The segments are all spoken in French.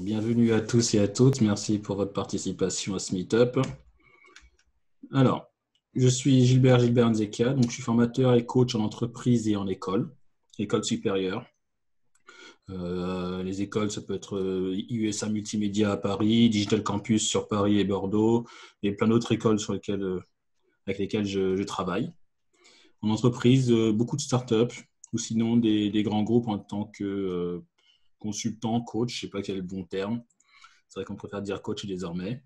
Bienvenue à tous et à toutes. Merci pour votre participation à ce meet-up. Alors, je suis Gilbert Nzeka, donc je suis formateur et coach en entreprise et en école supérieure. Les écoles, ça peut être USA Multimédia à Paris, Digital Campus sur Paris et Bordeaux, et plein d'autres écoles avec lesquelles je travaille. En entreprise, beaucoup de startups, ou sinon des grands groupes en tant que consultant, coach, je ne sais pas quel est le bon terme. C'est vrai qu'on préfère dire coach désormais.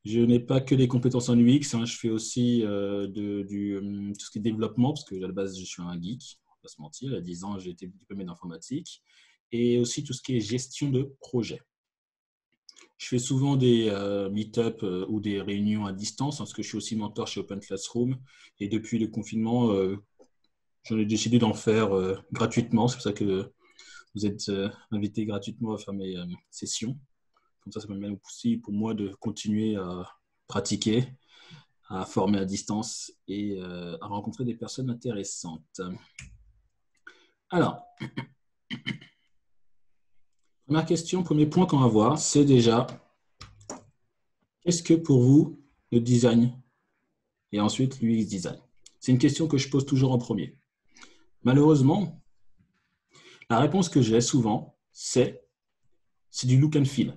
Je n'ai pas que des compétences en UX, je fais aussi tout ce qui est développement, parce que à la base, je suis un geek, on ne va pas se mentir. Il y a 10 ans, j'ai été diplômé d'informatique. Et aussi tout ce qui est gestion de projet. Je fais souvent des meet-up ou des réunions à distance, parce que je suis aussi mentor chez Open Classroom. Et depuis le confinement, j'en ai décidé d'en faire gratuitement. C'est pour ça que vous êtes invité gratuitement à faire mes sessions. Comme ça permet aussi pour moi de continuer à pratiquer, à former à distance et à rencontrer des personnes intéressantes. Alors, première question, premier point qu'on va voir, c'est déjà, qu'est-ce que pour vous le design et ensuite l'UX design? C'est une question que je pose toujours en premier. Malheureusement, la réponse que j'ai souvent, c'est du look and feel.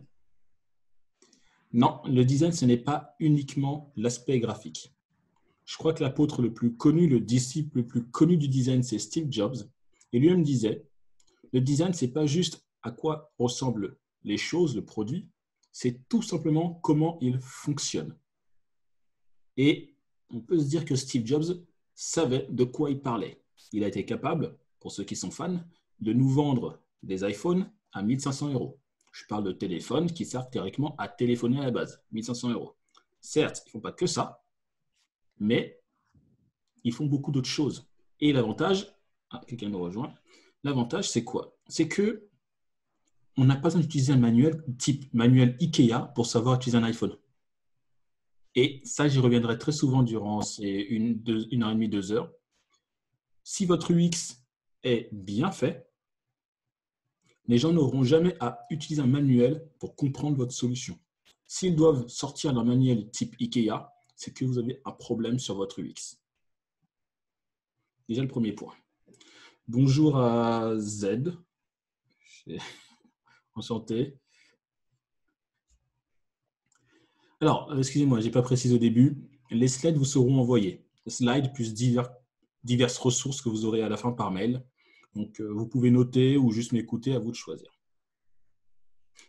Non, le design, ce n'est pas uniquement l'aspect graphique. Je crois que l'apôtre le plus connu, le disciple le plus connu du design, c'est Steve Jobs. Et lui-même disait, le design, ce n'est pas juste à quoi ressemblent les choses, le produit, c'est tout simplement comment il fonctionne. Et on peut se dire que Steve Jobs savait de quoi il parlait. Il a été capable, pour ceux qui sont fans, de nous vendre des iPhones à 1 500 €. Je parle de téléphones qui servent théoriquement à téléphoner à la base, 1 500 €. Certes, ils ne font pas que ça, mais ils font beaucoup d'autres choses. Et l'avantage, quelqu'un me rejoint, l'avantage c'est quoi? C'est que on n'a pas besoin d'utiliser un manuel type manuel IKEA pour savoir utiliser un iPhone. Et ça, j'y reviendrai très souvent durant ces 1h30, 2 heures. Si votre UX est bien fait, les gens n'auront jamais à utiliser un manuel pour comprendre votre solution. S'ils doivent sortir d'un manuel type IKEA, c'est que vous avez un problème sur votre UX. Déjà le premier point. Bonjour à Z. Enchanté. Alors, excusez-moi, je n'ai pas précisé au début. Les slides vous seront envoyés. Slides plus diverses ressources que vous aurez à la fin par mail. Donc, vous pouvez noter ou juste m'écouter, à vous de choisir.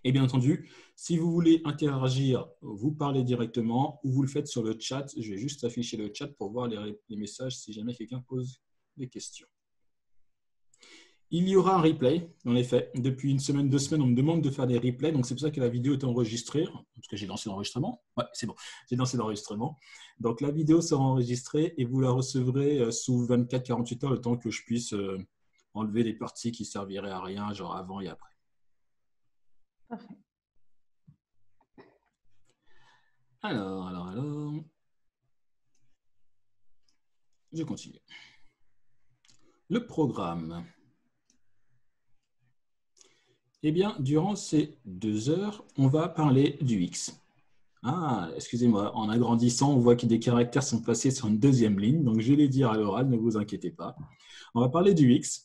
Et bien entendu, si vous voulez interagir, vous parlez directement ou vous le faites sur le chat. Je vais juste afficher le chat pour voir les messages si jamais quelqu'un pose des questions. Il y aura un replay, en effet. Depuis 1 semaine, 2 semaines, on me demande de faire des replays. Donc, c'est pour ça que la vidéo est enregistrée. Parce que j'ai lancé l'enregistrement. Ouais, c'est bon. J'ai lancé l'enregistrement. Donc, la vidéo sera enregistrée et vous la recevrez sous 24-48 heures, le temps que je puisse enlever les parties qui serviraient à rien, genre avant et après. Parfait. Alors. Je continue. Le programme. Eh bien, durant ces 2 heures, on va parler du X. Ah, excusez-moi, en agrandissant, on voit que des caractères sont placés sur une deuxième ligne, donc je vais les dire à l'oral, ne vous inquiétez pas. On va parler du X.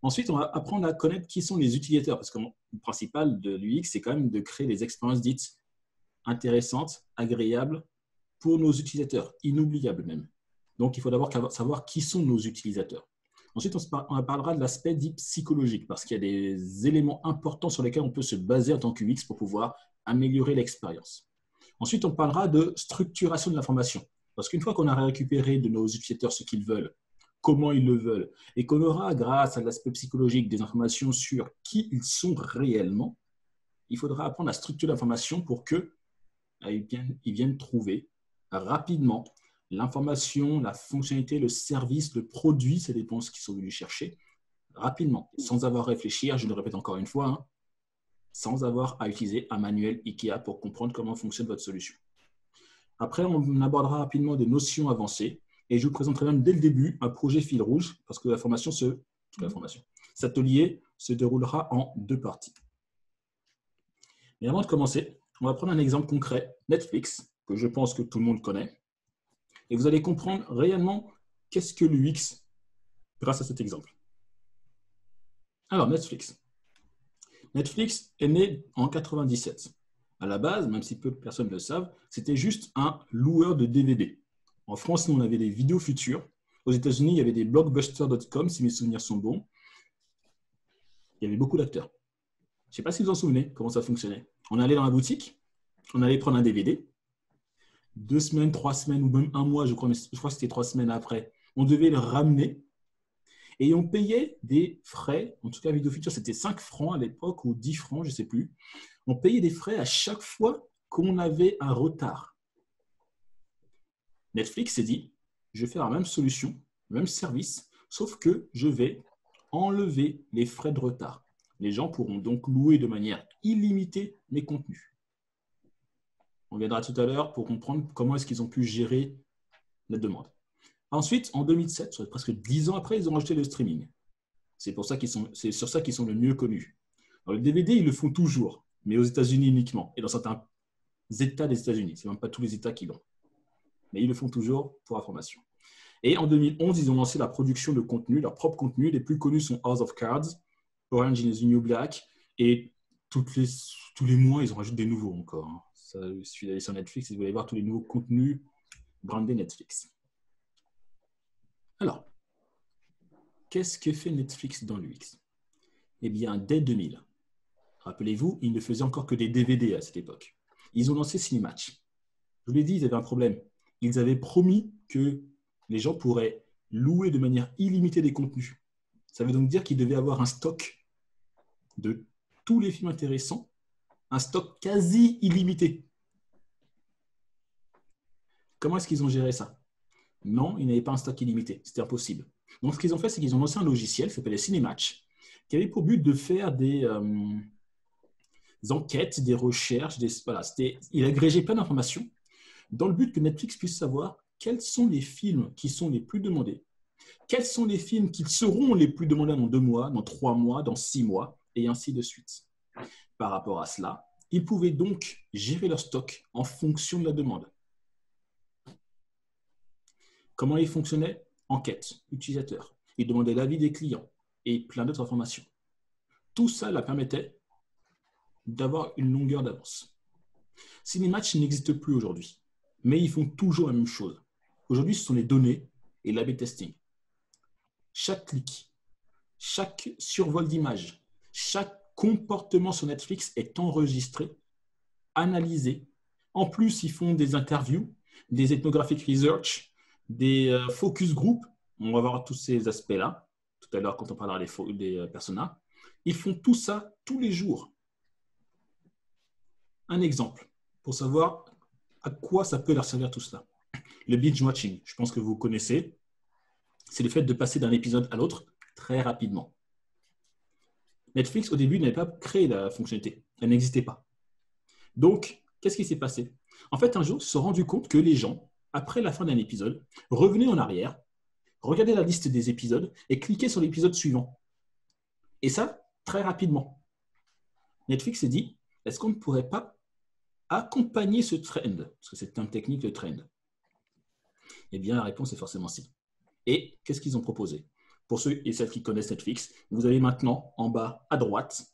Ensuite, on va apprendre à connaître qui sont les utilisateurs, parce que le principal de l'UX, c'est quand même de créer des expériences dites intéressantes, agréables pour nos utilisateurs, inoubliables même. Donc, il faut d'abord savoir qui sont nos utilisateurs. Ensuite, on parlera de l'aspect dit psychologique, parce qu'il y a des éléments importants sur lesquels on peut se baser en tant qu'UX pour pouvoir améliorer l'expérience. Ensuite, on parlera de structuration de l'information, parce qu'une fois qu'on a récupéré de nos utilisateurs ce qu'ils veulent, comment ils le veulent, et qu'on aura, grâce à l'aspect psychologique, des informations sur qui ils sont réellement, il faudra apprendre à structurer l'information pour qu'ils viennent trouver rapidement l'information, la fonctionnalité, le service, le produit, ça dépend de ce qu'ils sont venus chercher, rapidement, sans avoir à réfléchir, je le répète encore une fois, sans avoir à utiliser un manuel IKEA pour comprendre comment fonctionne votre solution. Après, on abordera rapidement des notions avancées et je vous présenterai même dès le début un projet fil rouge parce que cet atelier se déroulera en 2 parties. Mais avant de commencer, on va prendre un exemple concret, Netflix, que je pense que tout le monde connaît. Et vous allez comprendre réellement qu'est-ce que l'UX grâce à cet exemple. Alors, Netflix. Netflix est né en 97. À la base, même si peu de personnes le savent, c'était juste un loueur de DVD. En France, nous, on avait des vidéos futures. Aux États-Unis, il y avait des blockbusters.com, si mes souvenirs sont bons. Il y avait beaucoup d'acteurs. Je ne sais pas si vous en souvenez, comment ça fonctionnait. On allait dans la boutique, on allait prendre un DVD. 2 semaines, 3 semaines ou même un mois, je crois, mais je crois que c'était 3 semaines après, on devait le ramener et on payait des frais. En tout cas, Vidéo Future, c'était 5 francs à l'époque ou 10 francs, je ne sais plus. On payait des frais à chaque fois qu'on avait un retard. Netflix s'est dit, je vais faire la même solution, le même service, sauf que je vais enlever les frais de retard. Les gens pourront donc louer de manière illimitée mes contenus. On viendra tout à l'heure pour comprendre comment est-ce qu'ils ont pu gérer la demande. Ensuite, en 2007, soit presque 10 ans après, ils ont rajouté le streaming. C'est sur ça qu'ils sont le mieux connus. Dans le DVD, ils le font toujours, mais aux États-Unis uniquement, et dans certains États des États-Unis. Ce n'est même pas tous les États qui l'ont. Mais ils le font toujours pour information. Et en 2011, ils ont lancé la production de contenu, leur propre contenu. Les plus connus sont House of Cards, Orange is the New Black, et tous les mois, ils en rajoutent des nouveaux encore. Ça, il suffit d'aller sur Netflix et vous allez voir tous les nouveaux contenus brandés Netflix. Alors, qu'est-ce que fait Netflix dans l'UX? Eh bien, dès 2000, rappelez-vous, ils ne faisaient encore que des DVD à cette époque. Ils ont lancé Cinematch. Je vous l'ai dit, ils avaient un problème. Ils avaient promis que les gens pourraient louer de manière illimitée des contenus. Ça veut donc dire qu'ils devaient avoir un stock de tous les films intéressants, un stock quasi illimité. Comment est-ce qu'ils ont géré ça? Non, ils n'avaient pas un stock illimité. C'était impossible. Donc, ce qu'ils ont fait, c'est qu'ils ont lancé un logiciel qui s'appelait Cinematch, qui avait pour but de faire des enquêtes, des recherches. Il agrégeait plein d'informations dans le but que Netflix puisse savoir quels sont les films qui sont les plus demandés, quels sont les films qui seront les plus demandés dans 2 mois, dans 3 mois, dans 6 mois, et ainsi de suite. Par rapport à cela, ils pouvaient donc gérer leur stock en fonction de la demande. Comment ils fonctionnaient? Enquête, utilisateur. Ils demandaient l'avis des clients et plein d'autres informations. Tout ça leur permettait d'avoir une longueur d'avance. Cinematch n'existe plus aujourd'hui, mais ils font toujours la même chose. Aujourd'hui, ce sont les données et l'A/B testing. Chaque clic, chaque survol d'image, chaque comportement sur Netflix est enregistré, analysé. En plus, ils font des interviews, des ethnographic research, des focus group. On va voir tous ces aspects-là tout à l'heure quand on parlera des personas. Ils font tout ça tous les jours. Un exemple pour savoir à quoi ça peut leur servir tout cela. Le binge watching, je pense que vous connaissez. C'est le fait de passer d'un épisode à l'autre très rapidement. Netflix, au début, n'avait pas créé la fonctionnalité. Elle n'existait pas. Donc, qu'est-ce qui s'est passé? En fait, un jour, ils se sont rendus compte que les gens, après la fin d'un épisode, revenaient en arrière, regardaient la liste des épisodes et cliquaient sur l'épisode suivant. Et ça, très rapidement. Netflix s'est dit, est-ce qu'on ne pourrait pas accompagner ce trend? Parce que c'est un terme technique, le trend. Eh bien, la réponse est forcément si. Et qu'est-ce qu'ils ont proposé? Pour ceux et celles qui connaissent Netflix, vous avez maintenant en bas à droite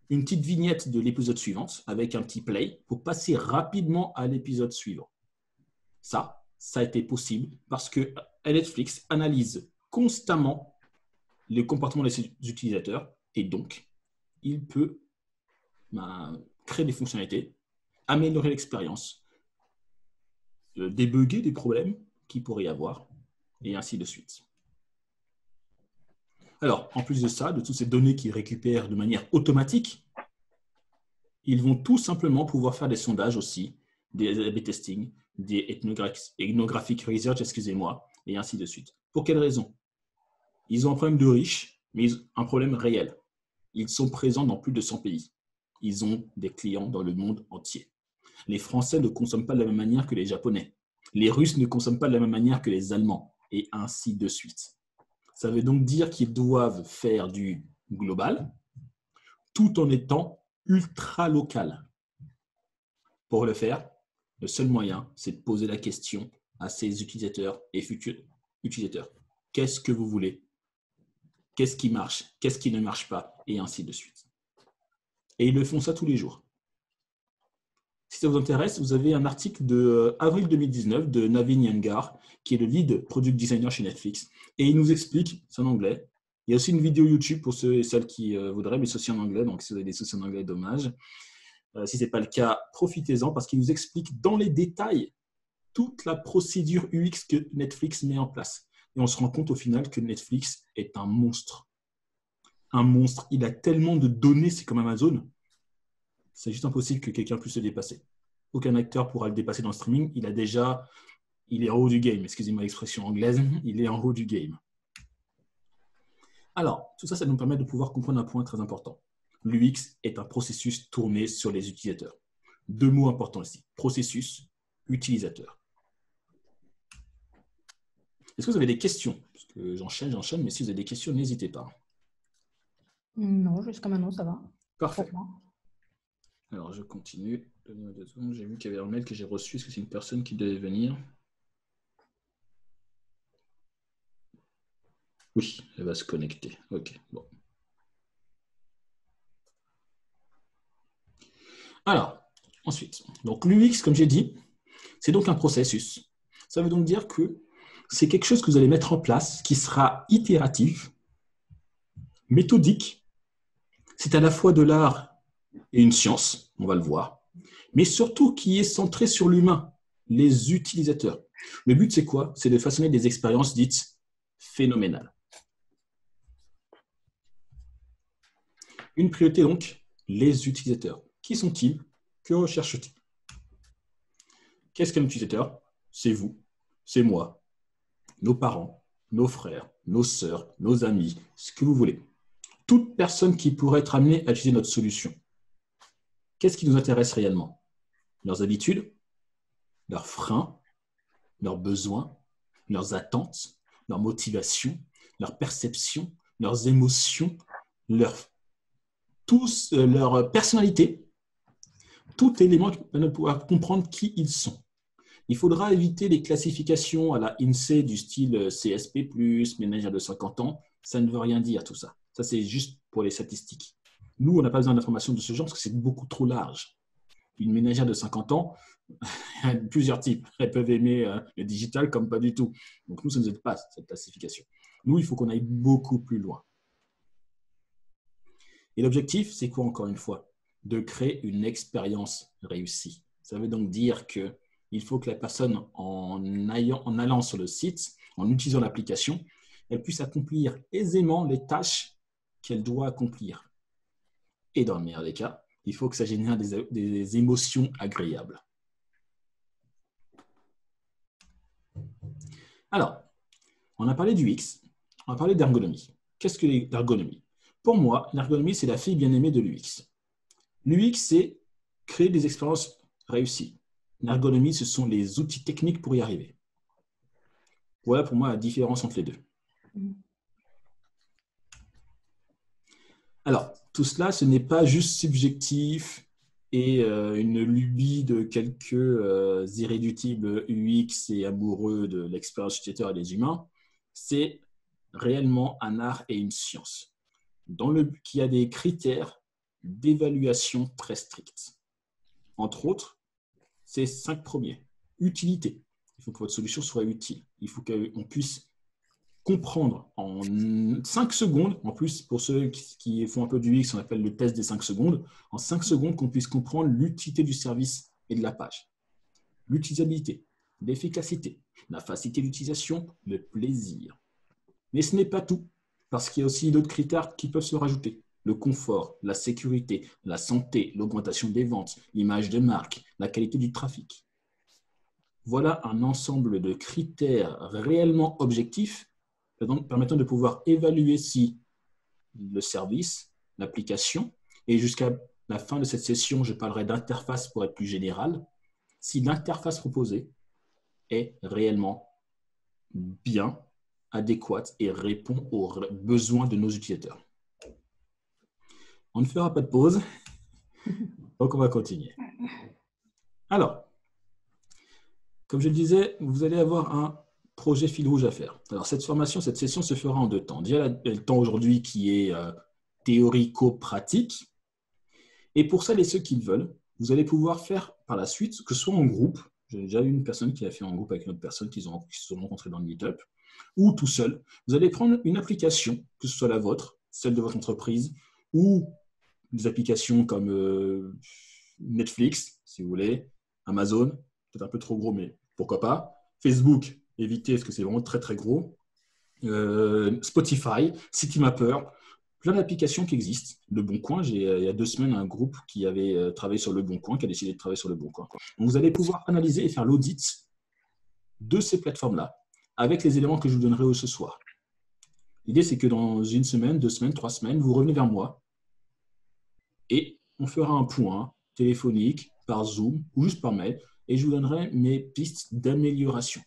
une petite vignette de l'épisode suivant avec un petit play pour passer rapidement à l'épisode suivant. Ça a été possible parce que Netflix analyse constamment les comportements des utilisateurs et donc il peut créer des fonctionnalités, améliorer l'expérience, débugger des problèmes qu'il pourrait y avoir et ainsi de suite. Alors, en plus de ça, de toutes ces données qu'ils récupèrent de manière automatique, ils vont tout simplement pouvoir faire des sondages aussi, des A/B testing, des ethnographic research, excusez-moi, et ainsi de suite. Pour quelle raison? Ils ont un problème de riches, mais un problème réel. Ils sont présents dans plus de 100 pays. Ils ont des clients dans le monde entier. Les Français ne consomment pas de la même manière que les Japonais. Les Russes ne consomment pas de la même manière que les Allemands, et ainsi de suite. Ça veut donc dire qu'ils doivent faire du global tout en étant ultra local. Pour le faire, le seul moyen, c'est de poser la question à ses utilisateurs et futurs utilisateurs. Qu'est-ce que vous voulez? Qu'est-ce qui marche? Qu'est-ce qui ne marche pas? Et ainsi de suite. Et ils le font ça tous les jours. Si ça vous intéresse, vous avez un article de avril 2019 de Navin Yangar, qui est le lead product designer chez Netflix. Et il nous explique, c'est en anglais. Il y a aussi une vidéo YouTube pour ceux et celles qui voudraient, mais c'est aussi en anglais. Donc, si vous avez des soucis en anglais, dommage. Si ce n'est pas le cas, profitez-en parce qu'il nous explique dans les détails toute la procédure UX que Netflix met en place. Et on se rend compte au final que Netflix est un monstre. Un monstre. Il a tellement de données, c'est comme Amazon. C'est juste impossible que quelqu'un puisse le dépasser. Aucun acteur pourra le dépasser dans le streaming. Il est en haut du game. Excusez-moi l'expression anglaise. Il est en haut du game. Alors, tout ça, ça nous permet de pouvoir comprendre un point très important. L'UX est un processus tourné sur les utilisateurs. Deux mots importants ici. Processus, utilisateur. Est-ce que vous avez des questions? Parce que j'enchaîne, mais si vous avez des questions, n'hésitez pas. Non, jusqu'à maintenant, ça va. Parfait. Alors, je continue. J'ai vu qu'il y avait un mail que j'ai reçu. Est-ce que c'est une personne qui devait venir? Oui, elle va se connecter. OK, bon. Alors, ensuite, donc l'UX, comme j'ai dit, c'est donc un processus. Ça veut donc dire que c'est quelque chose que vous allez mettre en place qui sera itératif, méthodique. C'est à la fois de l'art et une science, on va le voir, mais surtout qui est centré sur l'humain, les utilisateurs. Le but, c'est quoi? C'est de façonner des expériences dites phénoménales. Une priorité donc, les utilisateurs. Qui sont-ils? Que recherchent-ils? Qu'est-ce qu'un utilisateur? C'est vous, c'est moi, nos parents, nos frères, nos sœurs, nos amis, ce que vous voulez. Toute personne qui pourrait être amenée à utiliser notre solution. Qu'est-ce qui nous intéresse réellement? Leurs habitudes, leurs freins, leurs besoins, leurs attentes, leurs motivations, leurs perceptions, leurs émotions, leur personnalité, tout élément qui permet de pouvoir comprendre qui ils sont. Il faudra éviter les classifications à la INSEE du style CSP+, ménagère de 50 ans. Ça ne veut rien dire tout ça. Ça, c'est juste pour les statistiques. Nous, on n'a pas besoin d'informations de ce genre parce que c'est beaucoup trop large. Une ménagère de 50 ans, il y a plusieurs types. Elles peuvent aimer le digital comme pas du tout. Donc nous, ça ne nous aide pas, cette classification. Nous, il faut qu'on aille beaucoup plus loin. Et l'objectif, c'est quoi encore une fois? De créer une expérience réussie. Ça veut donc dire qu'il faut que la personne, en allant sur le site, en utilisant l'application, elle puisse accomplir aisément les tâches qu'elle doit accomplir. Et dans le meilleur des cas, il faut que ça génère des émotions agréables. Alors, on a parlé du X, on a parlé d'ergonomie. Qu'est-ce que l'ergonomie? Pour moi, l'ergonomie, c'est la fille bien-aimée de l'UX. L'UX, c'est créer des expériences réussies. L'ergonomie, ce sont les outils techniques pour y arriver. Voilà pour moi la différence entre les deux. Alors, tout cela, ce n'est pas juste subjectif et une lubie de quelques irréductibles UX et amoureux de l'expérience utilisateur et des humains. C'est réellement un art et une science qui a des critères d'évaluation très stricts. Entre autres, ces 5 premiers. Utilité. Il faut que votre solution soit utile. Il faut qu'on puisse comprendre en 5 secondes, en plus pour ceux qui font un peu du X, on appelle le test des 5 secondes, en 5 secondes qu'on puisse comprendre l'utilité du service et de la page. L'utilisabilité, l'efficacité, la facilité d'utilisation, le plaisir. Mais ce n'est pas tout, parce qu'il y a aussi d'autres critères qui peuvent se rajouter. Le confort, la sécurité, la santé, l'augmentation des ventes, l'image de marque, la qualité du trafic. Voilà un ensemble de critères réellement objectifs permettant de pouvoir évaluer si le service, l'application, et jusqu'à la fin de cette session, je parlerai d'interface pour être plus général, si l'interface proposée est réellement bien, adéquate et répond aux besoins de nos utilisateurs. On ne fera pas de pause, donc on va continuer. Alors, comme je le disais, vous allez avoir un projet fil rouge à faire. Alors, cette session se fera en 2 temps. Déjà, le temps aujourd'hui qui est théorico-pratique. Et pour celles et ceux qui le veulent, vous allez pouvoir faire par la suite, que ce soit en groupe, j'ai déjà eu une personne qui a fait en groupe avec une autre personne qui se sont rencontrés dans le meet-up, ou tout seul. Vous allez prendre une application, que ce soit la vôtre, celle de votre entreprise, ou des applications comme Netflix, si vous voulez, Amazon, peut-être un peu trop gros, mais pourquoi pas. Facebook, évitez parce que c'est vraiment très très gros. Spotify, Citymapper, plein d'applications qui existent. Le Bon Coin, il y a 2 semaines, un groupe qui avait travaillé sur Le Bon Coin, qui a décidé de travailler sur Le Bon Coin. Donc, vous allez pouvoir analyser et faire l'audit de ces plateformes-là avec les éléments que je vous donnerai ce soir. L'idée, c'est que dans 1 semaine, 2 semaines, 3 semaines, vous revenez vers moi et on fera un point téléphonique, par Zoom ou juste par mail et je vous donnerai mes pistes d'amélioration.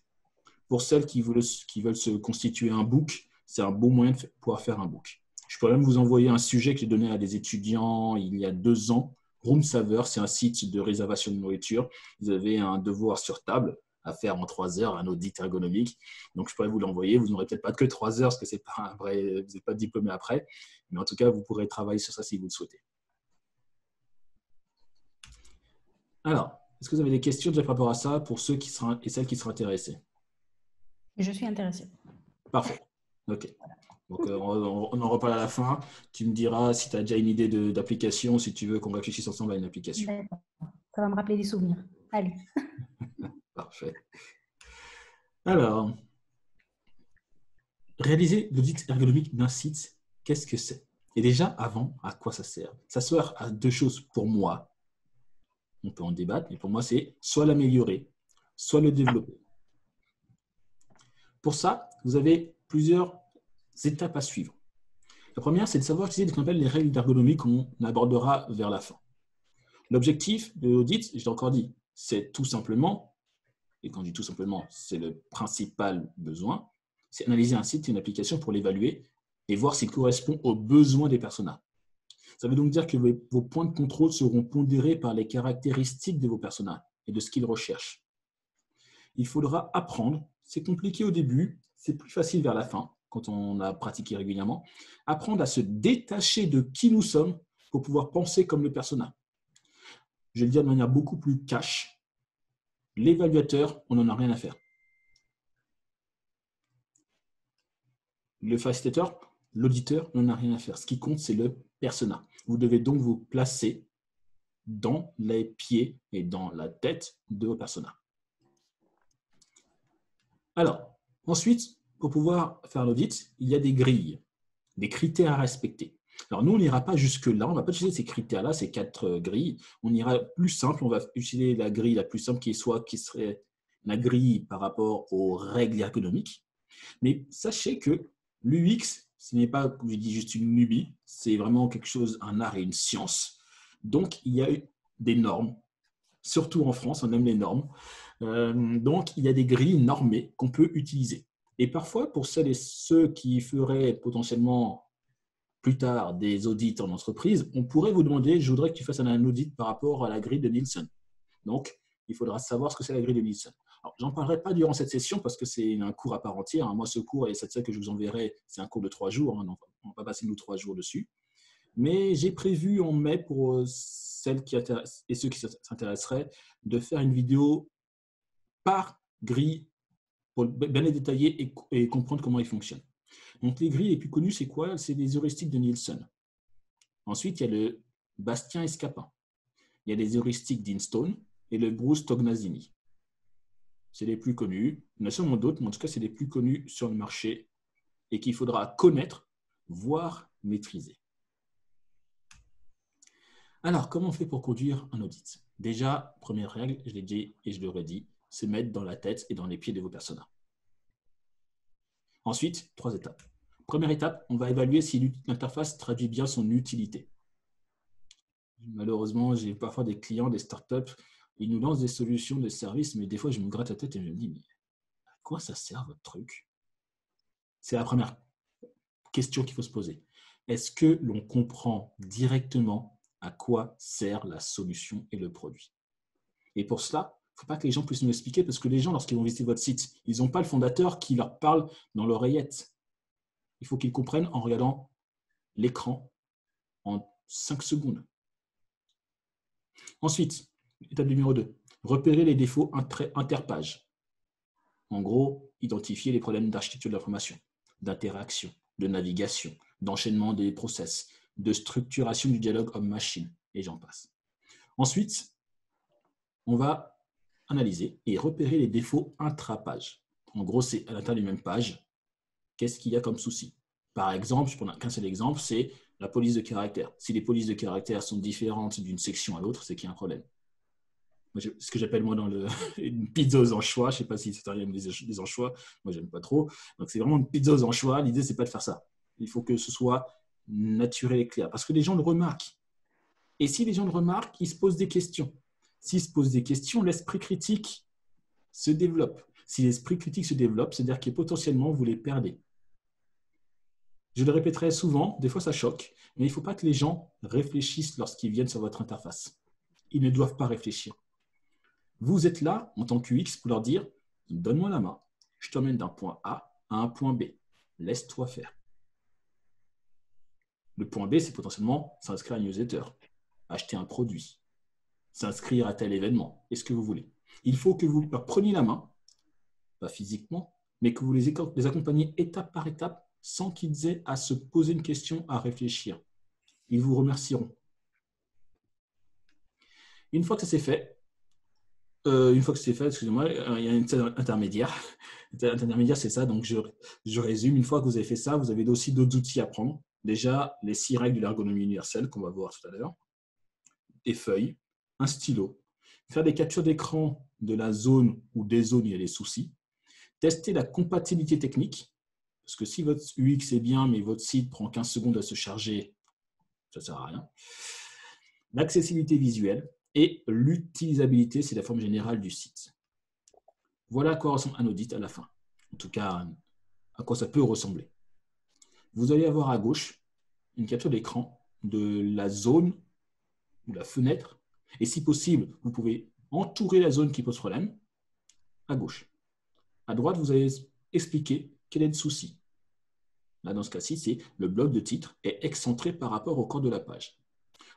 Pour celles qui veulent se constituer un book, c'est un bon moyen de pouvoir faire un book. Je pourrais même vous envoyer un sujet que j'ai donné à des étudiants il y a 2 ans. Room Saver, c'est un site de réservation de nourriture. Vous avez un devoir sur table à faire en 3 heures, un audit ergonomique. Donc, je pourrais vous l'envoyer. Vous n'aurez peut-être pas que 3 heures parce que vous n'êtes pas diplômé après. Mais en tout cas, vous pourrez travailler sur ça si vous le souhaitez. Alors, est-ce que vous avez des questions déjà par rapport à ça pour ceux et celles qui seraient intéressés? Je suis intéressée. Parfait. OK. Donc, on en reparle à la fin. Tu me diras si tu as déjà une idée d'application, si tu veux qu'on réfléchisse ensemble à une application. D'accord. Ça va me rappeler des souvenirs. Allez. Parfait. Alors, réaliser l'audit ergonomique d'un site, qu'est-ce que c'est? Et déjà, avant, à quoi ça sert? Ça sert à 2 choses pour moi. On peut en débattre, mais pour moi, c'est soit l'améliorer, soit le développer. Pour ça, vous avez plusieurs étapes à suivre. La première, c'est de savoir utiliser ce qu'on appelle les règles d'ergonomie qu'on abordera vers la fin. L'objectif de l'audit, je l'ai encore dit, c'est tout simplement, et quand je dis tout simplement, c'est le principal besoin, c'est analyser un site et une application pour l'évaluer et voir s'il correspond aux besoins des personas. Ça veut donc dire que vos points de contrôle seront pondérés par les caractéristiques de vos personas et de ce qu'ils recherchent. Il faudra apprendre, c'est compliqué au début, c'est plus facile vers la fin, quand on a pratiqué régulièrement, apprendre à se détacher de qui nous sommes pour pouvoir penser comme le persona. Je vais le dire de manière beaucoup plus cash. L'évaluateur, on n'en a rien à faire. Le facilitateur, l'auditeur, on n'en a rien à faire. Ce qui compte, c'est le persona. Vous devez donc vous placer dans les pieds et dans la tête de vos personas. Alors, ensuite, pour pouvoir faire l'audit, il y a des grilles, des critères à respecter. Alors, nous, on n'ira pas jusque-là, on ne va pas utiliser ces critères-là, ces 4 grilles. On ira plus simple, on va utiliser la grille la plus simple qui serait la grille par rapport aux règles ergonomiques. Mais sachez que l'UX, ce n'est pas, comme je dis, juste une lubie, c'est vraiment quelque chose, un art et une science. Donc, il y a des normes, surtout en France, on aime les normes. Donc, il y a des grilles normées qu'on peut utiliser. Et parfois, pour celles et ceux qui feraient potentiellement plus tard des audits en entreprise, on pourrait vous demander, je voudrais que tu fasses un audit par rapport à la grille de Nielsen. Donc, il faudra savoir ce que c'est la grille de Nielsen. Alors, j'en parlerai pas durant cette session parce que c'est un cours à part entière. Moi, ce cours et cette série que je vous enverrai, c'est un cours de 3 jours. Donc, on va pas passer nous 3 jours dessus. Mais j'ai prévu en mai pour celles qui intéressent et ceux qui s'intéresseraient de faire une vidéo par grille pour bien les détailler et comprendre comment ils fonctionnent. Donc, les grilles les plus connues, c'est quoi? C'est les heuristiques de Nielsen. Ensuite, il y a le Bastien et Scapin. Il y a les heuristiques d'Instone et le Bruce Tognazini. C'est les plus connus. Il y en a sûrement d'autres, mais en tout cas, c'est les plus connus sur le marché et qu'il faudra connaître, voire maîtriser. Alors, comment on fait pour conduire un audit? Déjà, première règle, je l'ai dit et je le redis, se mettre dans la tête et dans les pieds de vos personas. Ensuite, 3 étapes. Première étape, on va évaluer si l'interface traduit bien son utilité. Malheureusement, j'ai parfois des clients, des startups, ils nous lancent des solutions de services, mais des fois, je me gratte la tête et je me dis, mais à quoi ça sert votre truc? C'est la première question qu'il faut se poser. Est-ce que l'on comprend directement à quoi sert la solution et le produit? Et pour cela, il ne faut pas que les gens puissent nous expliquer, parce que les gens, lorsqu'ils vont visiter votre site, ils n'ont pas le fondateur qui leur parle dans l'oreillette. Il faut qu'ils comprennent en regardant l'écran en 5 secondes. Ensuite, étape numéro 2, repérer les défauts interpages. En gros, identifier les problèmes d'architecture de l'information, d'interaction, de navigation, d'enchaînement des process, de structuration du dialogue homme-machine, et j'en passe. Ensuite, on va analyser et repérer les défauts intra-page. En gros, c'est à l'intérieur d'une même page, qu'est-ce qu'il y a comme souci. Par exemple, je prends qu'un seul exemple, c'est la police de caractère. Si les polices de caractère sont différentes d'une section à l'autre, c'est qu'il y a un problème. Ce que j'appelle moi dans une pizza aux anchois, je ne sais pas si c'est un des anchois, moi j'aime pas trop. Donc c'est vraiment une pizza aux anchois, l'idée c'est pas de faire ça. Il faut que ce soit naturel et clair, parce que les gens le remarquent. Et si les gens le remarquent, ils se posent des questions. S'ils se posent des questions, l'esprit critique se développe. Si l'esprit critique se développe, c'est-à-dire que potentiellement vous les perdez. Je le répéterai souvent, des fois ça choque, mais il ne faut pas que les gens réfléchissent lorsqu'ils viennent sur votre interface. Ils ne doivent pas réfléchir. Vous êtes là, en tant qu'UX, pour leur dire « Donne-moi la main, je t'emmène d'un point A à un point B. Laisse-toi faire. » Le point B, c'est potentiellement s'inscrire à une newsletter, acheter un produit, s'inscrire à tel événement. Est-ce que vous voulez? Il faut que vous leur preniez la main, pas physiquement, mais que vous les accompagniez étape par étape sans qu'ils aient à se poser une question, à réfléchir. Ils vous remercieront. Une fois que ça c'est fait, excusez-moi, il y a une étape intermédiaire. L'étape intermédiaire, c'est ça. Donc, je résume. Une fois que vous avez fait ça, vous avez aussi d'autres outils à prendre. Déjà, les 6 règles de l'ergonomie universelle qu'on va voir tout à l'heure. Des feuilles, un stylo. Faire des captures d'écran de la zone ou des zones où il y a des soucis. Tester la compatibilité technique. Parce que si votre UX est bien, mais votre site prend 15 secondes à se charger, ça ne sert à rien. L'accessibilité visuelle. Et l'utilisabilité, c'est la forme générale du site. Voilà à quoi ressemble un audit à la fin. En tout cas, à quoi ça peut ressembler. Vous allez avoir à gauche une capture d'écran de la zone ou la fenêtre. Et si possible, vous pouvez entourer la zone qui pose problème à gauche. À droite, vous allez expliquer quel est le souci. Là, dans ce cas-ci, c'est le bloc de titre est excentré par rapport au corps de la page.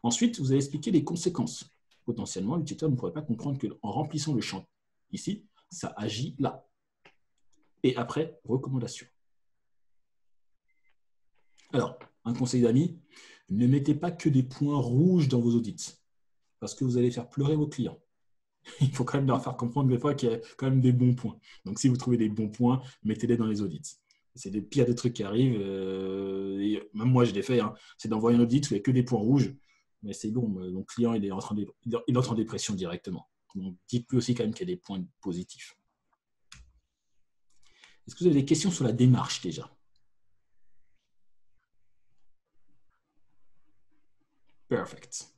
Ensuite, vous allez expliquer les conséquences. Potentiellement, l'utilisateur ne pourrait pas comprendre qu'en remplissant le champ ici, ça agit là. Et après, recommandation. Alors, un conseil d'amis, ne mettez pas que des points rouges dans vos audits, parce que vous allez faire pleurer vos clients. Il faut quand même leur faire comprendre des fois qu'il y a quand même des bons points. Donc, si vous trouvez des bons points, mettez-les dans les audits. C'est des pires des trucs qui arrivent. Et même moi, je l'ai fait. Hein. C'est d'envoyer un audit où il n'y a que des points rouges. Mais c'est bon, mon client, il entre en dépression directement. Donc, dites-lui aussi quand même qu'il y a des points positifs. Est-ce que vous avez des questions sur la démarche déjà? Perfect.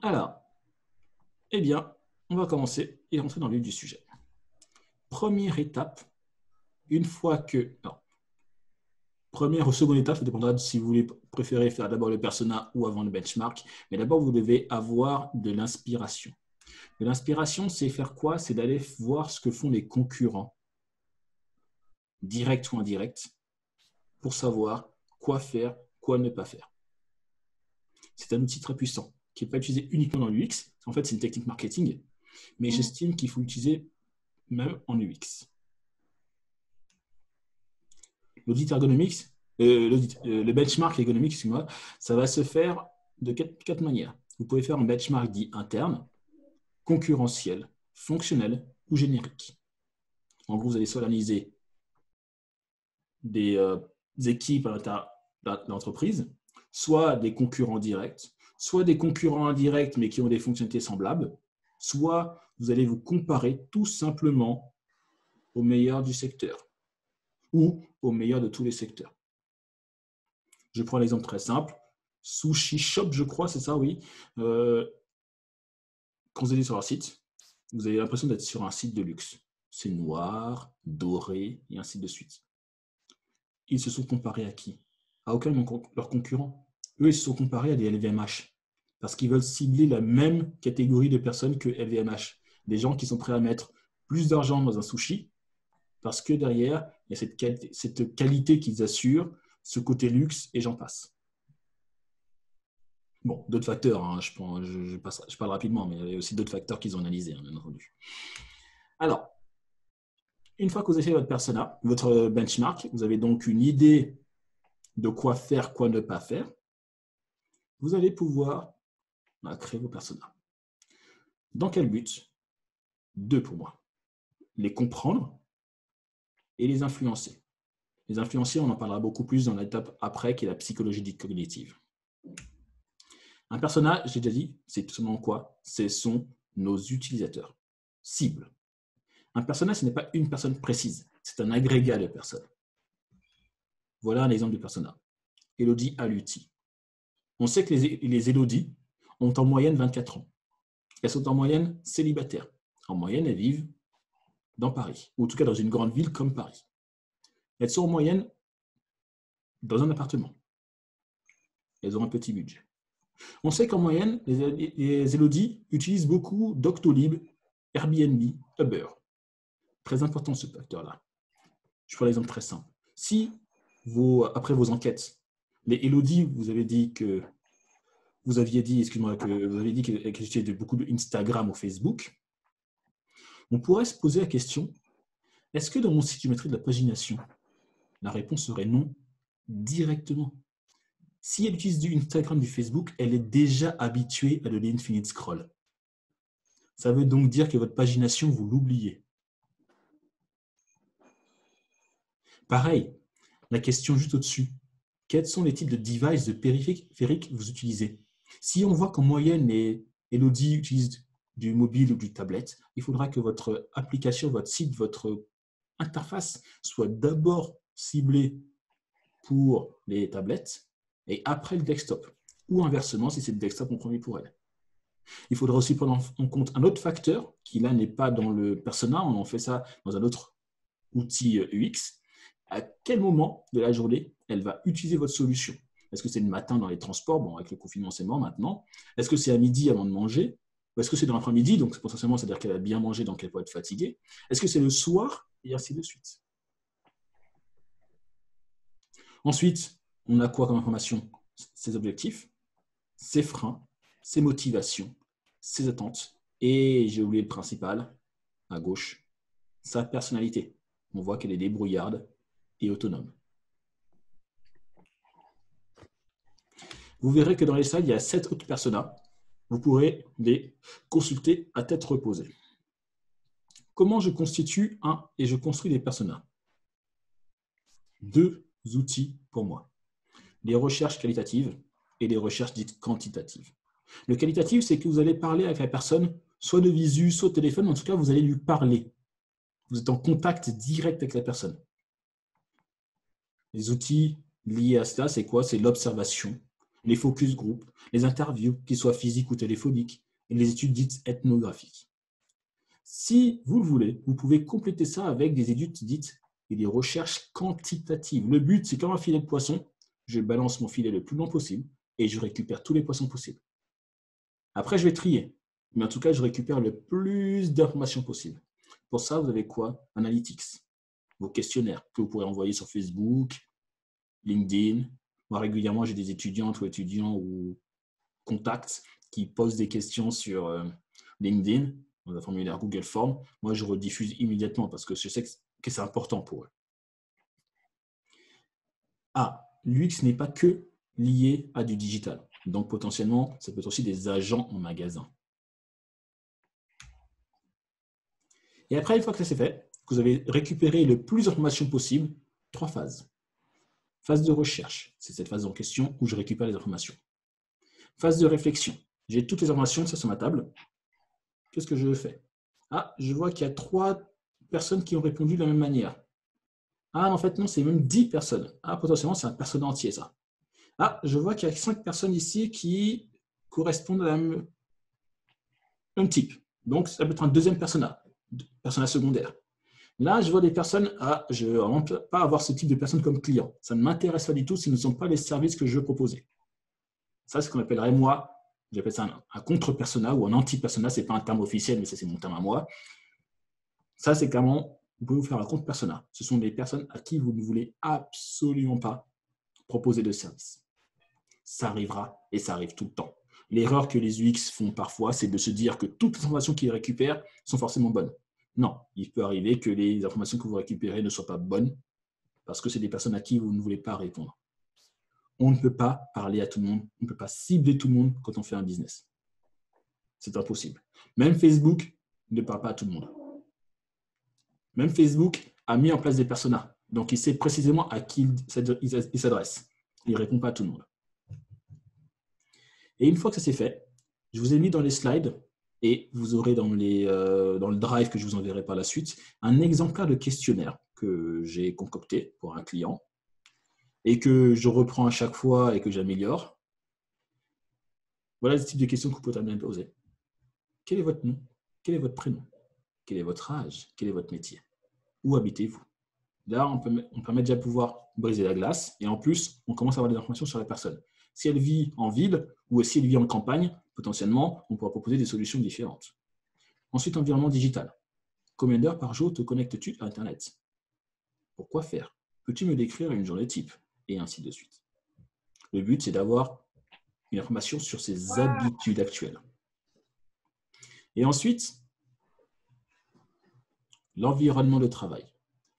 Alors, eh bien, on va commencer et rentrer dans le vif du sujet. Première étape, une fois que... Non, première ou seconde étape, ça dépendra de si vous voulez préférer faire d'abord le persona ou avant le benchmark. Mais d'abord, vous devez avoir de l'inspiration. De l'inspiration, c'est faire quoi? C'est d'aller voir ce que font les concurrents, direct ou indirect, pour savoir quoi faire, quoi ne pas faire. C'est un outil très puissant qui n'est pas utilisé uniquement dans l'UX. En fait, c'est une technique marketing, mais j'estime qu'il faut l'utiliser même en UX. L'audit ergonomique, le benchmark ergonomique, excusez-moi, ça va se faire de quatre manières. Vous pouvez faire un benchmark dit interne, concurrentiel, fonctionnel ou générique. En gros, vous allez soit analyser des équipes à l'intérieur de l'entreprise, soit des concurrents directs, soit des concurrents indirects mais qui ont des fonctionnalités semblables, soit vous allez vous comparer tout simplement aux meilleurs du secteur ou aux meilleurs de tous les secteurs. Je prends l'exemple très simple. Sushi Shop, je crois, c'est ça, oui. Quand vous allez sur leur site, vous avez l'impression d'être sur un site de luxe. C'est noir, doré, et ainsi de suite. Ils se sont comparés à qui? À aucun de leurs concurrents. Eux, ils se sont comparés à des LVMH. parce qu'ils veulent cibler la même catégorie de personnes que LVMH. Des gens qui sont prêts à mettre plus d'argent dans un sushi parce que derrière, il y a cette qualité qu'ils assurent, ce côté luxe et j'en passe. Bon, d'autres facteurs, hein, je parle rapidement, mais il y a aussi d'autres facteurs qu'ils ont analysés, hein, bien entendu. Alors, une fois que vous avez fait votre persona, votre benchmark, vous avez donc une idée de quoi faire, quoi ne pas faire, vous allez pouvoir créer vos personas. Dans quel but? 2 pour moi. Les comprendre et les influencer. Les influencer, on en parlera beaucoup plus dans l'étape après, qui est la psychologie dite cognitive. Un persona, j'ai déjà dit, c'est tout simplement quoi? Ce sont nos utilisateurs, cibles. Un persona, ce n'est pas une personne précise, c'est un agrégat de personnes. Voilà un exemple de persona. Elodie Aluti. On sait que les Elodie ont en moyenne 24 ans. Elles sont en moyenne célibataires. En moyenne, elles vivent dans Paris, ou en tout cas dans une grande ville comme Paris. Elles sont en moyenne dans un appartement. Elles ont un petit budget. On sait qu'en moyenne, les Elodie utilisent beaucoup Doctolib, Airbnb, Uber. Très important ce facteur-là. Je prends l'exemple très simple. Si après vos enquêtes, les Elodie, vous aviez dit qu'elles utilisaient beaucoup d'Instagram ou Facebook, on pourrait se poser la question, est-ce que dans mon site, je mettrais de la pagination? La réponse serait non, directement. Si elle utilise du Instagram, du Facebook, elle est déjà habituée à de l'infinite scroll. Ça veut donc dire que votre pagination, vous l'oubliez. Pareil, la question juste au-dessus. Quels sont les types de devices, de périphériques que vous utilisez? Si on voit qu'en moyenne, les Elodie utilisent du mobile ou du tablette, il faudra que votre application, votre site, votre interface soit d'abord ciblée pour les tablettes et après le desktop. Ou inversement, si c'est le desktop en premier pour elle. Il faudra aussi prendre en compte un autre facteur qui là n'est pas dans le persona, on en fait ça dans un autre outil UX. À quel moment de la journée elle va utiliser votre solution? Est-ce que c'est le matin dans les transports? Bon, avec le confinement, c'est mort maintenant. Est-ce que c'est à midi avant de manger? Ou est-ce que c'est dans l'après-midi? Donc, potentiellement, c'est-à-dire qu'elle a bien mangé, donc elle peut être fatiguée. Est-ce que c'est le soir? Et ainsi de suite. Ensuite, on a quoi comme information? Ses objectifs, ses freins, ses motivations, ses attentes. Et j'ai oublié le principal, à gauche, sa personnalité. On voit qu'elle est débrouillarde et autonome. Vous verrez que dans les slides, il y a 7 autres personas. Vous pourrez les consulter à tête reposée. Comment je constitue et je construis des personas? 2 outils pour moi. Les recherches qualitatives et les recherches dites quantitatives. Le qualitatif, c'est que vous allez parler avec la personne, soit de visu, soit de téléphone, en tout cas, vous allez lui parler. Vous êtes en contact direct avec la personne. Les outils liés à cela, c'est quoi? C'est l'observation, les focus group, les interviews, qu'ils soient physiques ou téléphoniques, et les études dites ethnographiques. Si vous le voulez, vous pouvez compléter ça avec des études dites et des recherches quantitatives. Le but, c'est comme un filet de poisson, je balance mon filet le plus long possible et je récupère tous les poissons possibles. Après, je vais trier, mais en tout cas, je récupère le plus d'informations possible. Pour ça, vous avez quoi? Analytics, vos questionnaires que vous pourrez envoyer sur Facebook, LinkedIn. Moi, régulièrement, j'ai des étudiantes ou étudiants ou contacts qui posent des questions sur LinkedIn, dans un formulaire Google Form. Moi, je rediffuse immédiatement parce que je sais que c'est important pour eux. L'UX n'est pas que lié à du digital. Donc, potentiellement, ça peut être aussi des agents en magasin. Et après, une fois que ça c'est fait, que vous avez récupéré le plus d'informations possible, 3 phases. Phase de recherche, c'est cette phase en question où je récupère les informations. Phase de réflexion, j'ai toutes les informations, ça sur ma table. Qu'est-ce que je fais? Je vois qu'il y a 3 personnes qui ont répondu de la même manière. En fait, non, c'est même 10 personnes. Potentiellement, c'est un persona entier, ça. Je vois qu'il y a 5 personnes ici qui correspondent à la même type. Donc, ça peut être un deuxième persona secondaire. Là, je vois des personnes, je ne veux vraiment pas avoir ce type de personnes comme client. Ça ne m'intéresse pas du tout, ce ne sont pas les services que je veux proposer. Ça, c'est ce qu'on appellerait, moi, j'appelle ça un contre-persona ou un anti-persona. Ce n'est pas un terme officiel, mais ça, c'est mon terme à moi. Ça, c'est clairement, vous pouvez vous faire un contre-persona. Ce sont des personnes à qui vous ne voulez absolument pas proposer de service. Ça arrivera et ça arrive tout le temps. L'erreur que les UX font parfois, c'est de se dire que toutes les informations qu'ils récupèrent sont forcément bonnes. Non, il peut arriver que les informations que vous récupérez ne soient pas bonnes parce que c'est des personnes à qui vous ne voulez pas répondre. On ne peut pas parler à tout le monde, on ne peut pas cibler tout le monde quand on fait un business. C'est impossible. Même Facebook ne parle pas à tout le monde. Même Facebook a mis en place des personas. Donc, il sait précisément à qui il s'adresse. Il ne répond pas à tout le monde. Et une fois que ça c'est fait, je vous ai mis dans les slides et vous aurez dans le drive que je vous enverrai par la suite un exemplaire de questionnaire que j'ai concocté pour un client et que je reprends à chaque fois et que j'améliore. Voilà le type de questions que vous pouvez me poser. Quel est votre nom? Quel est votre prénom? Quel est votre âge? Quel est votre métier? Où habitez-vous? Là, on permet déjà de pouvoir briser la glace et en plus, on commence à avoir des informations sur la personne. Si elle vit en ville ou si elle vit en campagne, potentiellement, on pourra proposer des solutions différentes. Ensuite, environnement digital. Combien d'heures par jour te connectes-tu à Internet? Pourquoi faire? Peux-tu me décrire une journée type? Et ainsi de suite. Le but, c'est d'avoir une information sur ses habitudes actuelles. Et ensuite, l'environnement de travail.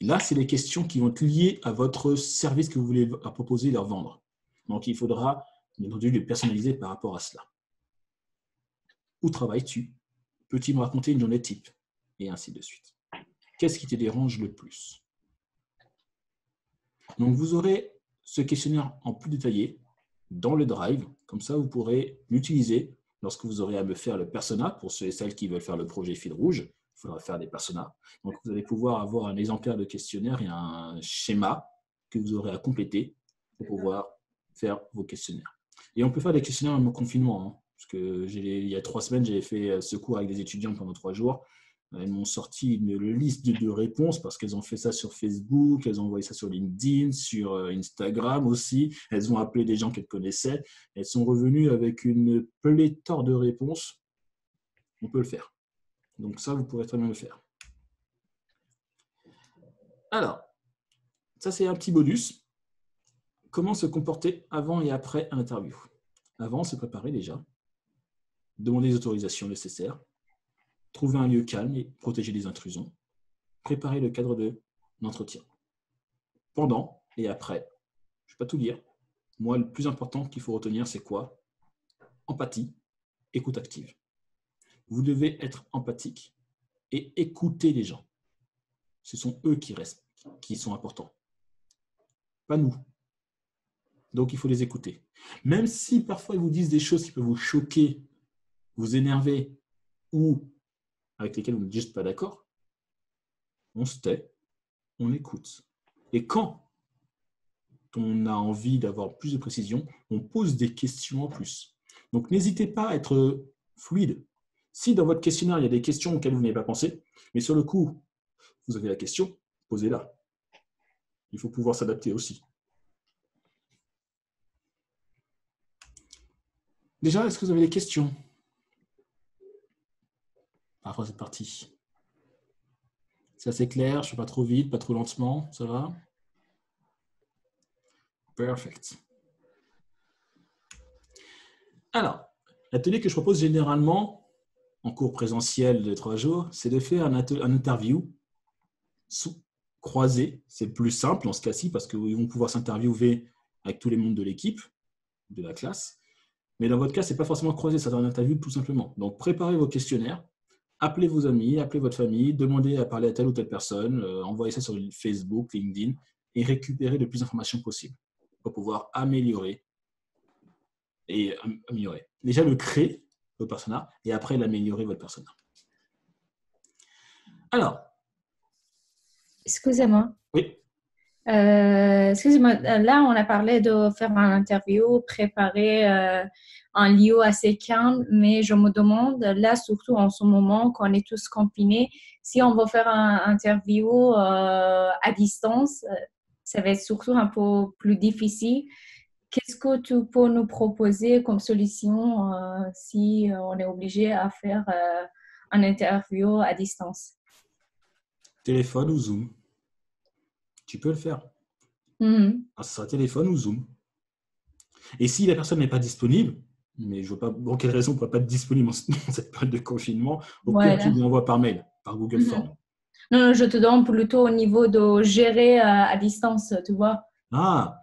Là, c'est les questions qui vont être liées à votre service que vous voulez proposer et leur vendre. Donc, il faudra, bien entendu, le personnaliser par rapport à cela. Où travailles-tu? Peux-tu me raconter une journée type? Et ainsi de suite. Qu'est-ce qui te dérange le plus? Donc, vous aurez ce questionnaire en plus détaillé dans le Drive. Comme ça, vous pourrez l'utiliser lorsque vous aurez à me faire le persona. Pour ceux et celles qui veulent faire le projet fil rouge, il faudra faire des personas. Donc, vous allez pouvoir avoir un exemplaire de questionnaire et un schéma que vous aurez à compléter pour pouvoir faire vos questionnaires. Et on peut faire des questionnaires même au confinement. Hein, parce que il y a 3 semaines, j'ai fait ce cours avec des étudiants pendant 3 jours. Elles m'ont sorti une liste de réponses parce qu'elles ont fait ça sur Facebook, elles ont envoyé ça sur LinkedIn, sur Instagram aussi. Elles ont appelé des gens qu'elles connaissaient. Elles sont revenues avec une pléthore de réponses. On peut le faire. Donc ça, vous pourrez très bien le faire. Alors, ça c'est un petit bonus. Comment se comporter avant et après un interview? Avant, se préparer déjà. Demander les autorisations nécessaires. Trouver un lieu calme et protéger des intrusions. Préparer le cadre de l'entretien. Pendant et après, je ne vais pas tout dire. Moi, le plus important qu'il faut retenir, c'est quoi? Empathie, écoute active. Vous devez être empathique et écouter les gens. Ce sont eux qui sont importants, pas nous. Donc, il faut les écouter. Même si parfois ils vous disent des choses qui peuvent vous choquer, vous énerver ou avec lesquelles vous n'êtes juste pas d'accord, on se tait, on écoute. Et quand on a envie d'avoir plus de précision, on pose des questions en plus. Donc, n'hésitez pas à être fluide. Si dans votre questionnaire, il y a des questions auxquelles vous n'avez pas pensé, mais sur le coup, vous avez la question, posez-la. Il faut pouvoir s'adapter aussi. Déjà, est-ce que vous avez des questions? Parfois, c'est parti. C'est assez clair, je ne fais pas trop vite, pas trop lentement, ça va? Perfect. Alors, l'atelier que je propose généralement en cours présentiel de 3 jours, c'est de faire un interview croisé. C'est plus simple en ce cas-ci parce qu'ils vont pouvoir s'interviewer avec tous les membres de l'équipe, de la classe. Mais dans votre cas, ce n'est pas forcément croisé, ça sera une interview tout simplement. Donc, préparez vos questionnaires, appelez vos amis, appelez votre famille, demandez à parler à telle ou telle personne, envoyez ça sur Facebook, LinkedIn et récupérez le plus d'informations possible pour pouvoir améliorer. Déjà le créer, votre persona, et après l'améliorer, votre persona. Alors. Excusez-moi. Oui. Excusez-moi, là, on a parlé de faire une interview, préparer un lieu assez calme, mais je me demande, là, surtout en ce moment, qu'on est tous confinés, si on va faire une interview à distance, ça va être surtout un peu plus difficile. qu'est-ce que tu peux nous proposer comme solution si on est obligé à faire une interview à distance? Téléphone ou Zoom. Tu peux le faire. Mhm. Ce sera téléphone ou Zoom. Et si la personne n'est pas disponible, mais je ne vois pas pour quelle raison on ne pourrait pas être disponible dans cette période de confinement, au pire, tu Voilà. lui envoies par mail, par Google Mhm. Form. Non, je te donne plutôt au niveau de gérer à distance, tu vois. Ah,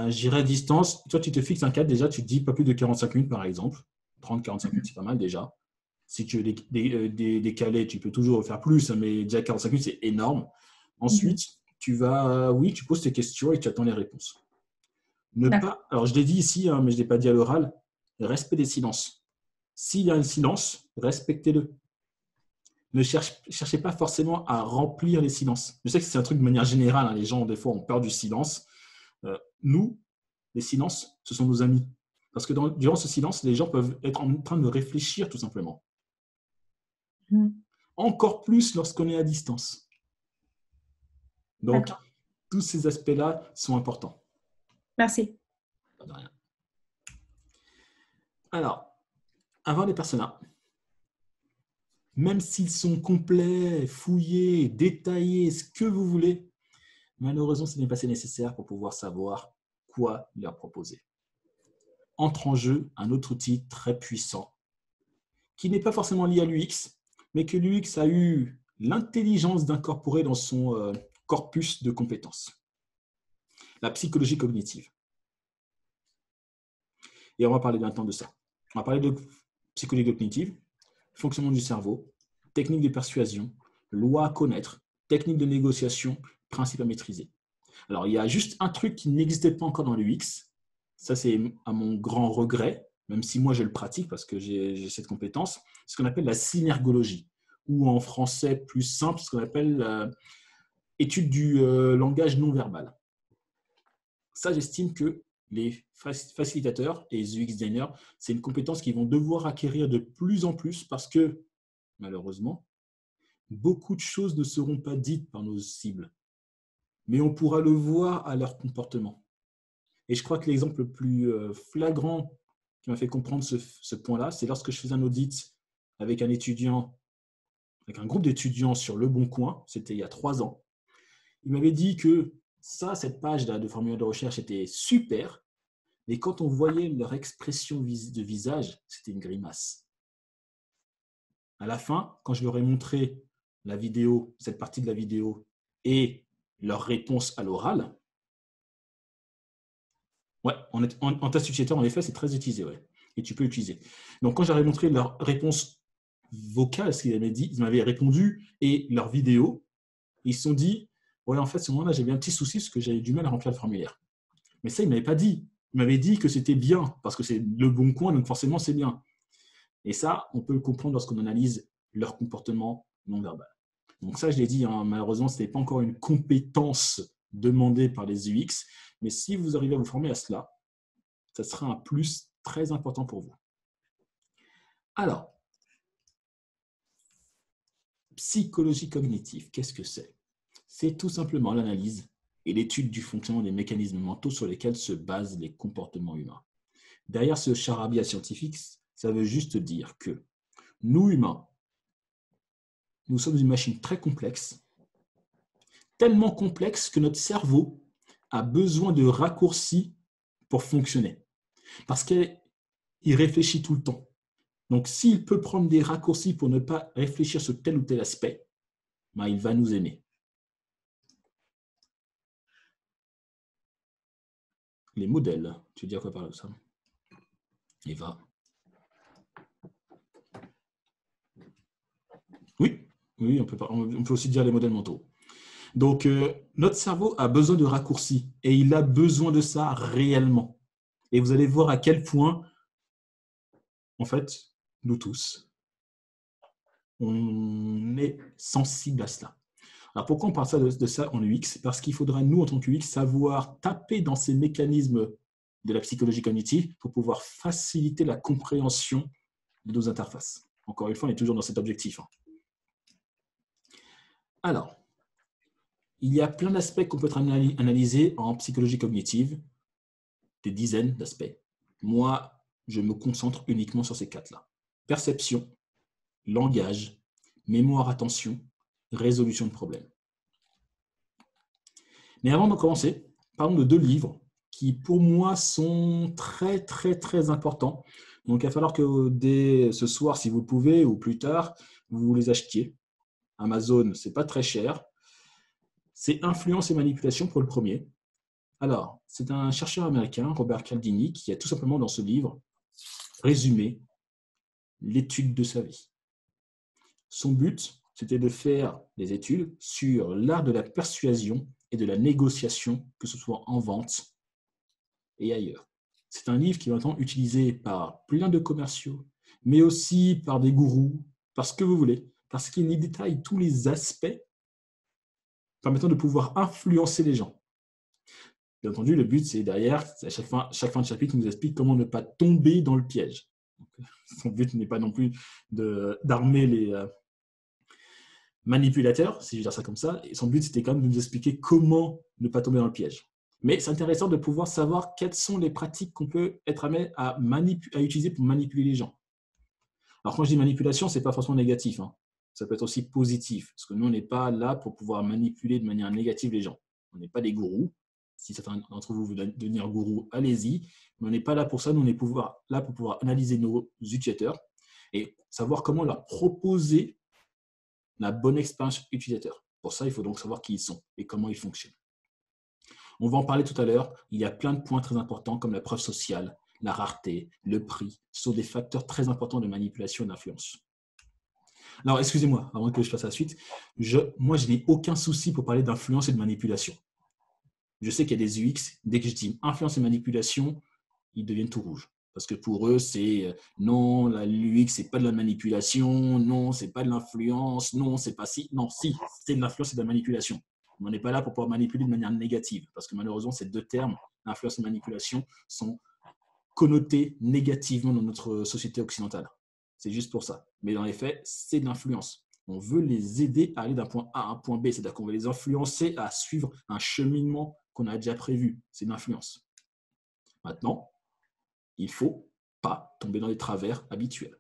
j'irai à distance. Toi, tu te fixes un cadre déjà, tu te dis pas plus de 45 minutes par exemple. 30-45 minutes, c'est pas mal déjà. Si tu veux décaler, tu peux toujours faire plus, mais déjà 45 minutes, c'est énorme. Ensuite, tu poses tes questions et tu attends les réponses. Alors je l'ai dit ici, mais je ne l'ai pas dit à l'oral, respect des silences. S'il y a un silence, respectez-le. Ne cherchez pas forcément à remplir les silences. Je sais que c'est un truc de manière générale, les gens, des fois, ont peur du silence. Nous, les silences, ce sont nos amis. Parce que durant ce silence, les gens peuvent être en train de réfléchir tout simplement. Encore plus lorsqu'on est à distance. Donc, tous ces aspects-là sont importants. Merci. Pas de rien. Alors, avoir des personas, même s'ils sont complets, fouillés, détaillés, ce que vous voulez, malheureusement, ce n'est pas assez nécessaire pour pouvoir savoir quoi leur proposer. Entre en jeu un autre outil très puissant, qui n'est pas forcément lié à l'UX, mais que l'UX a eu l'intelligence d'incorporer dans son corpus de compétences. La psychologie cognitive. Et on va parler maintenant de ça. On va parler de psychologie cognitive, fonctionnement du cerveau, technique de persuasion, loi à connaître, technique de négociation, principe à maîtriser. Alors, il y a juste un truc qui n'existait pas encore dans l'UX. Ça, c'est à mon grand regret, même si moi, je le pratique parce que j'ai cette compétence. Ce qu'on appelle la synergologie, ou en français plus simple, ce qu'on appelle étude du langage non verbal. Ça, j'estime que les facilitateurs et les UX designers, c'est une compétence qu'ils vont devoir acquérir de plus en plus parce que, malheureusement, beaucoup de choses ne seront pas dites par nos cibles. Mais on pourra le voir à leur comportement. Et je crois que l'exemple le plus flagrant qui m'a fait comprendre ce point-là, c'est lorsque je faisais un audit avec un étudiant, avec un groupe d'étudiants sur Le Bon Coin, c'était il y a 3 ans. Il m'avait dit que cette page de formulaire de recherche était super, mais quand on voyait leur expression de visage, c'était une grimace. À la fin, quand je leur ai montré la vidéo, cette partie de la vidéo et leur réponse à l'oral, ouais, en test utilisateur, en effet, c'est très utilisé, ouais. Et tu peux l'utiliser. Donc, quand j'avais montré leur réponse vocale, ce qu'ils m'avaient dit, ils m'avaient répondu, et leur vidéo, ils se sont dit, ouais, en fait, à ce moment-là, j'avais un petit souci parce que j'avais du mal à remplir le formulaire. Mais ça, ils ne m'avaient pas dit. Ils m'avaient dit que c'était bien, parce que c'est Le Bon Coin, donc forcément, c'est bien. Et ça, on peut le comprendre lorsqu'on analyse leur comportement non verbal. Donc ça, je l'ai dit, malheureusement, ce n'est pas encore une compétence demandée par les UX, mais si vous arrivez à vous former à cela, ça sera un plus très important pour vous. Alors, psychologie cognitive, qu'est-ce que c'est? C'est tout simplement l'analyse et l'étude du fonctionnement des mécanismes mentaux sur lesquels se basent les comportements humains. Derrière ce charabia scientifique, ça veut juste dire que nous, humains, nous sommes une machine très complexe, tellement complexe que notre cerveau a besoin de raccourcis pour fonctionner. Parce qu'il réfléchit tout le temps. Donc, s'il peut prendre des raccourcis pour ne pas réfléchir sur tel ou tel aspect, il va nous aimer. Les modèles, tu veux dire quoi par là, ça? Eva? Oui, on peut aussi dire les modèles mentaux. Donc, notre cerveau a besoin de raccourcis et il a besoin de ça réellement. Et vous allez voir à quel point, en fait, nous tous, on est sensible à cela. Alors, pourquoi on parle de ça en UX? Parce qu'il faudra, nous, en tant que UX, savoir taper dans ces mécanismes de la psychologie cognitive pour pouvoir faciliter la compréhension de nos interfaces. Encore une fois, on est toujours dans cet objectif. Alors, il y a plein d'aspects qu'on peut analyser en psychologie cognitive. des dizaines d'aspects. Moi, je me concentre uniquement sur ces 4-là. Perception, langage, mémoire, attention, résolution de problèmes. Mais avant de commencer, parlons de 2 livres qui, pour moi, sont très, très, très importants. Donc, il va falloir que dès ce soir, si vous le pouvez, ou plus tard, vous les achetiez. Amazon, ce n'est pas très cher. C'est Influence et manipulation pour le premier. Alors, c'est un chercheur américain, Robert Cialdini, qui a tout simplement dans ce livre résumé l'étude de sa vie. Son but, c'était de faire des études sur l'art de la persuasion et de la négociation, que ce soit en vente et ailleurs. C'est un livre qui est maintenant utilisé par plein de commerciaux, mais aussi par des gourous, par ce que vous voulez, parce qu'il y détaille tous les aspects permettant de pouvoir influencer les gens. Bien entendu, le but, c'est derrière, à chaque fin de chapitre, il nous explique comment ne pas tomber dans le piège. Donc, son but n'est pas non plus d'armer les manipulateurs, si je veux dire ça comme ça. Et son but, c'était quand même de nous expliquer comment ne pas tomber dans le piège. Mais c'est intéressant de pouvoir savoir quelles sont les pratiques qu'on peut être amené à utiliser pour manipuler les gens. Alors, quand je dis manipulation, ce n'est pas forcément négatif. Hein. Ça peut être aussi positif, parce que nous, on n'est pas là pour pouvoir manipuler de manière négative les gens. On n'est pas des gourous. Si certains d'entre vous veulent devenir gourou, allez-y. Mais on n'est pas là pour ça. Nous, on est là pour pouvoir analyser nos utilisateurs et savoir comment leur proposer la bonne expérience utilisateur. Pour ça, il faut donc savoir qui ils sont et comment ils fonctionnent. On va en parler tout à l'heure. Il y a plein de points très importants comme la preuve sociale, la rareté, le prix. Ce sont des facteurs très importants de manipulation et d'influence. Alors, excusez-moi, avant que je passe à la suite, moi, je n'ai aucun souci pour parler d'influence et de manipulation. Je sais qu'il y a des UX, dès que je dis influence et manipulation, ils deviennent tout rouges. Parce que pour eux, c'est non, l'UX, ce n'est pas de la manipulation, non, ce n'est pas de l'influence, non, c'est pas si. Non, si, c'est de l'influence et de la manipulation. On n'est pas là pour pouvoir manipuler de manière négative. Parce que malheureusement, ces 2 termes, influence et manipulation, sont connotés négativement dans notre société occidentale. C'est juste pour ça. Mais dans les faits, c'est de l'influence. On veut les aider à aller d'un point A à un point B. C'est-à-dire qu'on veut les influencer à suivre un cheminement qu'on a déjà prévu. C'est de l'influence. Maintenant, il ne faut pas tomber dans les travers habituels.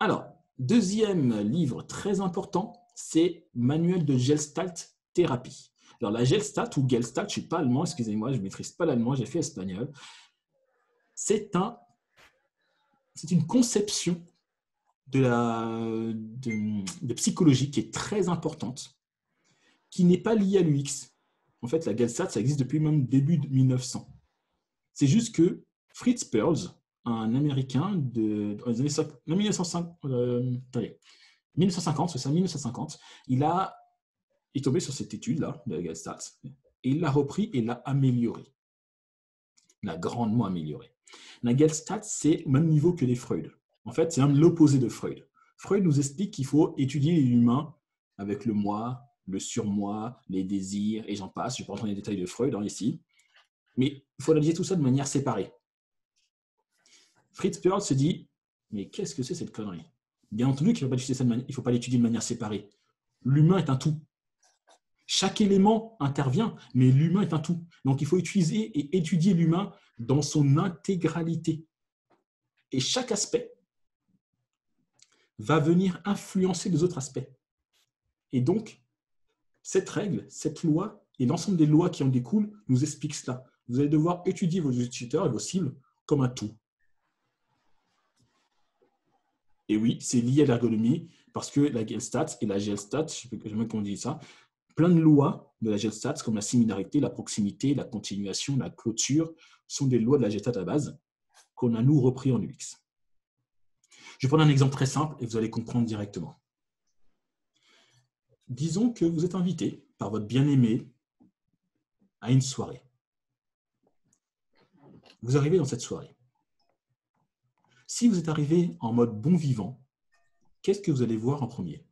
Alors, 2e livre très important, c'est Manuel de Gestalt Thérapie. Alors, la Gestalt ou Gestalt, je ne suis pas allemand, excusez-moi, je ne maîtrise pas l'allemand, j'ai fait espagnol. C'est une conception de psychologie qui est très importante, qui n'est pas liée à l'UX. En fait, la Gestalt, ça existe depuis même début de 1900. C'est juste que Fritz Perls, un Américain dans les années 1950, il est tombé sur cette étude-là, de la Gestalt, et il l'a repris et l'a améliorée. Il l'a grandement améliorée. La Gestalt, c'est au même niveau que les Freud. En fait, c'est même l'opposé de Freud. Freud nous explique qu'il faut étudier l'humain avec le moi, le surmoi, les désirs, et j'en passe. Je ne vais pas rentrer dans les détails de Freud ici. Mais il faut analyser tout ça de manière séparée. Fritz Perls se dit, mais qu'est-ce que c'est cette connerie? Bien entendu qu'il ne faut pas l'étudier de manière séparée. L'humain est un tout. Chaque élément intervient, mais l'humain est un tout. Donc, il faut utiliser et étudier l'humain dans son intégralité. Et chaque aspect va venir influencer les autres aspects. Et donc, cette règle, cette loi et l'ensemble des lois qui en découlent nous expliquent cela. Vous allez devoir étudier vos utilisateurs et vos cibles comme un tout. Et oui, c'est lié à l'ergonomie parce que la Gestalt et la Gestalt, je ne sais pas comment on dit ça, plein de lois de la Gestalt comme la similarité, la proximité, la continuation, la clôture sont des lois de la Gestalt à base qu'on a nous repris en UX. Je vais prendre un exemple très simple et vous allez comprendre directement. Disons que vous êtes invité par votre bien-aimé à une soirée. Vous arrivez dans cette soirée. Si vous êtes arrivé en mode bon vivant, qu'est-ce que vous allez voir en premier?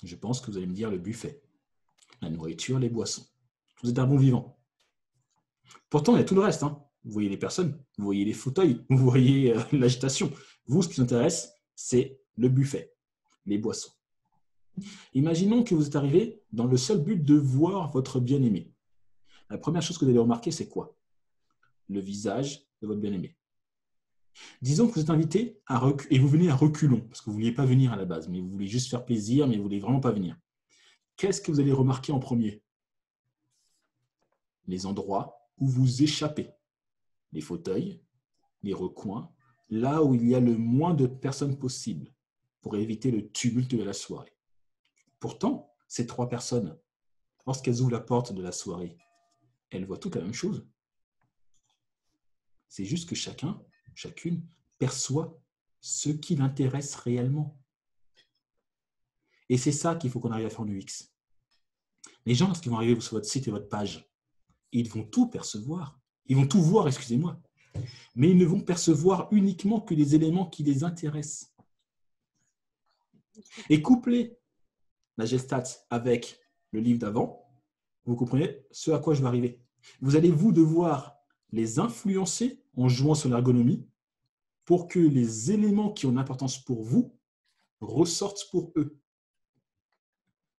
Je pense que vous allez me dire le buffet, la nourriture, les boissons. Vous êtes un bon vivant. Pourtant, il y a tout le reste. Hein. Vous voyez les personnes, vous voyez les fauteuils, vous voyez l'agitation. Vous, ce qui vous intéresse, c'est le buffet, les boissons. Imaginons que vous êtes arrivé dans le seul but de voir votre bien-aimé. La première chose que vous allez remarquer, c'est quoi? Le visage de votre bien-aimé. Disons que vous êtes invité et vous venez à reculons, parce que vous ne vouliez pas venir à la base, mais vous voulez juste faire plaisir, mais vous ne voulez vraiment pas venir. Qu'est-ce que vous allez remarquer en premier? Les endroits où vous échappez. Les fauteuils, les recoins, là où il y a le moins de personnes possible pour éviter le tumulte de la soirée. Pourtant, ces 3 personnes, lorsqu'elles ouvrent la porte de la soirée, elles voient toutes la même chose. C'est juste que chacune perçoit ce qui l'intéresse réellement. Et c'est ça qu'il faut qu'on arrive à faire en UX. Les gens, lorsqu'ils vont arriver sur votre site et votre page, ils vont tout percevoir. Ils vont tout voir, excusez-moi. Mais ils ne vont percevoir uniquement que les éléments qui les intéressent. Et coupler la Gestalt avec le livre d'avant, vous comprenez ce à quoi je vais arriver. Vous allez devoir les influencer en jouant sur l'ergonomie pour que les éléments qui ont une importance pour vous ressortent pour eux.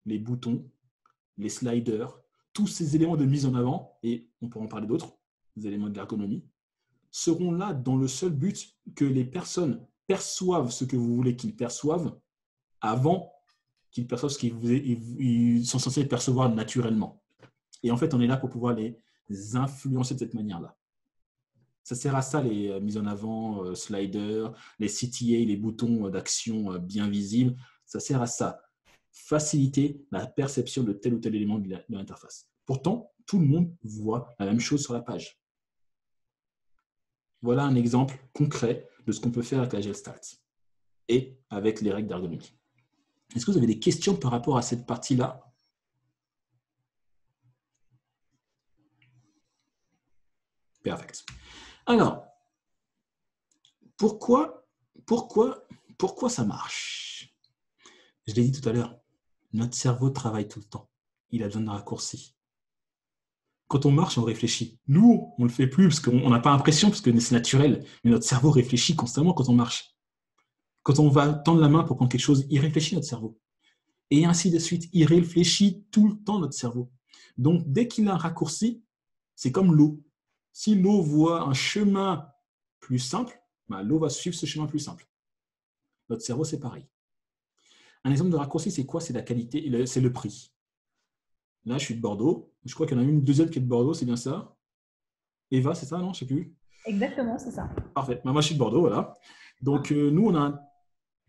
Les boutons, les sliders, tous ces éléments de mise en avant, et on pourra en parler d'autres, les éléments de l'ergonomie, seront là dans le seul but que les personnes perçoivent ce que vous voulez qu'ils perçoivent avant qu'ils perçoivent ce qu'ils sont censés percevoir naturellement. Et en fait, on est là pour pouvoir les influencer de cette manière-là. Ça sert à ça, les mises en avant, sliders, les CTA, les boutons d'action bien visibles. Ça sert à ça. Faciliter la perception de tel ou tel élément de l'interface. Pourtant, tout le monde voit la même chose sur la page. Voilà un exemple concret de ce qu'on peut faire avec la Gestalt et avec les règles d'ergonomie. Est-ce que vous avez des questions par rapport à cette partie-là? Perfect. Alors, pourquoi ça marche? Je l'ai dit tout à l'heure, notre cerveau travaille tout le temps. Il a besoin de raccourcis. Quand on marche, on réfléchit. Nous, on ne le fait plus parce qu'on n'a pas l'impression, parce que c'est naturel. Mais notre cerveau réfléchit constamment quand on marche. Quand on va tendre la main pour prendre quelque chose, il réfléchit notre cerveau. Et ainsi de suite, il réfléchit tout le temps notre cerveau. Donc, dès qu'il a un raccourci, c'est comme l'eau. Si l'eau voit un chemin plus simple, l'eau va suivre ce chemin plus simple. Notre cerveau, c'est pareil. Un exemple de raccourci, c'est quoi? C'est la qualité, c'est le prix. Là, je suis de Bordeaux. Je crois qu'il y en a une deuxième qui est de Bordeaux, c'est bien ça? Eva, c'est ça, non? Je ne sais plus. Exactement, c'est ça. Parfait. Moi, je suis de Bordeaux, voilà. Donc, nous, on a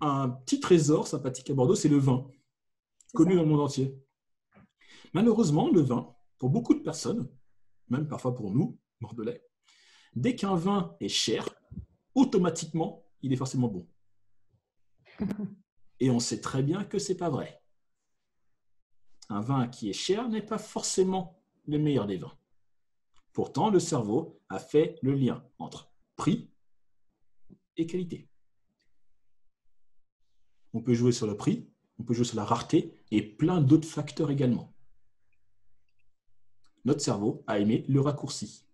un petit trésor sympathique à Bordeaux, c'est le vin, connu dans le monde entier. Malheureusement, le vin, pour beaucoup de personnes, même parfois pour nous, Bordelais, dès qu'un vin est cher, automatiquement, il est forcément bon. Et on sait très bien que ce n'est pas vrai. Un vin qui est cher n'est pas forcément le meilleur des vins. Pourtant, le cerveau a fait le lien entre prix et qualité. On peut jouer sur le prix, on peut jouer sur la rareté et plein d'autres facteurs également. Notre cerveau a aimé le raccourci.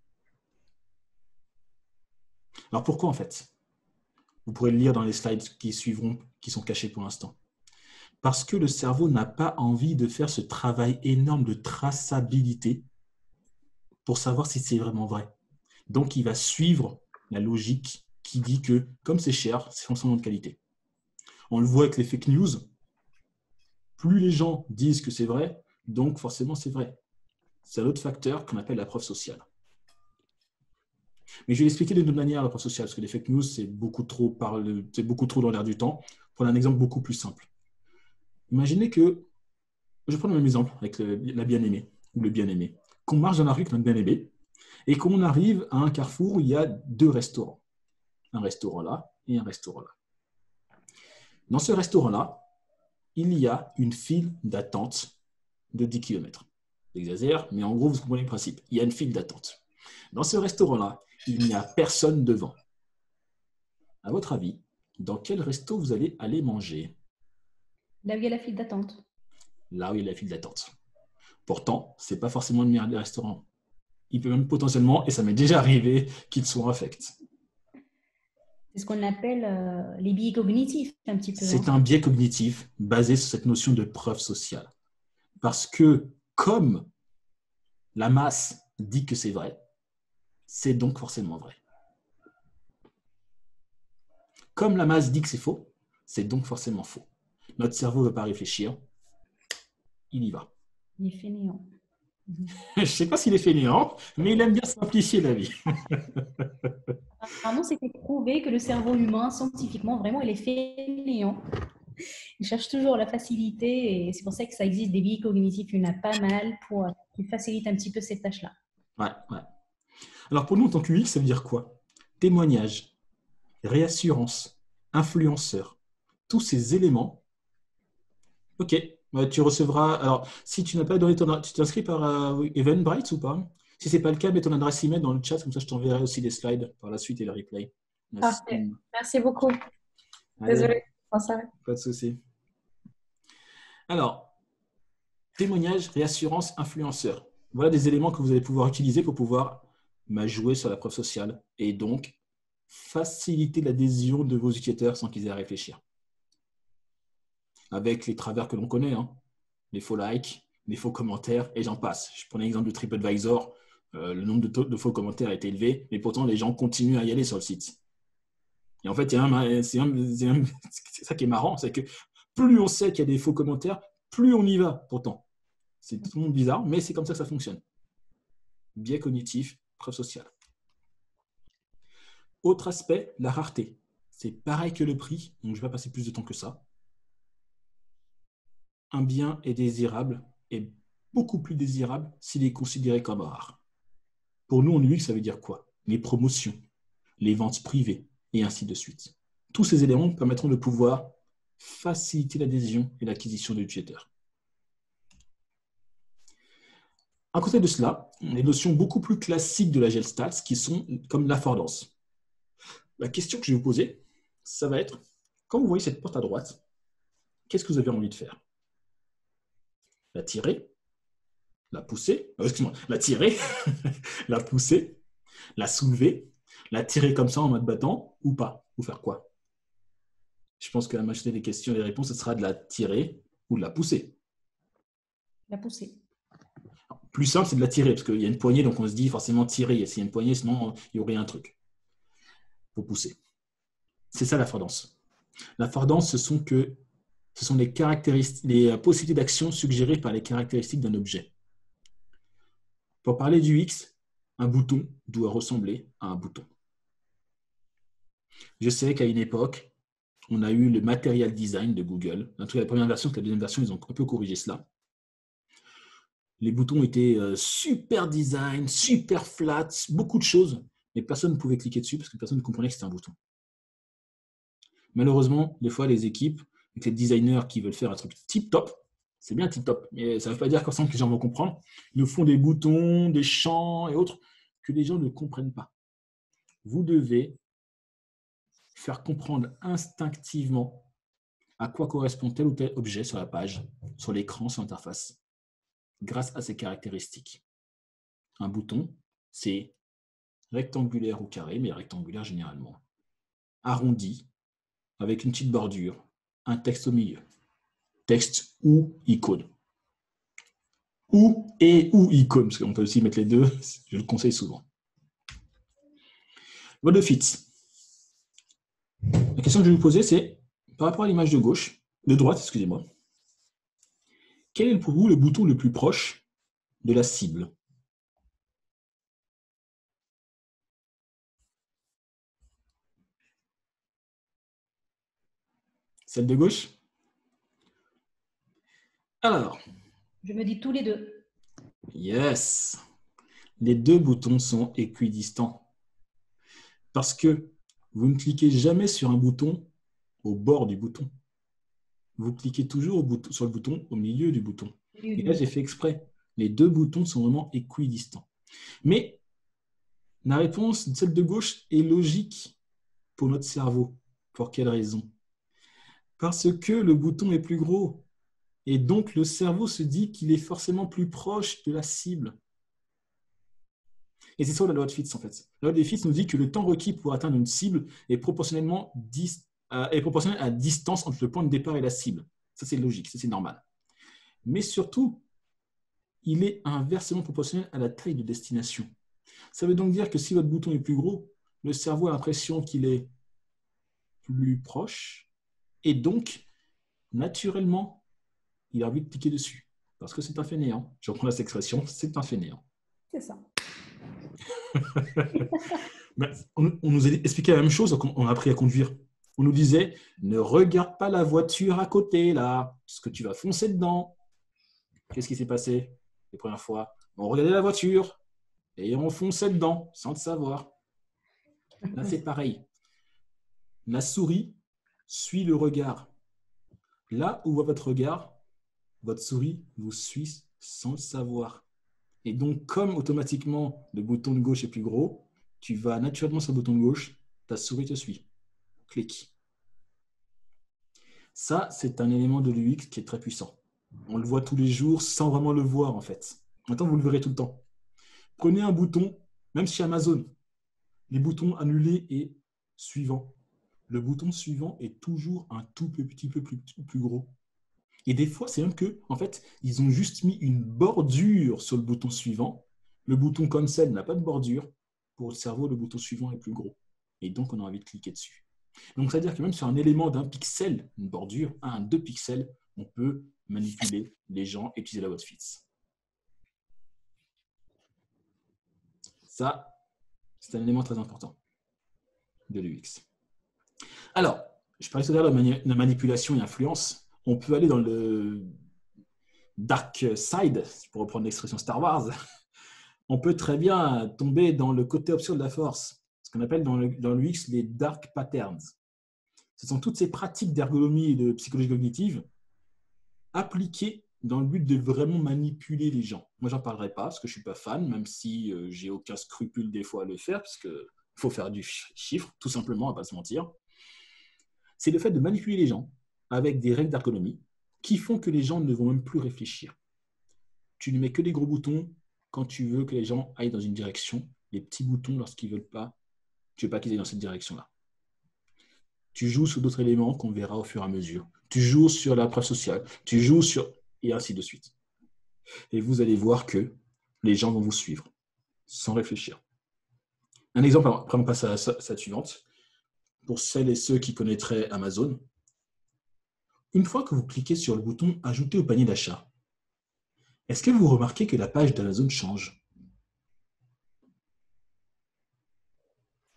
Alors pourquoi en fait? Vous pourrez le lire dans les slides qui suivront, qui sont cachés pour l'instant. Parce que le cerveau n'a pas envie de faire ce travail énorme de traçabilité pour savoir si c'est vraiment vrai. Donc, il va suivre la logique qui dit que, comme c'est cher, c'est forcément de qualité. On le voit avec les fake news. Plus les gens disent que c'est vrai, donc forcément c'est vrai. C'est un autre facteur qu'on appelle la preuve sociale. Mais je vais l'expliquer d'une autre manière, la preuve sociale, parce que les fake news, c'est beaucoup trop dans l'air du temps. Pour un exemple beaucoup plus simple. Imaginez que, je vais prendre le même exemple avec la bien-aimée ou le bien-aimé, qu'on marche dans la rue avec notre bien-aimé et qu'on arrive à un carrefour où il y a 2 restaurants. Un restaurant là et un restaurant là. Dans ce restaurant-là, il y a une file d'attente de 10 km. J'exagère, mais en gros, vous comprenez le principe. Il y a une file d'attente. Dans ce restaurant-là, il n'y a personne devant. À votre avis, dans quel resto vous allez aller manger? Là où il y a la file d'attente. Là où il y a la file d'attente. Pourtant, ce n'est pas forcément le meilleur des restaurants. Il peut même potentiellement, et ça m'est déjà arrivé, qu'il soit infect. C'est ce qu'on appelle les biais cognitifs, un petit peu. C'est un biais cognitif basé sur cette notion de preuve sociale. Parce que comme la masse dit que c'est vrai, c'est donc forcément vrai. Comme la masse dit que c'est faux, c'est donc forcément faux. Notre cerveau ne veut pas réfléchir, il y va. Il est fainéant. Je ne sais pas s'il est fainéant, mais il aime bien simplifier la vie. Apparemment, c'est prouvé que le cerveau humain, scientifiquement, vraiment, il est fainéant. Il cherche toujours la facilité et c'est pour ça que ça existe des biais cognitifs. Il y en a pas mal qui facilitent un petit peu ces tâches-là. Ouais, ouais. Alors pour nous, en tant qu'UX, ça veut dire quoi? Témoignage, réassurance, influenceur. Tous ces éléments. Ok, tu recevras. Alors, si tu n'as pas donné ton. Tu t'inscris par Eventbrite ou pas? Si ce n'est pas le cas, mets ton adresse email dans le chat, comme ça je t'enverrai aussi les slides par la suite et le replay. Parfait. Merci beaucoup. Allez, Désolée pour ça. pas de souci. Alors, témoignage, réassurance, influenceur. Voilà des éléments que vous allez pouvoir utiliser pour pouvoir jouer sur la preuve sociale et donc faciliter l'adhésion de vos utilisateurs sans qu'ils aient à réfléchir. Avec les travers que l'on connaît, hein. Les faux likes, les faux commentaires, et j'en passe. Je prenais l'exemple de TripAdvisor, le nombre de faux commentaires a été élevé, mais pourtant les gens continuent à y aller sur le site. Et en fait, c'est ça qui est marrant, c'est que plus on sait qu'il y a des faux commentaires, plus on y va pourtant. C'est tout le monde bizarre, mais c'est comme ça que ça fonctionne. Biais cognitif, preuve sociale. Autre aspect, la rareté. C'est pareil que le prix, donc je ne vais pas passer plus de temps que ça. Un bien est désirable et beaucoup plus désirable s'il est considéré comme rare. Pour nous, en UX, ça veut dire quoi? Les promotions, les ventes privées, et ainsi de suite. Tous ces éléments permettront de pouvoir faciliter l'adhésion et l'acquisition de l'utilisateur. À côté de cela, les notions beaucoup plus classiques de l'Agile Stats qui sont comme l'affordance. La question que je vais vous poser, ça va être, quand vous voyez cette porte à droite, qu'est-ce que vous avez envie de faire? La tirer, la pousser, la tirer, la pousser, la soulever, la tirer comme ça en mode battant ou pas? Ou faire quoi? Je pense que la majorité des questions et des réponses, ce sera de la tirer ou de la pousser. La pousser. Plus simple, c'est de la tirer, parce qu'il y a une poignée, donc on se dit forcément tirer. Et s'il y a une poignée, sinon il y aurait un truc. Il faut pousser. C'est ça l'affordance. L'affordance, ce sont les possibilités d'action suggérées par les caractéristiques d'un objet. Pour parler du X, un bouton doit ressembler à un bouton. Je sais qu'à une époque, on a eu le Material Design de Google. En tout cas, la première version, la deuxième version, ils ont un peu corrigé cela. Les boutons étaient super design, super flat, beaucoup de choses, mais personne ne pouvait cliquer dessus parce que personne ne comprenait que c'était un bouton. Malheureusement, des fois, les équipes, avec les designers qui veulent faire un truc tip-top, c'est bien tip-top, mais ça ne veut pas dire qu'ensemble que les gens vont comprendre. Ils nous font des boutons, des champs et autres que les gens ne comprennent pas. Vous devez faire comprendre instinctivement à quoi correspond tel ou tel objet sur la page, sur l'écran, sur l'interface, grâce à ces caractéristiques. Un bouton, c'est rectangulaire ou carré, mais rectangulaire généralement. Arrondi, avec une petite bordure, un texte au milieu. Texte ou icône. Ou icône, parce qu'on peut aussi mettre les deux, je le conseille souvent. What the fit. La question que je vais vous poser, c'est, par rapport à l'image de droite, excusez-moi, quel est pour vous le bouton le plus proche de la cible? Celle de gauche? Alors. Je me dis tous les deux. Yes. Les deux boutons sont équidistants. Parce que vous ne cliquez jamais sur un bouton au bord du bouton. Vous cliquez toujours sur le bouton au milieu du bouton. Et là, j'ai fait exprès. Les deux boutons sont vraiment équidistants. Mais la réponse, celle de gauche, est logique pour notre cerveau. Pour quelle raison? Parce que le bouton est plus gros. Et donc, le cerveau se dit qu'il est forcément plus proche de la cible. Et c'est ça la loi de Fitts, en fait. La loi de Fitts nous dit que le temps requis pour atteindre une cible est proportionnel à la distance entre le point de départ et la cible. Ça, c'est logique, ça, c'est normal. Mais surtout, il est inversement proportionnel à la taille de destination. Ça veut donc dire que si votre bouton est plus gros, le cerveau a l'impression qu'il est plus proche et donc, naturellement, il a envie de cliquer dessus parce que c'est un fainéant. Je reprends cette expression, c'est un fainéant. C'est ça. On nous a expliqué la même chose quand on a appris à conduire. On nous disait, ne regarde pas la voiture à côté, là, parce que tu vas foncer dedans. Qu'est-ce qui s'est passé les premières fois? On regardait la voiture et on fonçait dedans, sans le savoir. Là, c'est pareil. La souris suit le regard. Là où va votre regard, votre souris vous suit sans le savoir. Et donc, comme automatiquement, le bouton de gauche est plus gros, tu vas naturellement sur le bouton de gauche, ta souris te suit. Clique. Ça, c'est un élément de l'UX qui est très puissant. On le voit tous les jours sans vraiment le voir, en fait. Maintenant, vous le verrez tout le temps. Prenez un bouton, même chez Amazon, les boutons annulés et suivant. Le bouton suivant est toujours un tout petit peu plus gros. Et des fois, c'est même que, en fait, ils ont juste mis une bordure sur le bouton suivant. Le bouton cancel n'a pas de bordure. Pour le cerveau, le bouton suivant est plus gros. Et donc, on a envie de cliquer dessus. Donc, c'est-à-dire que même sur un élément d'un pixel, une bordure, 1, 2 pixels, on peut manipuler les gens et utiliser la loi de Fitts. Ça, c'est un élément très important de l'UX. Alors, je parlais tout à l'heure de manipulation et influence. On peut aller dans le dark side, pour reprendre l'expression Star Wars. On peut très bien tomber dans le côté obscur de la force, ce qu'on appelle dans l'UX les dark patterns. Ce sont toutes ces pratiques d'ergonomie et de psychologie cognitive appliquées dans le but de vraiment manipuler les gens. Moi, j'en parlerai pas parce que je suis pas fan, même si j'ai aucun scrupule des fois à le faire, parce qu'il faut faire du chiffre, tout simplement, à pas se mentir. C'est le fait de manipuler les gens avec des règles d'ergonomie qui font que les gens ne vont même plus réfléchir. Tu ne mets que des gros boutons quand tu veux que les gens aillent dans une direction, les petits boutons lorsqu'ils ne veulent pas, tu ne veux pas qu'ils aillent dans cette direction-là. Tu joues sur d'autres éléments qu'on verra au fur et à mesure. Tu joues sur la preuve sociale, tu joues sur... et ainsi de suite. Et vous allez voir que les gens vont vous suivre sans réfléchir. Un exemple, après on passe à la suivante. Pour celles et ceux qui connaîtraient Amazon, une fois que vous cliquez sur le bouton « Ajouter au panier d'achat », est-ce que vous remarquez que la page d'Amazon change?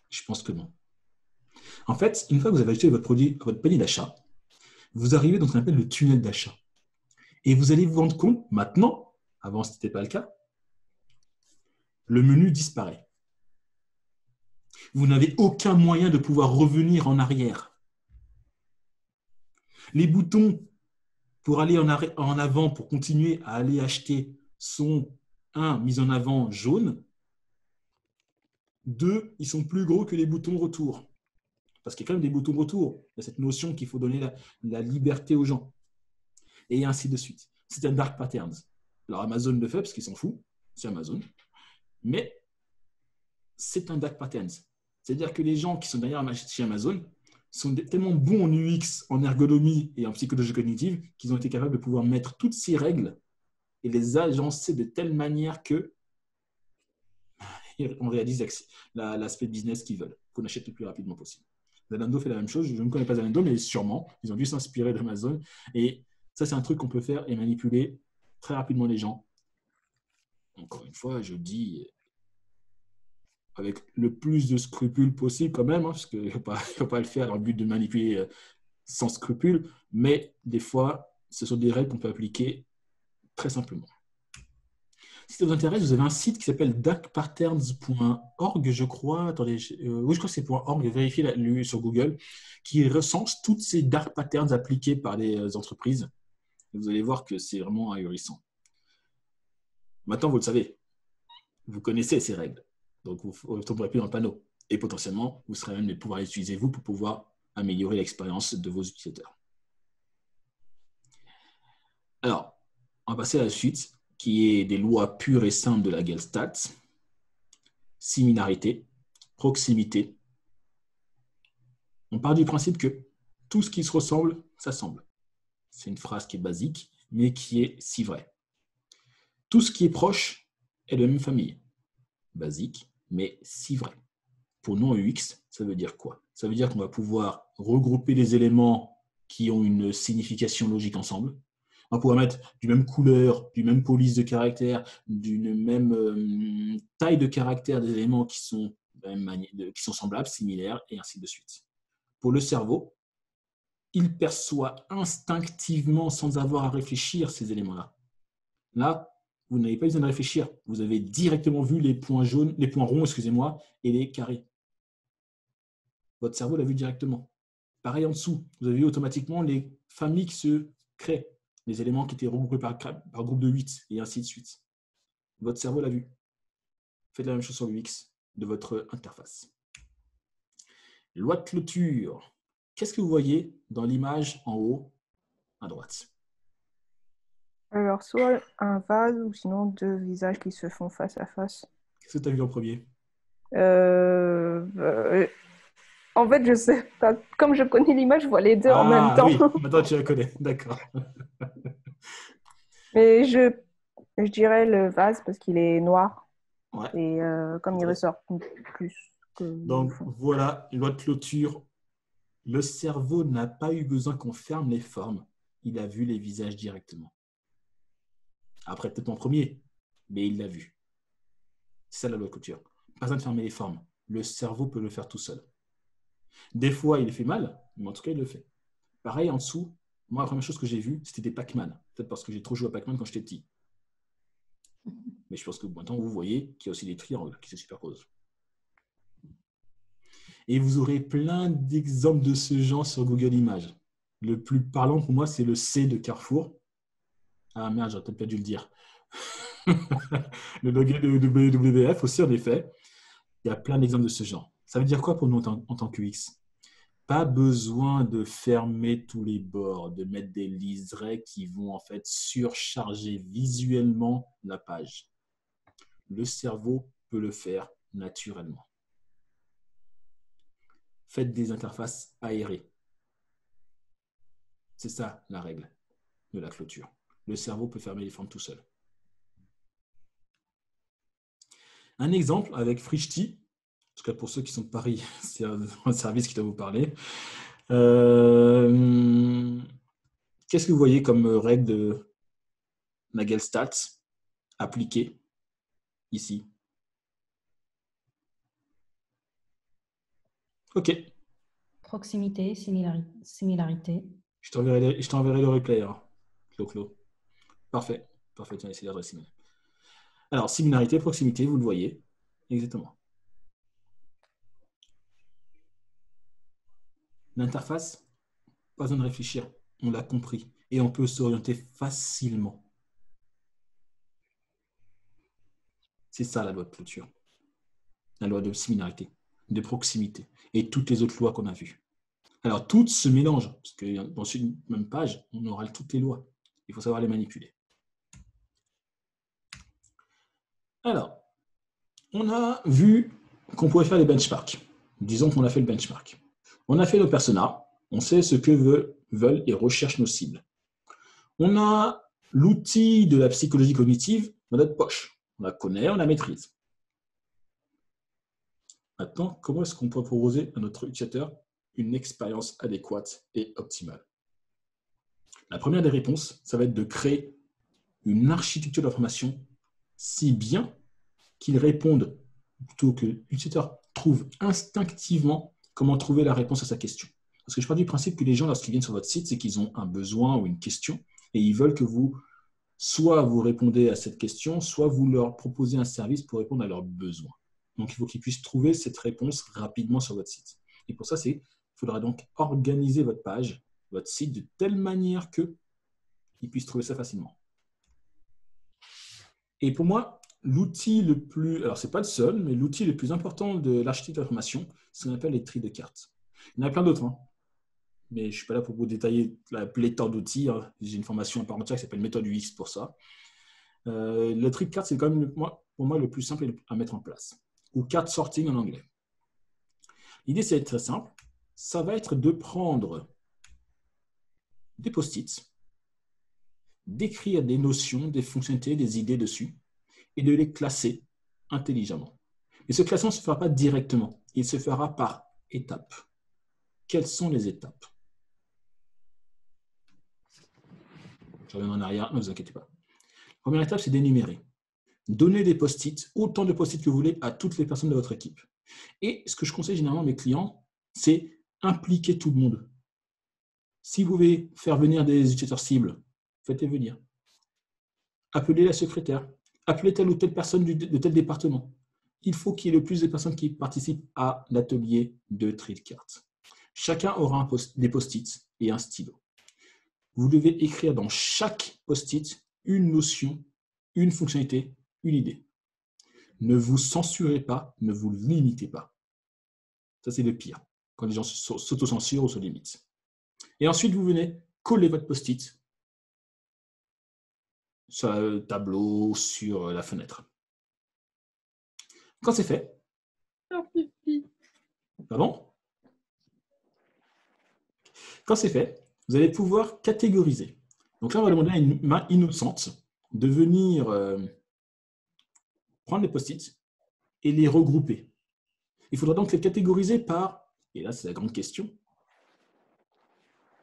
Je pense que non. En fait, une fois que vous avez ajouté votre produit à votre panier d'achat, vous arrivez dans ce qu'on appelle le tunnel d'achat. Et vous allez vous rendre compte, maintenant, avant ce n'était pas le cas, le menu disparaît. Vous n'avez aucun moyen de pouvoir revenir en arrière. Les boutons pour aller en avant, pour continuer à aller acheter, sont 1, mis en avant jaune, 2, ils sont plus gros que les boutons retour. Parce qu'il y a quand même des boutons retour. Il y a cette notion qu'il faut donner la liberté aux gens. Et ainsi de suite. C'est un dark patterns. Alors Amazon le fait parce qu'ils s'en foutent, c'est Amazon. Mais c'est un dark patterns. C'est-à-dire que les gens qui sont derrière chez Amazon sont tellement bons en UX, en ergonomie et en psychologie cognitive qu'ils ont été capables de pouvoir mettre toutes ces règles et les agencer de telle manière que on réalise l'aspect business qu'ils veulent, qu'on achète le plus rapidement possible. Zalando fait la même chose. Je ne connais pas Zalando, mais sûrement, ils ont dû s'inspirer d'Amazon. Et ça, c'est un truc qu'on peut faire et manipuler très rapidement les gens. Encore une fois, je dis avec le plus de scrupules possible quand même, hein, parce qu'il ne faut pas le faire dans le but de manipuler sans scrupules, mais des fois, ce sont des règles qu'on peut appliquer très simplement. Si ça vous intéresse, vous avez un site qui s'appelle darkpatterns.org, je crois. Attendez, oui, je crois que c'est .org, vérifiez sur Google, qui recense toutes ces dark patterns appliqués par les entreprises. Et vous allez voir que c'est vraiment ahurissant. Maintenant, vous le savez. Vous connaissez ces règles. Donc, vous ne tomberez plus dans le panneau. Et potentiellement, vous serez même de pouvoir les utiliser, vous, pour pouvoir améliorer l'expérience de vos utilisateurs. Alors, on va passer à la suite, qui est des lois pures et simples de la Gestalt. similarité, proximité. On part du principe que tout ce qui se ressemble s'assemble. C'est une phrase qui est basique, mais qui est si vraie. Tout ce qui est proche est de la même famille. Basique, mais si vrai. Pour nous en UX, ça veut dire quoi? Ça veut dire qu'on va pouvoir regrouper les éléments qui ont une signification logique ensemble. On va pouvoir mettre du même couleur, du même police de caractère, d'une même taille de caractère des éléments qui sont semblables, similaires, et ainsi de suite. Pour le cerveau, il perçoit instinctivement, sans avoir à réfléchir, ces éléments-là. Là, vous n'avez pas besoin de réfléchir. Vous avez directement vu les points jaunes, les points ronds, et les carrés. Votre cerveau l'a vu directement. Pareil en dessous, vous avez vu automatiquement les familles qui se créent, les éléments qui étaient regroupés par groupe de 8, et ainsi de suite. Votre cerveau l'a vu. Faites la même chose sur l'UX de votre interface. Loi de clôture. Qu'est-ce que vous voyez dans l'image en haut à droite? Alors, soit un vase ou sinon deux visages qui se font face à face. Qu'est-ce que tu as vu en premier? En fait, je sais pas. Comme je connais l'image, je vois les deux en même temps. Oui, maintenant tu la connais, d'accord. Mais je dirais le vase parce qu'il est noir. Ouais. Et comme il ressort plus que... Donc voilà, loi de clôture. Le cerveau n'a pas eu besoin qu'on ferme les formes. Il a vu les visages directement. Après, peut-être en premier, mais il l'a vu. C'est ça la loi de clôture. Pas besoin de fermer les formes. Le cerveau peut le faire tout seul. Des fois, il fait mal, mais en tout cas, il le fait. Pareil, en dessous, moi, la première chose que j'ai vue, c'était des Pac-Man. Peut-être parce que j'ai trop joué à Pac-Man quand j'étais petit. Mais je pense que maintenant, vous voyez qu'il y a aussi des triangles qui se superposent. Et vous aurez plein d'exemples de ce genre sur Google Images. Le plus parlant pour moi, c'est le C de Carrefour. Ah merde, j'aurais peut-être pas dû le dire. Le logo de WWF aussi, en effet. Il y a plein d'exemples de ce genre. Ça veut dire quoi pour nous en tant que UX? Pas besoin de fermer tous les bords, de mettre des liserés qui vont en fait surcharger visuellement la page. Le cerveau peut le faire naturellement. Faites des interfaces aérées. C'est ça la règle de la clôture. Le cerveau peut fermer les formes tout seul. Un exemple avec Frishti, en tout cas pour ceux qui sont de Paris, c'est un service qui doit vous parler. Qu'est-ce que vous voyez comme règle de Nagelstadt appliquée ici? Ok. Proximité, similarité. Je t'enverrai le replay, hein, Clo. Parfait. Parfait, tiens, essayez d'adresser. Alors, similarité, proximité, vous le voyez. Exactement. L'interface, pas besoin de réfléchir. On l'a compris. Et on peut s'orienter facilement. C'est ça la loi de clôture. La loi de similarité, de proximité. Et toutes les autres lois qu'on a vues. Alors, toutes se mélangent. Parce que dans une même page, on aura toutes les lois. Il faut savoir les manipuler. Alors, on a vu qu'on pouvait faire des benchmarks. Disons qu'on a fait le benchmark. On a fait nos personas. On sait ce que veulent et recherchent nos cibles. On a l'outil de la psychologie cognitive dans notre poche. On la connaît, on la maîtrise. Maintenant, comment est-ce qu'on peut proposer à notre utilisateur une expérience adéquate et optimale? La première des réponses, ça va être de créer une architecture d'information si bien qu'il réponde, plutôt que l'utilisateur trouve instinctivement comment trouver la réponse à sa question. Parce que je pars du principe que les gens, lorsqu'ils viennent sur votre site, c'est qu'ils ont un besoin ou une question et ils veulent que soit vous répondez à cette question, soit vous leur proposez un service pour répondre à leurs besoins. Donc, il faut qu'ils puissent trouver cette réponse rapidement sur votre site. Et pour ça, il faudra donc organiser votre page, votre site, de telle manière qu'ils puissent trouver ça facilement. Et pour moi, l'outil le plus, alors ce n'est pas le seul, mais l'outil le plus important de l'architecture d'information, c'est ce qu'on appelle les tris de cartes. Il y en a plein d'autres, hein. Mais je ne suis pas là pour vous détailler la pléthore d'outils. Hein. J'ai une formation à part entière qui s'appelle méthode UX pour ça. Le tri de cartes, c'est quand même pour moi le plus simple à mettre en place. ou card sorting en anglais. L'idée, c'est très simple. Ça va être de prendre des post-it, d'écrire des notions, des fonctionnalités, des idées dessus et de les classer intelligemment. Et ce classement ne se fera pas directement. Il se fera par étapes. Quelles sont les étapes? Je reviens en arrière, ne vous inquiétez pas. La première étape, c'est d'énumérer. Donnez des post-it, autant de post-it que vous voulez, à toutes les personnes de votre équipe. Et ce que je conseille généralement à mes clients, c'est impliquer tout le monde. Si vous pouvez faire venir des utilisateurs cibles, faites-les venir. Appelez la secrétaire. Appelez telle ou telle personne de tel département. Il faut qu'il y ait le plus de personnes qui participent à l'atelier de tri de cartes. Chacun aura des post-it et un stylo. Vous devez écrire dans chaque post-it une notion, une fonctionnalité, une idée. Ne vous censurez pas, ne vous limitez pas. Ça, c'est le pire, quand les gens s'autocensurent ou se limitent. Et ensuite, vous venez coller votre post-it sur le tableau, sur la fenêtre. Quand c'est fait, pardon ? Quand c'est fait, vous allez pouvoir catégoriser. Donc là, on va demander à une main innocente de venir prendre les post-it et les regrouper. Il faudra donc les catégoriser par, et là c'est la grande question,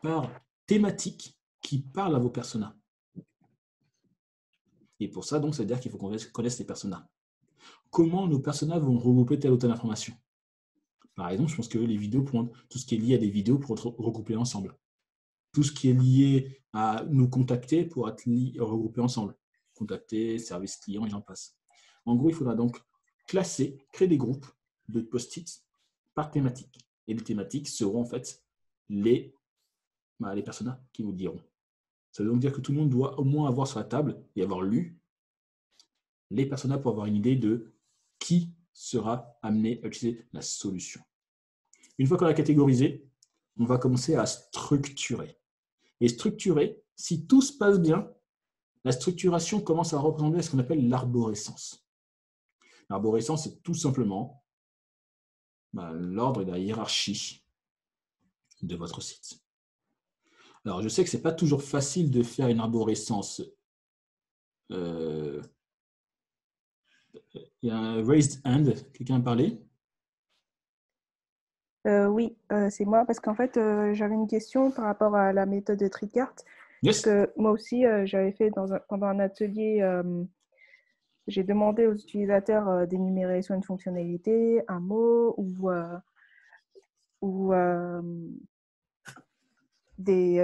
par thématique qui parle à vos personas. Et pour ça, donc, ça veut dire qu'il faut qu'on connaisse les personas. Comment nos personas vont regrouper telle ou telle information? Par exemple, je pense que les vidéos, tout ce qui est lié à des vidéos pour être regroupé ensemble. Tout ce qui est lié à nous contacter pour être regroupé ensemble. Contacter, service client et j'en passe. En gros, il faudra donc classer, créer des groupes de post-it par thématique. Et les thématiques seront en fait les personas qui vous diront. Ça veut donc dire que tout le monde doit au moins avoir sur la table et avoir lu les personas pour avoir une idée de qui sera amené à utiliser la solution. Une fois qu'on a catégorisé, on va commencer à structurer. Et structurer, si tout se passe bien, la structuration commence à représenter ce qu'on appelle l'arborescence. L'arborescence, c'est tout simplement l'ordre et la hiérarchie de votre site. Alors, je sais que ce n'est pas toujours facile de faire une arborescence. Il y a un raised hand, quelqu'un a parlé? Oui, c'est moi, parce qu'en fait, j'avais une question par rapport à la méthode de tri de cartes. Yes. Parce que moi aussi, j'avais fait pendant un atelier, j'ai demandé aux utilisateurs d'énumérer soit une fonctionnalité, un mot ou des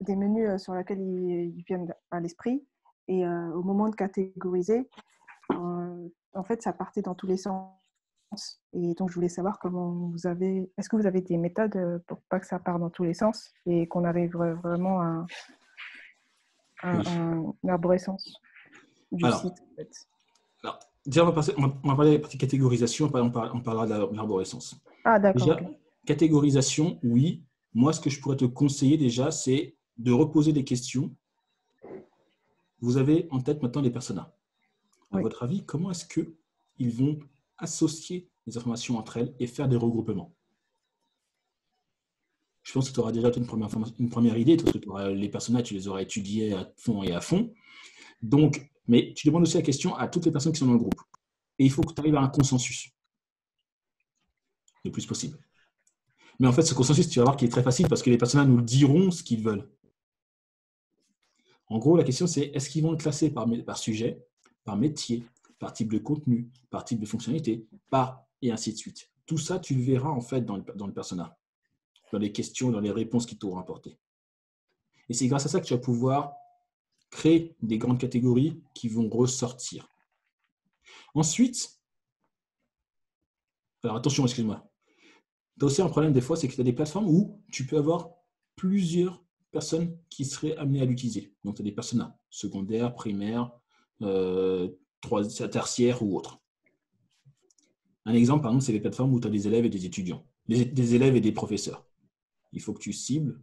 menus sur lesquels ils viennent à l'esprit. Et au moment de catégoriser, en fait, ça partait dans tous les sens. Et donc, je voulais savoir est-ce que vous avez des méthodes pour pas que ça parte dans tous les sens et qu'on arrive vraiment à une arborescence du site, en fait. Alors, déjà, on va parler de la partie catégorisation, on parlera de l'arborescence. Ah, d'accord. Déjà, catégorisation, oui. Moi, ce que je pourrais te conseiller déjà, c'est de reposer des questions. Vous avez en tête maintenant les personas. À votre avis, comment est-ce qu'ils vont associer les informations entre elles et faire des regroupements? Je pense que tu auras déjà une première idée, parce que les personnages, tu les auras étudiés à fond et à fond. Donc, mais tu demandes aussi la question à toutes les personnes qui sont dans le groupe. Et il faut que tu arrives à un consensus, le plus possible. Mais en fait, ce consensus, tu vas voir qu'il est très facile, parce que les personnages nous diront ce qu'ils veulent. En gros, la question, c'est est-ce qu'ils vont le classer par sujet, par métier, par type de contenu, par type de fonctionnalité, et ainsi de suite. Tout ça, tu le verras en fait dans le persona, dans les questions, dans les réponses qui t'auront apportées. Et c'est grâce à ça que tu vas pouvoir créer des grandes catégories qui vont ressortir. Ensuite, alors attention, excuse-moi. Tu as aussi un problème des fois, c'est que tu as des plateformes où tu peux avoir plusieurs personnes qui seraient amenées à l'utiliser. Donc, tu as des personas secondaires, primaires, tertiaires ou autres. Un exemple, par exemple, c'est les plateformes où tu as des élèves et des étudiants, des élèves et des professeurs. Il faut que tu cibles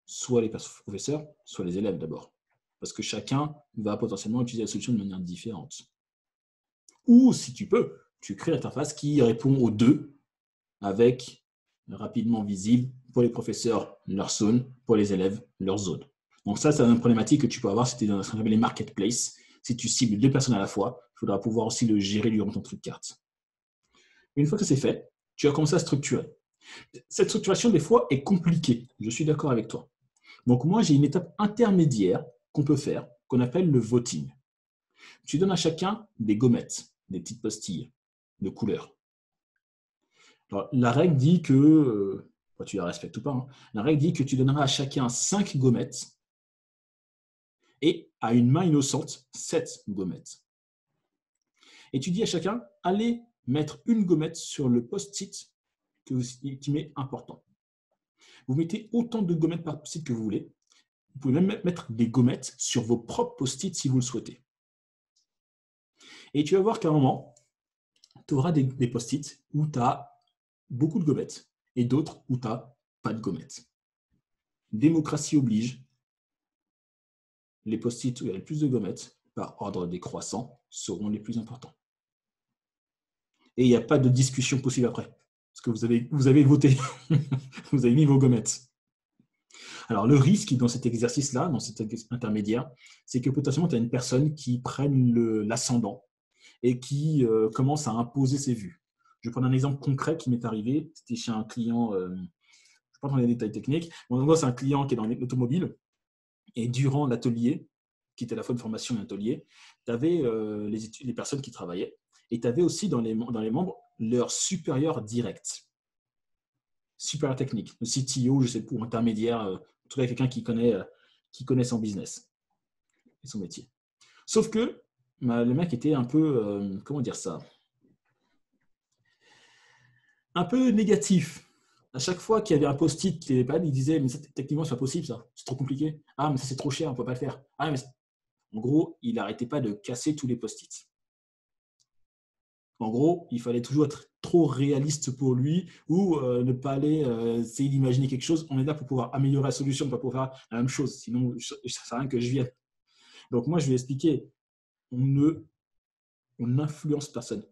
soit les professeurs, soit les élèves d'abord. Parce que chacun va potentiellement utiliser la solution de manière différente. Ou, si tu peux, tu crées l'interface qui répond aux deux avec rapidement visible pour les professeurs leur zone, pour les élèves leur zone. Donc ça, c'est une problématique que tu peux avoir si tu es dans ce qu'on appelle les marketplaces. Si tu cibles 2 personnes à la fois, il faudra pouvoir aussi le gérer durant ton truc de carte. Une fois que c'est fait, tu vas commencer à structurer. Cette structuration, des fois, est compliquée. Je suis d'accord avec toi. Donc moi, j'ai une étape intermédiaire qu'on peut faire, qu'on appelle le voting. Tu donnes à chacun des gommettes, des petites pastilles de couleur. Alors, la règle dit que, tu la respectes ou pas, hein, la règle dit que tu donneras à chacun 5 gommettes et à une main innocente 7 gommettes. Et tu dis à chacun, allez mettre une gommette sur le post-it qui est important. Vous mettez autant de gommettes par post-it que vous voulez. Vous pouvez même mettre des gommettes sur vos propres post-it si vous le souhaitez. Et tu vas voir qu'à un moment, tu auras des post-it où tu as beaucoup de gommettes et d'autres où tu n'as pas de gommettes. Démocratie oblige. Les post-it où il y a le plus de gommettes, par ordre décroissant, seront les plus importants. Et il n'y a pas de discussion possible après. Parce que vous avez voté. Vous avez mis vos gommettes. Alors, le risque dans cet exercice-là, dans cet intermédiaire, c'est que potentiellement, tu as une personne qui prenne l'ascendant et qui commence à imposer ses vues. Je vais prendre un exemple concret qui m'est arrivé. C'était chez un client, je ne vais pas dans les détails techniques, mais en gros, c'est un client qui est dans l'automobile. Et durant l'atelier, qui était à la fois une formation et un atelier, tu avais les personnes qui travaillaient et tu avais aussi dans les membres leur supérieur direct, supérieur technique, le CTO, je sais pas, ou intermédiaire, en tout cas quelqu'un qui connaît son business et son métier. Sauf que le mec était un peu, comment dire ça, un peu négatif. À chaque fois qu'il y avait un post-it qui n'était pas, il disait, mais ça, techniquement, c'est pas possible, ça. C'est trop compliqué. Ah, mais ça, c'est trop cher, on ne peut pas le faire. Ah, mais en gros, il n'arrêtait pas de casser tous les post-it. En gros, il fallait toujours être trop réaliste pour lui ou ne pas aller essayer d'imaginer quelque chose. On est là pour pouvoir améliorer la solution, pas pour faire la même chose. Sinon, ça ne sert à rien que je vienne. Donc, moi, je vais expliquer. On n'influence personne.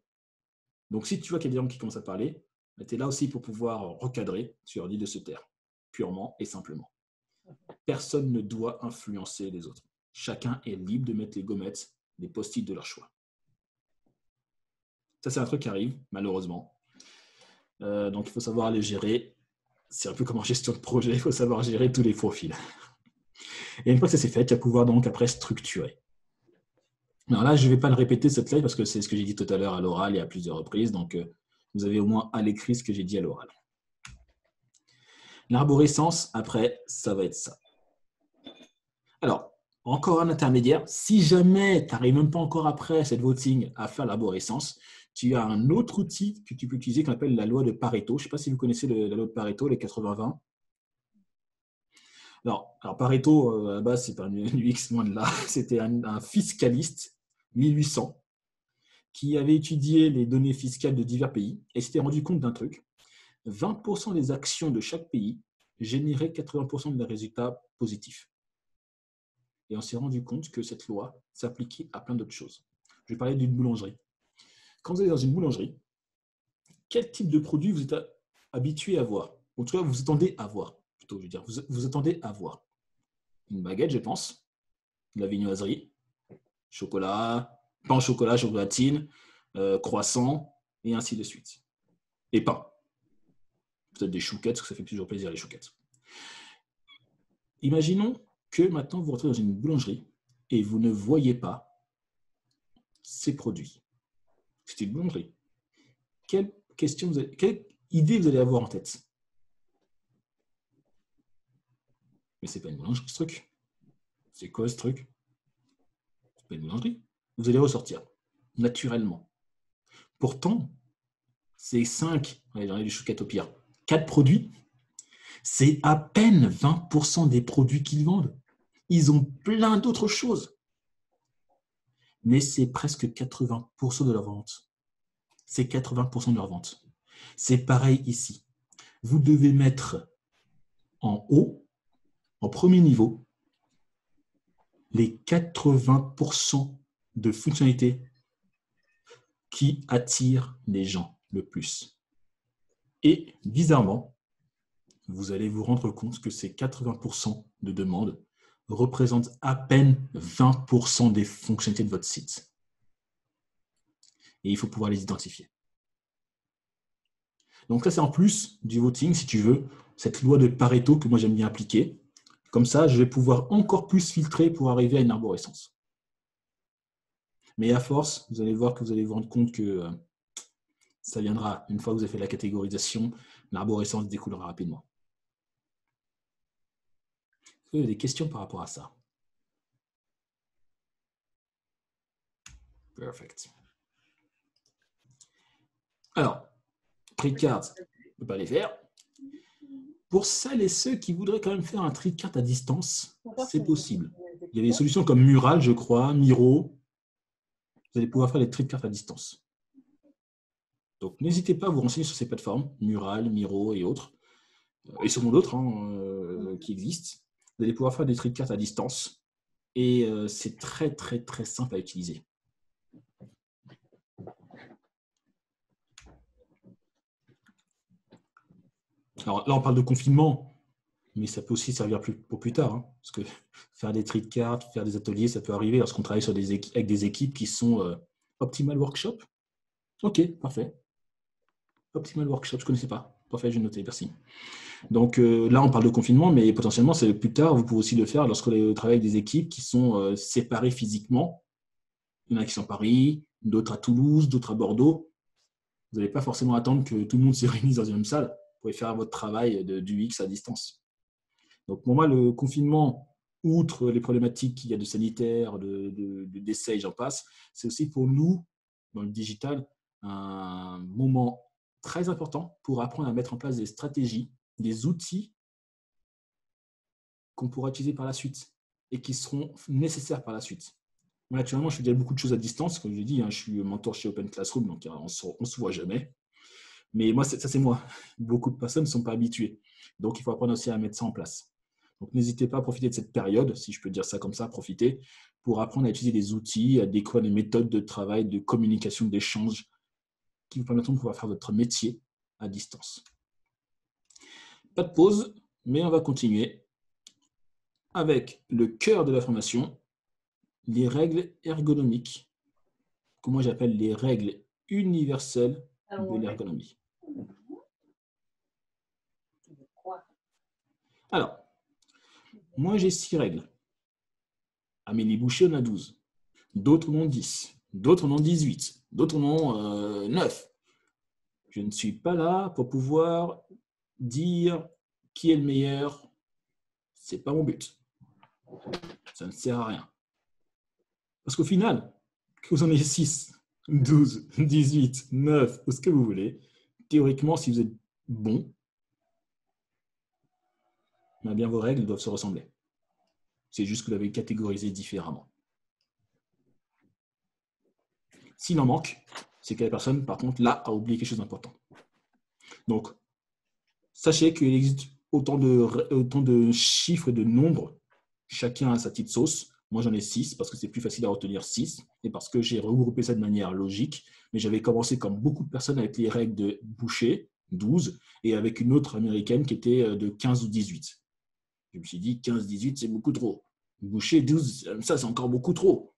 Donc, si tu vois qu'il y a des gens qui commencent à parler, tu es là aussi pour pouvoir recadrer. Tu leur dis de se taire, purement et simplement. Personne ne doit influencer les autres. Chacun est libre de mettre les gommettes, les post-it de leur choix. Ça, c'est un truc qui arrive, malheureusement. Donc, il faut savoir les gérer. C'est un peu comme en gestion de projet, il faut savoir gérer tous les profils. Et une fois que ça c'est fait, tu vas pouvoir donc après structurer. Alors là, je ne vais pas le répéter cette slide parce que c'est ce que j'ai dit tout à l'heure à l'oral et à plusieurs reprises. Donc, vous avez au moins à l'écrit ce que j'ai dit à l'oral. L'arborescence, après, ça va être ça. Alors, encore un intermédiaire. Si jamais tu n'arrives même pas encore après cette voting à faire l'arborescence, tu as un autre outil que tu peux utiliser qu'on appelle la loi de Pareto. Je ne sais pas si vous connaissez la loi de Pareto, les 80-20. Alors Pareto, à la base, c'est pas un UX, loin de là. C'était un fiscaliste, 1800, qui avait étudié les données fiscales de divers pays et s'était rendu compte d'un truc. 20% des actions de chaque pays généraient 80% des résultats positifs. Et on s'est rendu compte que cette loi s'appliquait à plein d'autres choses. Je vais parler d'une boulangerie. Quand vous allez dans une boulangerie, quel type de produit vous êtes habitué à voir? En tout cas, vous attendez à voir. Plutôt, je veux dire, vous attendez à voir. Une baguette, je pense, de la viennoiserie, chocolat, pain au chocolat, chocolatine, croissant, et ainsi de suite. Et pain. Peut-être des chouquettes, parce que ça fait toujours plaisir, les chouquettes. Imaginons que maintenant, vous vous retrouvez dans une boulangerie et vous ne voyez pas ces produits. C'est une boulangerie. Quelle idée vous allez avoir en tête? Mais c'est pas une boulangerie, ce truc. C'est quoi ce truc? C'est pas une boulangerie. Vous allez ressortir, naturellement. Pourtant, c'est 5, j'en ai des chouquettes au pire, 4 produits, c'est à peine 20% des produits qu'ils vendent. Ils ont plein d'autres choses. Mais c'est presque 80% de leur vente. C'est 80% de leur vente. C'est pareil ici. Vous devez mettre en haut, en premier niveau, les 80% de fonctionnalités qui attire les gens le plus. Et bizarrement, vous allez vous rendre compte que ces 80% de demandes représentent à peine 20% des fonctionnalités de votre site. Et il faut pouvoir les identifier. Donc ça, c'est en plus du voting, si tu veux, cette loi de Pareto que moi j'aime bien appliquer. Comme ça, je vais pouvoir encore plus filtrer pour arriver à une arborescence. Mais à force, vous allez voir que vous allez vous rendre compte que ça viendra. Une fois que vous avez fait la catégorisation, l'arborescence découlera rapidement. Est-ce que vous avez des questions par rapport à ça? Perfect. Alors, tri de cartes, on ne peut pas les faire. Pour celles et ceux qui voudraient quand même faire un tri de cartes à distance, c'est possible. Il y a des solutions comme Mural, je crois, Miro. Vous allez pouvoir faire des tri de cartes à distance. Donc, n'hésitez pas à vous renseigner sur ces plateformes, Mural, Miro et autres. Et sûrement d'autres qui existent. Vous allez pouvoir faire des tri de cartes à distance. Et c'est très, très, très simple à utiliser. Alors là, on parle de confinement, mais ça peut aussi servir pour plus tard. Parce que faire des tri de cartes, faire des ateliers, ça peut arriver lorsqu'on travaille sur avec des équipes qui sont Optimal Workshop. OK, parfait. Optimal Workshop, je ne connaissais pas. Parfait, je vais noter, merci. Donc là, on parle de confinement, mais potentiellement, c'est plus tard. Vous pouvez aussi le faire lorsque vous travaillez avec des équipes qui sont séparées physiquement. Il y en a qui sont à Paris, d'autres à Toulouse, d'autres à Bordeaux. Vous n'allez pas forcément attendre que tout le monde se réunisse dans une même salle. Vous pouvez faire votre travail du UX à distance. Donc pour moi, le confinement, outre les problématiques qu'il y a de sanitaire, de décès, j'en passe, c'est aussi pour nous, dans le digital, un moment très important pour apprendre à mettre en place des stratégies, des outils qu'on pourra utiliser par la suite et qui seront nécessaires par la suite. Moi, actuellement, je fais déjà beaucoup de choses à distance. Comme je l'ai dit, je suis mentor chez Open Classroom, donc on ne se voit jamais. Mais moi, ça, c'est moi. Beaucoup de personnes ne sont pas habituées. Donc, il faut apprendre aussi à mettre ça en place. Donc, n'hésitez pas à profiter de cette période, si je peux dire ça comme ça, profiter, pour apprendre à utiliser des outils, à découvrir des méthodes de travail, de communication, d'échange, qui vous permettront de pouvoir faire votre métier à distance. Pas de pause, mais on va continuer avec le cœur de la formation, les règles ergonomiques, que moi j'appelle les règles universelles de l'ergonomie. Alors, moi j'ai 6 règles. Amélie Boucher en a 12. D'autres en ont 10. D'autres en ont 18. D'autres en ont 9. Je ne suis pas là pour pouvoir dire qui est le meilleur. Ce n'est pas mon but. Ça ne sert à rien. Parce qu'au final, que vous en ayez 6, 12, 18, 9, ou ce que vous voulez, théoriquement, si vous êtes bon, bien vos règles doivent se ressembler. C'est juste que vous l'avez catégorisé différemment. S'il en manque, c'est que la personne, par contre, là, a oublié quelque chose d'important. Donc, sachez qu'il existe autant de chiffres et de nombres, chacun a sa petite sauce. Moi, j'en ai 6 parce que c'est plus facile à retenir 6 et parce que j'ai regroupé ça de manière logique. Mais j'avais commencé comme beaucoup de personnes avec les règles de Boucher, 12, et avec une autre américaine qui était de 15 ou 18. Je me suis dit, 15-18, c'est beaucoup trop. Boucher, 12, ça, c'est encore beaucoup trop.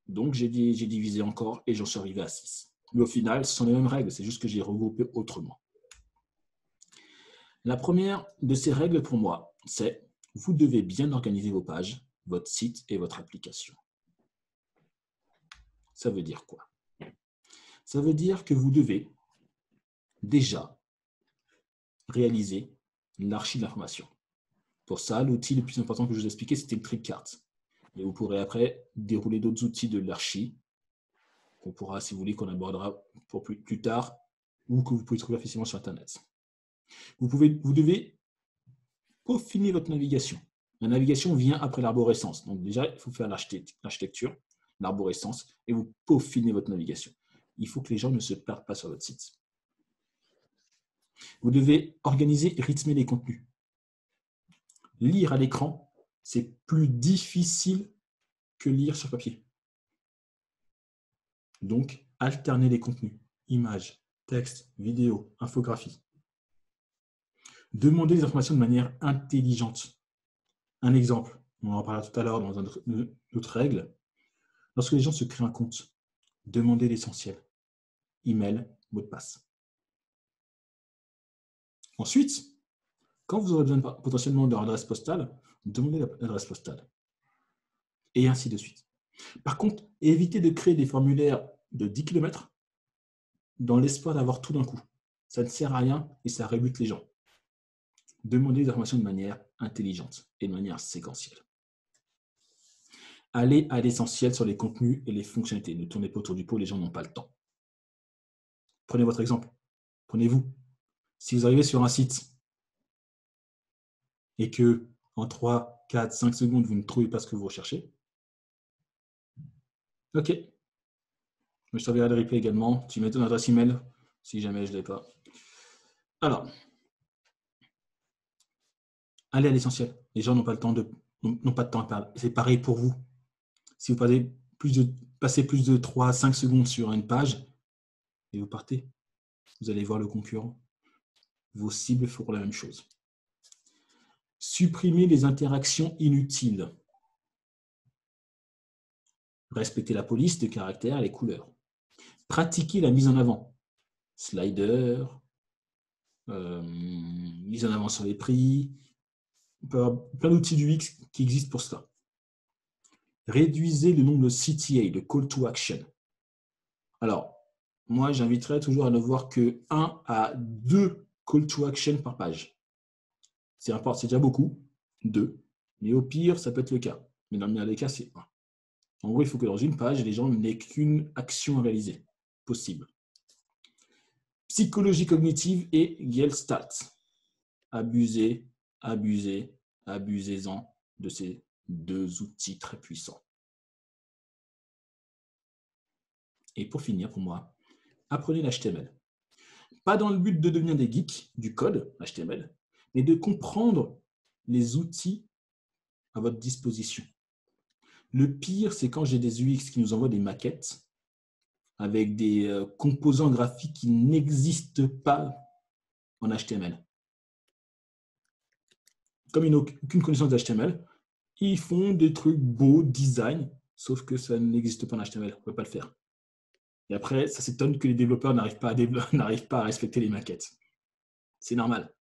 Donc, j'ai divisé encore et j'en suis arrivé à 6. Mais au final, ce sont les mêmes règles, c'est juste que j'ai regroupé autrement. La première de ces règles pour moi, c'est vous devez bien organiser vos pages, votre site et votre application. Ça veut dire quoi? Ça veut dire que vous devez déjà réaliser l'archi de l'information. Pour ça, l'outil le plus important que je vous ai expliqué, c'était le tri de cartes. Et vous pourrez après dérouler d'autres outils de l'archi qu'on pourra, si vous voulez, qu'on abordera pour plus tard ou que vous pouvez trouver facilement sur Internet. Vous devez peaufiner votre navigation. La navigation vient après l'arborescence. Donc déjà, il faut faire l'architecture, l'arborescence, et vous peaufinez votre navigation. Il faut que les gens ne se perdent pas sur votre site. Vous devez organiser et rythmer les contenus. Lire à l'écran, c'est plus difficile que lire sur papier. Donc, Alterner les contenus, images, textes, vidéos, infographies. Demander des informations de manière intelligente. Un exemple, on en parlera tout à l'heure dans une autre règle. Lorsque les gens se créent un compte, demandez l'essentiel. Email, mot de passe. Ensuite, quand vous aurez besoin potentiellement de leur adresse postale, demandez l'adresse postale. Et ainsi de suite. Par contre, évitez de créer des formulaires de 10 km dans l'espoir d'avoir tout d'un coup. Ça ne sert à rien et ça rebute les gens. Demandez des informations de manière intelligente et de manière séquentielle. Allez à l'essentiel sur les contenus et les fonctionnalités. Ne tournez pas autour du pot, les gens n'ont pas le temps. Prenez votre exemple. Prenez-vous. Si vous arrivez sur un site et que en 3, 4, 5 secondes, vous ne trouvez pas ce que vous recherchez, ok. Je t'enverrai le replay également. Tu mets ton adresse email si jamais je ne l'ai pas. Alors, allez à l'essentiel. Les gens n'ont pas de temps à perdre. C'est pareil pour vous. Si vous passez plus de 3 à 5 secondes sur une page et vous partez, vous allez voir le concurrent. Vos cibles feront la même chose. Supprimez les interactions inutiles. Respectez la police de caractère et les couleurs. Pratiquez la mise en avant. Slider, mise en avant sur les prix, plein d'outils du X qui existent pour cela. Réduisez le nombre de CTA, de Call to Action. Alors, moi, j'inviterais toujours à ne voir que 1 à 2 Call to Action par page. C'est déjà beaucoup, 2. Mais au pire, ça peut être le cas. Mais dans le meilleur des cas, c'est 1. En gros, il faut que dans une page, les gens n'aient qu'une action à réaliser possible. Psychologie cognitive et Gestalt. Abusez-en de ces 2 outils très puissants. Et pour finir, pour moi, apprenez l'HTML. Pas dans le but de devenir des geeks du code HTML, mais de comprendre les outils à votre disposition. Le pire, c'est quand j'ai des UX qui nous envoient des maquettes avec des composants graphiques qui n'existent pas en HTML. Comme ils n'ont aucune connaissance d'HTML, ils font des trucs beaux, design, sauf que ça n'existe pas en HTML, on ne peut pas le faire. Et après, ça s'étonne que les développeurs n'arrivent pas à respecter les maquettes. C'est normal.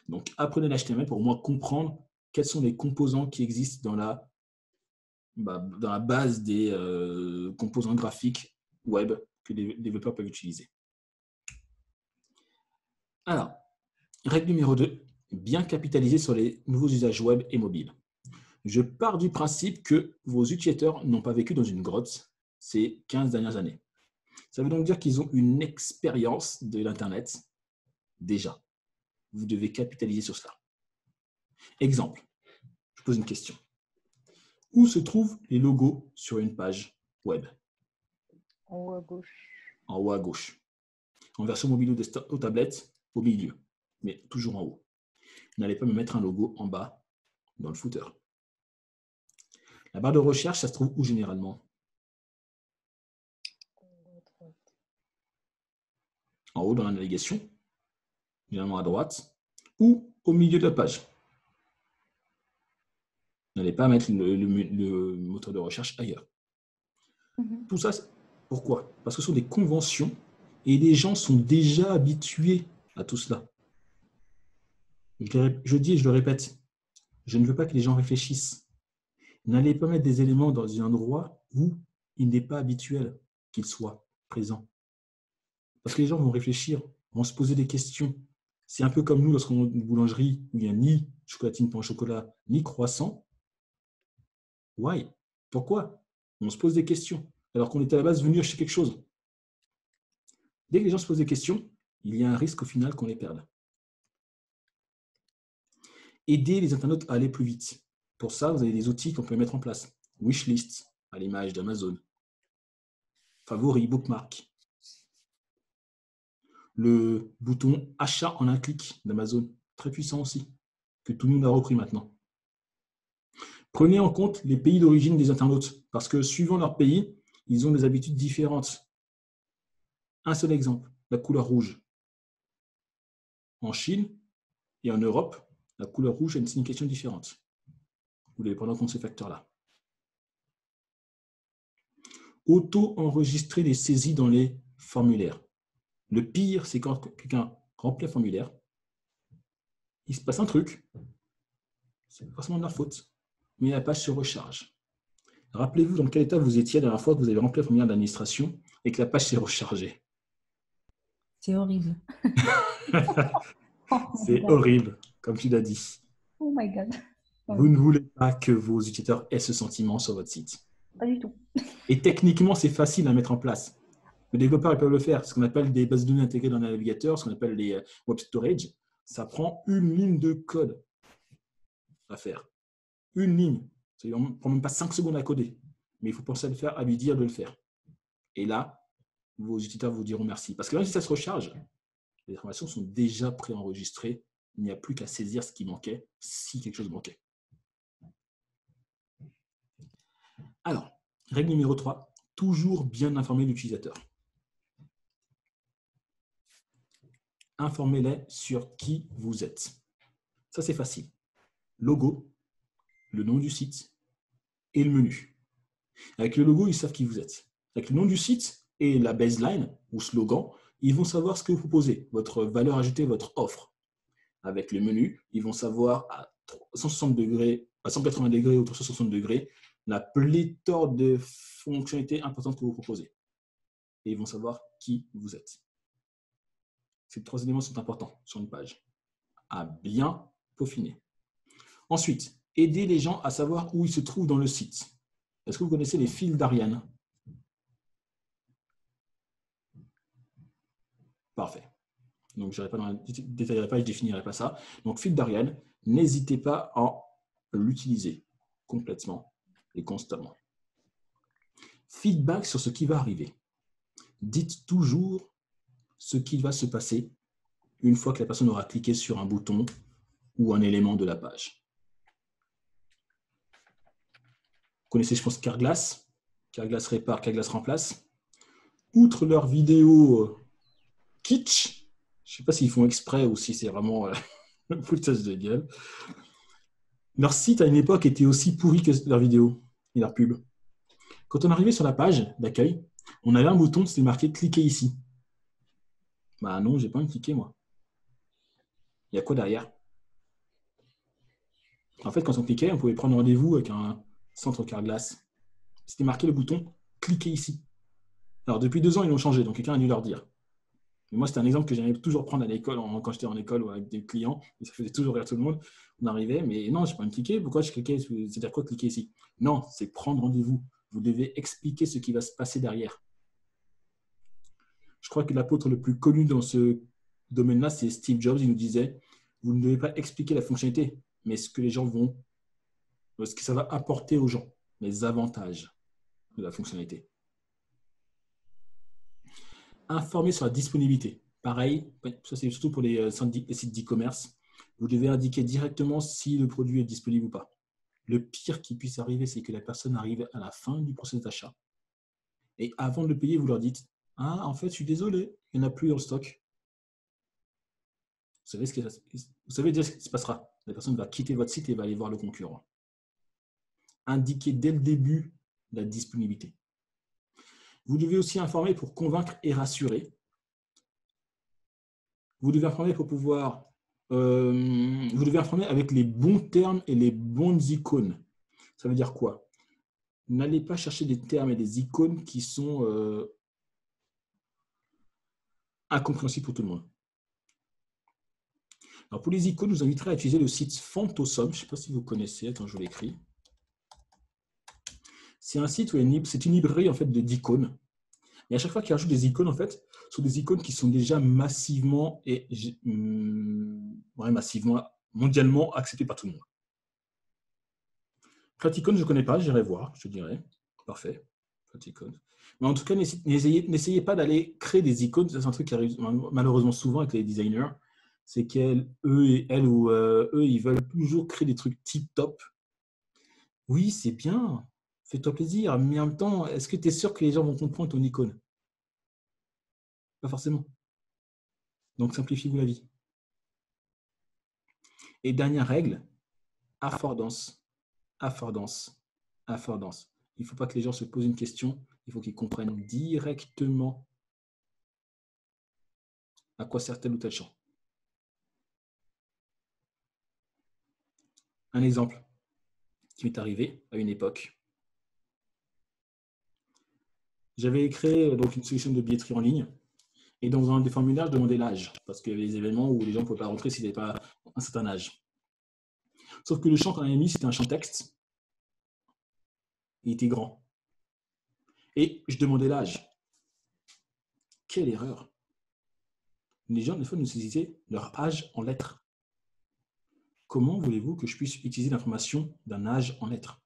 Donc, apprenez l'HTML pour au moins comprendre quels sont les composants qui existent dans la base des composants graphiques web que les développeurs peuvent utiliser. Alors, règle numéro 2, bien capitaliser sur les nouveaux usages web et mobiles. Je pars du principe que vos utilisateurs n'ont pas vécu dans une grotte ces 15 dernières années. Ça veut donc dire qu'ils ont une expérience de l'Internet déjà. Vous devez capitaliser sur cela. Exemple, je pose une question. Où se trouvent les logos sur une page web? En haut à gauche. En haut à gauche. En version mobile ou tablette, au milieu, mais toujours en haut. N'allez pas me mettre un logo en bas dans le footer. La barre de recherche, ça se trouve où généralement? En haut dans la navigation, généralement à droite, ou au milieu de la page. N'allez pas mettre le moteur de recherche ailleurs. Tout ça, pourquoi? Parce que ce sont des conventions et les gens sont déjà habitués à tout cela. Je dis et je le répète, je ne veux pas que les gens réfléchissent. N'allez pas mettre des éléments dans un endroit où il n'est pas habituel qu'ils soient présents. Parce que les gens vont réfléchir, vont se poser des questions. C'est un peu comme nous lorsqu'on a une boulangerie où il n'y a ni chocolatine, pain au chocolat, ni croissant. Why? Pourquoi? On se pose des questions, alors qu'on était à la base venu acheter quelque chose. Dès que les gens se posent des questions, il y a un risque au final qu'on les perde. Aider les internautes à aller plus vite. Pour ça, vous avez des outils qu'on peut mettre en place. Wishlist, à l'image d'Amazon. Favoris, bookmark. Le bouton achat en un clic d'Amazon, très puissant aussi, que tout le monde a repris maintenant. Prenez en compte les pays d'origine des internautes, parce que suivant leur pays, ils ont des habitudes différentes. Un seul exemple, la couleur rouge. En Chine et en Europe, la couleur rouge a une signification différente. Vous devez prendre en compte ce facteur-là. Auto-enregistrer les saisies dans les formulaires. Le pire, c'est quand quelqu'un remplit un formulaire, il se passe un truc, c'est pas forcément de leur faute, mais la page se recharge. Rappelez-vous dans quel état vous étiez la dernière fois que vous avez rempli le formulaire d'administration et que la page s'est rechargée. C'est horrible. C'est horrible, comme tu l'as dit. Oh my God. Vous ne voulez pas que vos utilisateurs aient ce sentiment sur votre site. Pas du tout. Et techniquement, c'est facile à mettre en place. Les développeurs ils peuvent le faire. Ce qu'on appelle des bases de données intégrées dans un navigateur, ce qu'on appelle les web storage, ça prend une ligne de code à faire. Une ligne. Ça ne prend même pas 5 secondes à coder. Mais il faut penser à le faire, à lui dire de le faire. Et là, vos utilisateurs vous diront merci. Parce que là, si ça se recharge, les informations sont déjà préenregistrées. Il n'y a plus qu'à saisir ce qui manquait, si quelque chose manquait. Alors, règle numéro 3, toujours bien informer l'utilisateur. Informez-les sur qui vous êtes. Ça, c'est facile. Logo, le nom du site et le menu. Avec le logo, ils savent qui vous êtes. Avec le nom du site et la baseline ou slogan, ils vont savoir ce que vous proposez, votre valeur ajoutée, votre offre. Avec le menu, ils vont savoir à 160 degrés, à 180 degrés ou 360 degrés, la pléthore de fonctionnalités importantes que vous proposez. Et ils vont savoir qui vous êtes. Ces 3 éléments sont importants sur une page, à bien peaufiner. Ensuite, aider les gens à savoir où ils se trouvent dans le site. Est-ce que vous connaissez les fils d'Ariane? Parfait. Donc, je ne détaillerai pas, je ne définirai pas ça. Donc, fil d'Ariane, n'hésitez pas à l'utiliser complètement et constamment. Feedback sur ce qui va arriver. Dites toujours ce qui va se passer une fois que la personne aura cliqué sur un bouton ou un élément de la page. Vous connaissez, je pense, Carglass. Carglass répare, Carglass remplace. Outre leurs vidéos kitsch, je ne sais pas s'ils font exprès ou si c'est vraiment un foutage de gueule, leur site à une époque était aussi pourri que leurs vidéos et leurs pubs. Quand on arrivait sur la page d'accueil, on avait un bouton, c'était marqué « Cliquez ici ». Bah non, j'ai pas envie de cliquer, moi. Il y a quoi derrière? En fait, quand on cliquait, on pouvait prendre rendez-vous avec un centre Carglass. C'était marqué le bouton « Cliquez ici ». Alors, depuis 2 ans, ils l'ont changé, donc quelqu'un a dû leur dire. Mais moi, c'était un exemple que j'allais toujours prendre à l'école, quand j'étais en école ou avec des clients, et ça faisait toujours rire tout le monde. On arrivait, mais non, je n'ai pas envie de cliquer. Pourquoi je cliquais? C'est-à-dire quoi cliquer ici? Non, c'est prendre rendez-vous. Vous devez expliquer ce qui va se passer derrière. Je crois que l'apôtre le plus connu dans ce domaine-là, c'est Steve Jobs. Il nous disait, vous ne devez pas expliquer la fonctionnalité, mais ce que les gens vont, ce que ça va apporter aux gens, les avantages de la fonctionnalité. Informer sur la disponibilité. Pareil, ça c'est surtout pour les sites d'e-commerce. Vous devez indiquer directement si le produit est disponible ou pas. Le pire qui puisse arriver, c'est que la personne arrive à la fin du processus d'achat. Et avant de le payer, vous leur dites « Ah, en fait, je suis désolé, il n'y en a plus dans le stock. » Vous savez déjà ce qui se passera. La personne va quitter votre site et va aller voir le concurrent. Indiquez dès le début la disponibilité. Vous devez aussi informer pour convaincre et rassurer. Vous devez informer pour pouvoir... vous devez informer avec les bons termes et les bonnes icônes. Ça veut dire quoi? N'allez pas chercher des termes et des icônes qui sont incompréhensibles pour tout le monde. Alors pour les icônes, je vous inviterai à utiliser le site Fantosum. Je ne sais pas si vous connaissez. Attends, je vous l'écris. C'est un site où c'est une librairie en fait d'icônes. Et à chaque fois qu'il rajoute des icônes, en fait, ce sont des icônes qui sont déjà massivement et mondialement acceptées par tout le monde. Flaticon, je ne connais pas, j'irai voir, je te dirais. Parfait, Flaticon. Mais en tout cas, n'essayez pas d'aller créer des icônes. C'est un truc qui arrive malheureusement souvent avec les designers. C'est qu'eux, ils veulent toujours créer des trucs tip-top. Oui, c'est bien, fais-toi plaisir. Mais en même temps, est-ce que tu es sûr que les gens vont comprendre ton icône? Pas forcément. Donc, simplifiez-vous la vie. Et dernière règle, affordance, affordance, affordance. Il ne faut pas que les gens se posent une question, il faut qu'ils comprennent directement à quoi sert tel ou tel champ. Un exemple qui m'est arrivé à une époque. J'avais créé donc une solution de billetterie en ligne et dans un des formulaires, je demandais l'âge parce qu'il y avait des événements où les gens ne pouvaient pas rentrer s'ils n'avaient pas un certain âge. Sauf que le champ qu'on avait mis, c'était un champ texte. Il était grand. Et je demandais l'âge. Quelle erreur! Les gens, des fois, nous utilisaient leur âge en lettres. Comment voulez-vous que je puisse utiliser l'information d'un âge en lettres?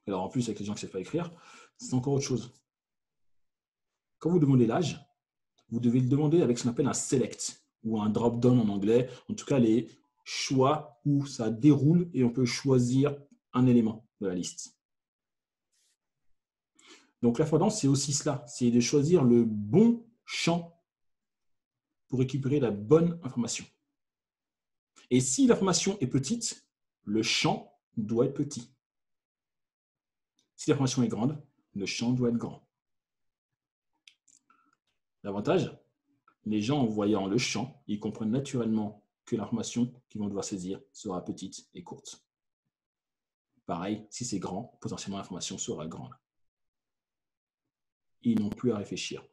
Alors, en plus, avec les gens qui ne savent pas écrire, c'est encore autre chose. Quand vous demandez l'âge, vous devez le demander avec ce qu'on appelle un select ou un drop-down en anglais. En tout cas, les choix où ça déroule et on peut choisir un élément de la liste. Donc, l'affordance, c'est aussi cela. C'est de choisir le bon champ pour récupérer la bonne information. Et si l'information est petite, le champ doit être petit. Si l'information est grande, le champ doit être grand. L'avantage, les gens en voyant le champ, ils comprennent naturellement que l'information qu'ils vont devoir saisir sera petite et courte. Pareil, si c'est grand, potentiellement l'information sera grande. Ils n'ont plus à réfléchir.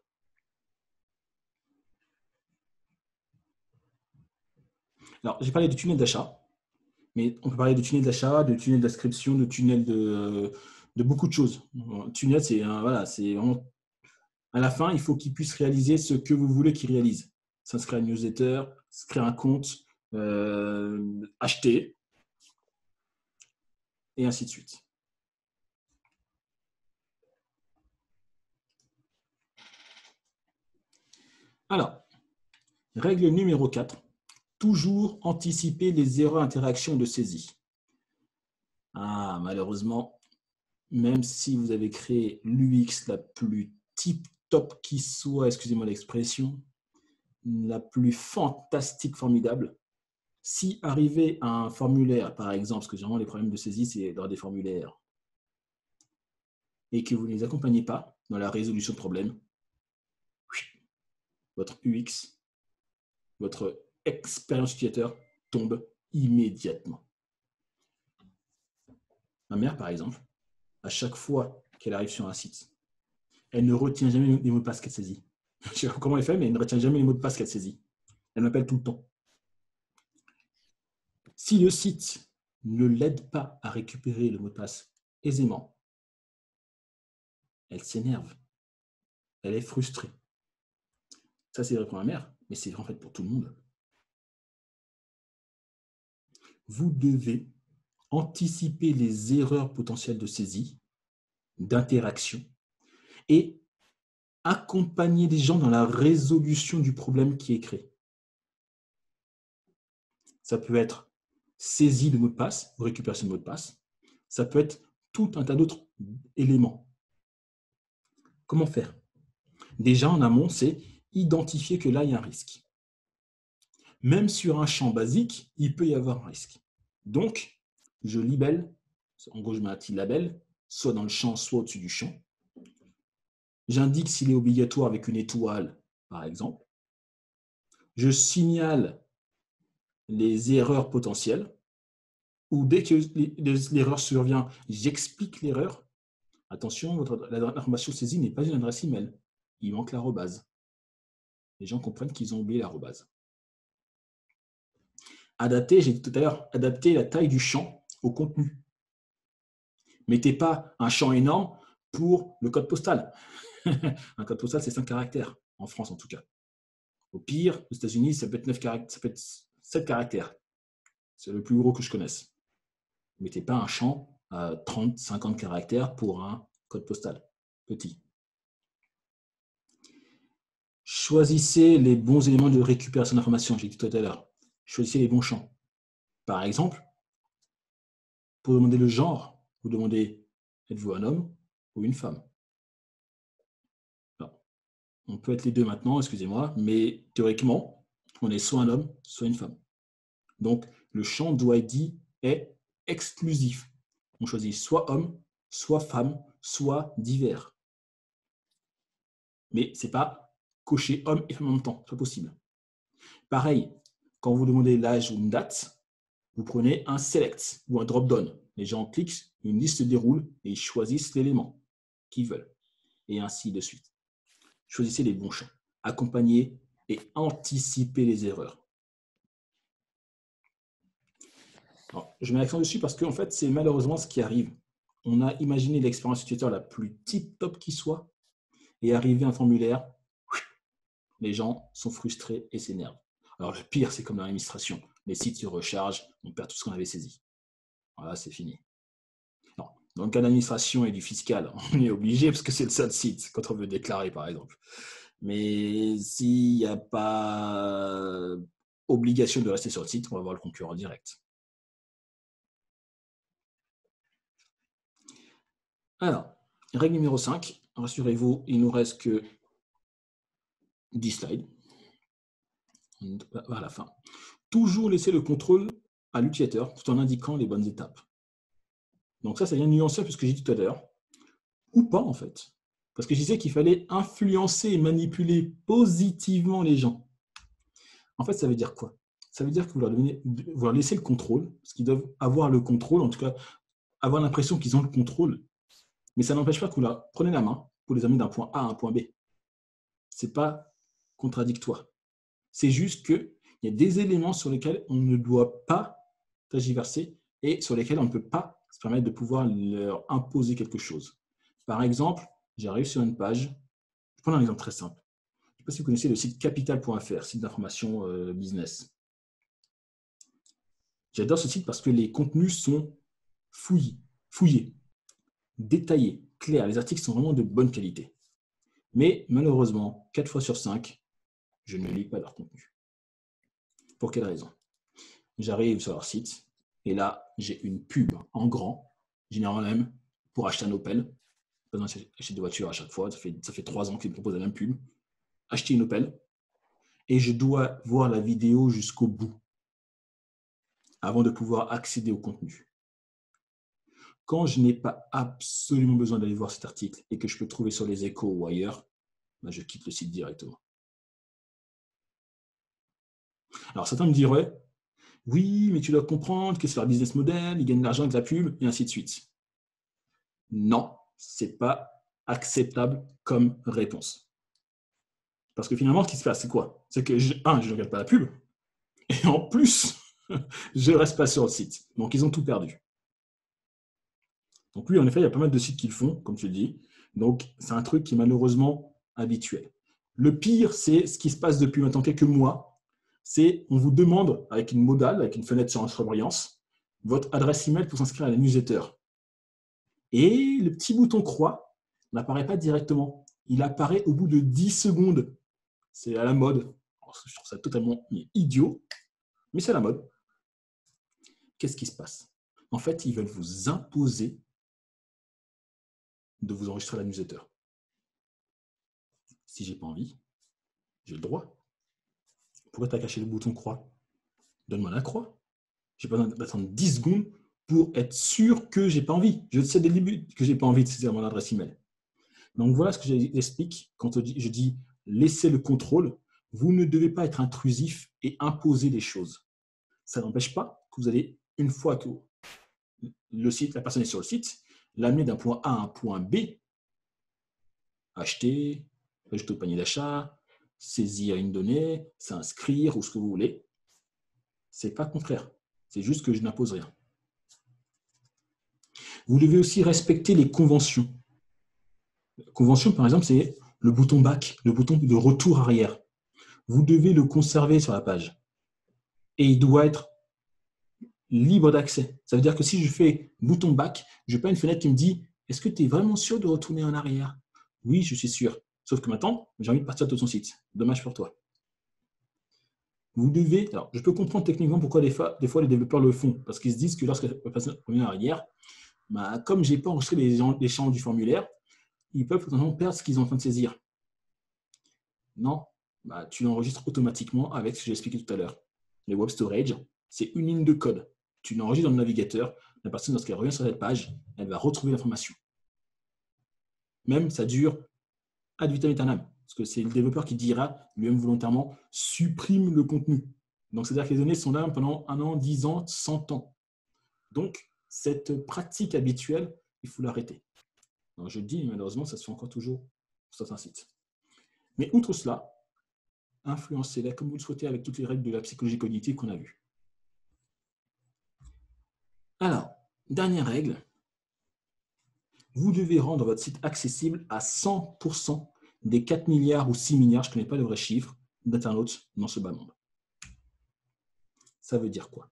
Alors, j'ai parlé de tunnel d'achat, mais on peut parler de tunnel d'achat, de tunnel d'inscription, de tunnel de beaucoup de choses. Tunnel, c'est voilà, c'est vraiment. À la fin, il faut qu'ils puissent réaliser ce que vous voulez qu'ils réalisent. S'inscrire à une newsletter, créer un compte, acheter, et ainsi de suite. Alors, règle numéro 4, toujours anticiper les erreurs d'interaction de saisie. Ah, malheureusement, même si vous avez créé l'UX la plus tip-top qui soit, excusez-moi l'expression, la plus fantastique, formidable, si arrivé à un formulaire, par exemple, parce que généralement les problèmes de saisie, c'est dans des formulaires, et que vous ne les accompagnez pas dans la résolution de problèmes, votre UX, votre expérience utilisateur tombe immédiatement. Ma mère, par exemple, à chaque fois qu'elle arrive sur un site, elle ne retient jamais les mots de passe qu'elle saisit. Je ne sais pas comment elle fait, mais elle ne retient jamais les mots de passe qu'elle saisit. Elle m'appelle tout le temps. Si le site ne l'aide pas à récupérer le mot de passe aisément, elle s'énerve. Elle est frustrée. Ça, c'est vrai pour ma mère, mais c'est vrai en fait pour tout le monde. Vous devez anticiper les erreurs potentielles de saisie, d'interaction, et accompagner les gens dans la résolution du problème qui est créé. Ça peut être saisie de mot de passe, récupération de mot de passe. Ça peut être tout un tas d'autres éléments. Comment faire? Déjà, en amont, c'est identifier que là, il y a un risque. Même sur un champ basique, il peut y avoir un risque. Donc, je libelle, en gros, je mets un petit label, soit dans le champ, soit au-dessus du champ. J'indique s'il est obligatoire avec une étoile, par exemple. Je signale les erreurs potentielles, ou dès que l'erreur survient, j'explique l'erreur. Attention, l'information saisie n'est pas une adresse email. Il manque l'arrobase. Les gens comprennent qu'ils ont oublié l'arrobase. Adapter, j'ai dit tout à l'heure, adapter la taille du champ au contenu. Mettez pas un champ énorme pour le code postal. Un code postal, c'est 5 caractères, en France en tout cas. Au pire, aux États-Unis, ça peut être 9 caractères, ça peut être 7 caractères. C'est le plus gros que je connaisse. Mettez pas un champ à 30, 50 caractères pour un code postal petit. Choisissez les bons éléments de récupération d'informations, j'ai dit tout à l'heure. Choisissez les bons champs. Par exemple, pour demander le genre, vous demandez êtes-vous un homme ou une femme? Non. On peut être les deux maintenant, excusez-moi, mais théoriquement, on est soit un homme, soit une femme. Donc, le champ doit être dit est exclusif. On choisit soit homme, soit femme, soit divers. Mais ce n'est pas cocher homme et femme en même temps, ce n'est pas possible. Pareil, quand vous demandez l'âge ou une date, vous prenez un select ou un drop-down. Les gens cliquent, une liste se déroule et ils choisissent l'élément qu'ils veulent. Et ainsi de suite. Choisissez les bons champs. Accompagnez et anticipez les erreurs. Alors, je mets l'accent dessus parce qu'en fait, c'est malheureusement ce qui arrive. On a imaginé l'expérience utilisateur la plus tip-top qui soit et arrivé à un formulaire, les gens sont frustrés et s'énervent. Alors, le pire, c'est comme dans l'administration. Les sites se rechargent, on perd tout ce qu'on avait saisi. Voilà, c'est fini. Non. Dans le cas d'administration et du fiscal, on est obligé parce que c'est le seul site quand on veut déclarer, par exemple. Mais s'il n'y a pas obligation de rester sur le site, on va voir le concurrent direct. Alors, règle numéro 5, rassurez-vous, il ne nous reste que 10 slides à la fin. Toujours laisser le contrôle à l'utilisateur tout en indiquant les bonnes étapes. Donc ça vient nuancer ce que j'ai dit tout à l'heure, ou pas en fait. Parce que je disais qu'il fallait influencer et manipuler positivement les gens. En fait, ça veut dire quoi? Ça veut dire que vous leur laissez le contrôle, parce qu'ils doivent avoir le contrôle, en tout cas avoir l'impression qu'ils ont le contrôle. Mais ça n'empêche pas que vous leur prenez la main pour les amener d'un point A à un point B. Ce n'est pas contradictoire. C'est juste qu'il y a des éléments sur lesquels on ne doit pas tergiverser et sur lesquels on ne peut pas se permettre de pouvoir leur imposer quelque chose. Par exemple, j'arrive sur une page, je vais prendre un exemple très simple. Je ne sais pas si vous connaissez le site capital.fr, site d'information business. J'adore ce site parce que les contenus sont fouillés, détaillés, clairs. Les articles sont vraiment de bonne qualité. Mais malheureusement, 4 fois sur 5, je ne lis pas leur contenu. Pour quelle raison? J'arrive sur leur site et là, j'ai une pub en grand, généralement même pour acheter un Opel. Pas besoin d'acheter des voitures à chaque fois, ça fait 3 ans qu'ils me proposent la même pub. Acheter une Opel et je dois voir la vidéo jusqu'au bout avant de pouvoir accéder au contenu. Quand je n'ai pas absolument besoin d'aller voir cet article et que je peux le trouver sur les Échos ou ailleurs, ben je quitte le site directement. Alors certains me diraient, oui, mais tu dois comprendre que c'est leur business model, ils gagnent de l'argent avec la pub, et ainsi de suite. Non, ce n'est pas acceptable comme réponse. Parce que finalement, ce qui se passe, c'est quoi? C'est que, je ne regarde pas la pub, et en plus, je ne reste pas sur le site. Donc, ils ont tout perdu. Donc oui, en effet, il y a pas mal de sites qui le font, comme tu le dis. Donc, c'est un truc qui est malheureusement habituel. Le pire, c'est ce qui se passe depuis maintenant quelques mois. C'est on vous demande, avec une modale, avec une fenêtre sur surbrillance, votre adresse email pour s'inscrire à la newsletter. Et le petit bouton croix n'apparaît pas directement. Il apparaît au bout de 10 secondes. C'est à la mode. Alors, je trouve ça totalement idiot, mais c'est à la mode. Qu'est-ce qui se passe? En fait, ils veulent vous imposer de vous enregistrer à la newsletter. Si je n'ai pas envie, j'ai le droit. Pourquoi tu as caché le bouton croix? Donne-moi la croix. Je n'ai pas besoin d'attendre 10 secondes pour être sûr que je n'ai pas envie. Je sais dès le début que je n'ai pas envie de saisir mon adresse email. Donc voilà ce que j'explique quand je dis laissez le contrôle. Vous ne devez pas être intrusif et imposer des choses. Ça n'empêche pas que vous allez, une fois que la personne est sur le site, l'amener d'un point A à un point B, acheter, ajouter au panier d'achat, saisir une donnée, s'inscrire ou ce que vous voulez. Ce n'est pas contraire. C'est juste que je n'impose rien. Vous devez aussi respecter les conventions. La convention, par exemple, c'est le bouton back, le bouton de retour arrière. Vous devez le conserver sur la page. Et il doit être libre d'accès. Ça veut dire que si je fais bouton back, je n'ai pas une fenêtre qui me dit « Est-ce que tu es vraiment sûr de retourner en arrière ?» Oui, je suis sûr. Sauf que maintenant, j'ai envie de partir de ton site. Dommage pour toi. Vous devez… Alors, je peux comprendre techniquement pourquoi des fois les développeurs le font. Parce qu'ils se disent que lorsque la personne revient en arrière, comme je n'ai pas enregistré les champs du formulaire, ils peuvent potentiellement perdre ce qu'ils sont en train de saisir. Non, bah, tu l'enregistres automatiquement avec ce que j'ai expliqué tout à l'heure. Les web storage, c'est une ligne de code. Tu l'enregistres dans le navigateur. La personne, lorsqu'elle revient sur cette page, elle va retrouver l'information. Même, ça dure ad vitam aeternam. Parce que c'est le développeur qui dira, lui-même volontairement, supprime le contenu. Donc, c'est-à-dire que les données sont là pendant 1 an, 10 ans, 100 ans. Donc, cette pratique habituelle, il faut l'arrêter. Alors, je le dis, malheureusement, ça se fait encore toujours sur certains sites. Mais outre cela, influencez-la comme vous le souhaitez avec toutes les règles de la psychologie cognitive qu'on a vues. Alors, dernière règle, vous devez rendre votre site accessible à 100% des 4 milliards ou 6 milliards, je ne connais pas le vrai chiffre, d'internautes dans ce bas monde. Ça veut dire quoi?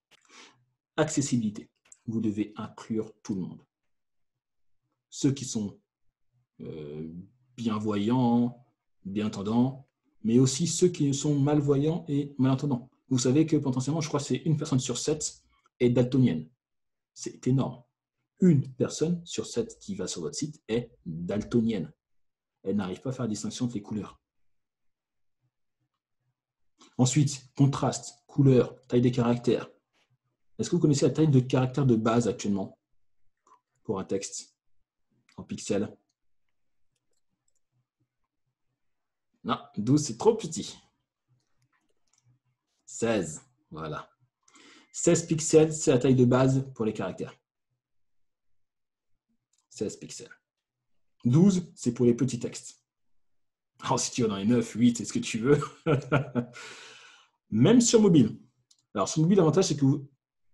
Accessibilité. Vous devez inclure tout le monde. Ceux qui sont bienvoyants, bien-entendants, mais aussi ceux qui sont malvoyants et malentendants. Vous savez que potentiellement, je crois que c'est 1 personne sur 7 est daltonienne. C'est énorme. 1 personne sur 7 qui va sur votre site est daltonienne. Elle n'arrive pas à faire la distinction entre les couleurs. Ensuite, contraste, couleur, taille des caractères. Est-ce que vous connaissez la taille de caractères de base actuellement pour un texte en pixels? Non, 12, c'est trop petit. 16, voilà. 16 pixels, c'est la taille de base pour les caractères. 16 pixels. 12, c'est pour les petits textes. Alors, si tu vas dans les 9, 8, c'est ce que tu veux. Même sur mobile. Alors, sur mobile, l'avantage, c'est que vous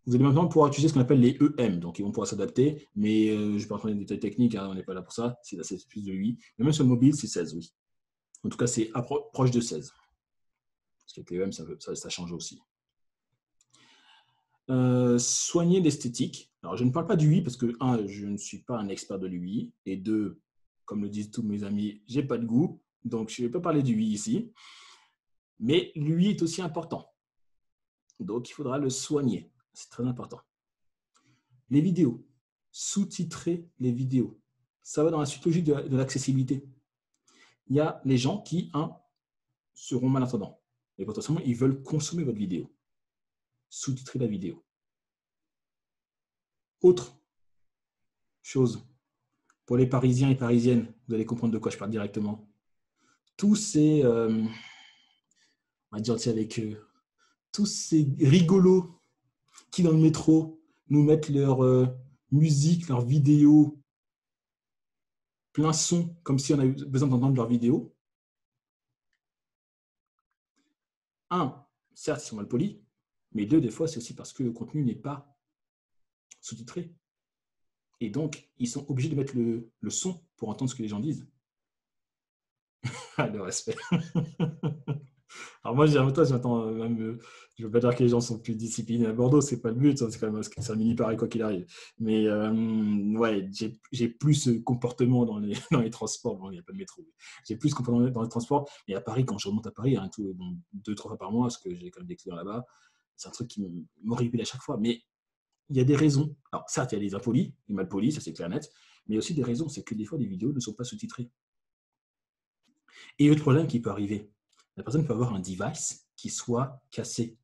allez maintenant pouvoir utiliser ce qu'on appelle les EM. Donc, ils vont pouvoir s'adapter. Mais je ne vais pas rentrer dans les détails techniques, hein, on n'est pas là pour ça. C'est plus de 8. Mais même sur le mobile, c'est 16, oui. En tout cas, c'est proche de 16. Parce qu'avec les EM, ça change aussi. Soigner l'esthétique. Alors, je ne parle pas du UI parce que, 1, je ne suis pas un expert de l'UI. Et 2, comme le disent tous mes amis, je n'ai pas de goût. Donc, je ne vais pas parler du UI ici. Mais l'UI est aussi important. Donc, il faudra le soigner. C'est très important. Les vidéos. Sous-titrer les vidéos. Ça va dans la suite logique de l'accessibilité. Il y a les gens qui, 1, seront malentendants. Et potentiellement, ils veulent consommer votre vidéo. Sous-titrer la vidéo. Autre chose, pour les Parisiens et Parisiennes, vous allez comprendre de quoi je parle directement. Tous ces, on va dire avec tous ces rigolos qui dans le métro nous mettent leur musique, leurs vidéos plein son, comme si on avait besoin d'entendre leurs vidéos. 1, certes, ils sont mal polis, mais 2, des fois, c'est aussi parce que le contenu n'est pas sous-titré. Et donc, ils sont obligés de mettre le son pour entendre ce que les gens disent. Le respect. Alors moi, j'attends même, je ne veux pas dire que les gens sont plus disciplinés à Bordeaux, c'est pas le but, c'est quand même un mini pareil quoi qu'il arrive. Mais ouais, j'ai plus ce comportement dans les transports. Bon, il n'y a pas de métro. J'ai plus ce comportement dans les transports. Et à Paris, quand je remonte à Paris, hein, 2-3 fois par mois, parce que j'ai quand même des clients là-bas, c'est un truc qui m'horripile à chaque fois. Mais il y a des raisons. Alors certes, il y a des impolis, des mal polis, ça c'est clair net, mais il y a aussi des raisons. C'est que des fois, les vidéos ne sont pas sous-titrées. Et l'autre problème qui peut arriver, la personne peut avoir un device qui soit cassé.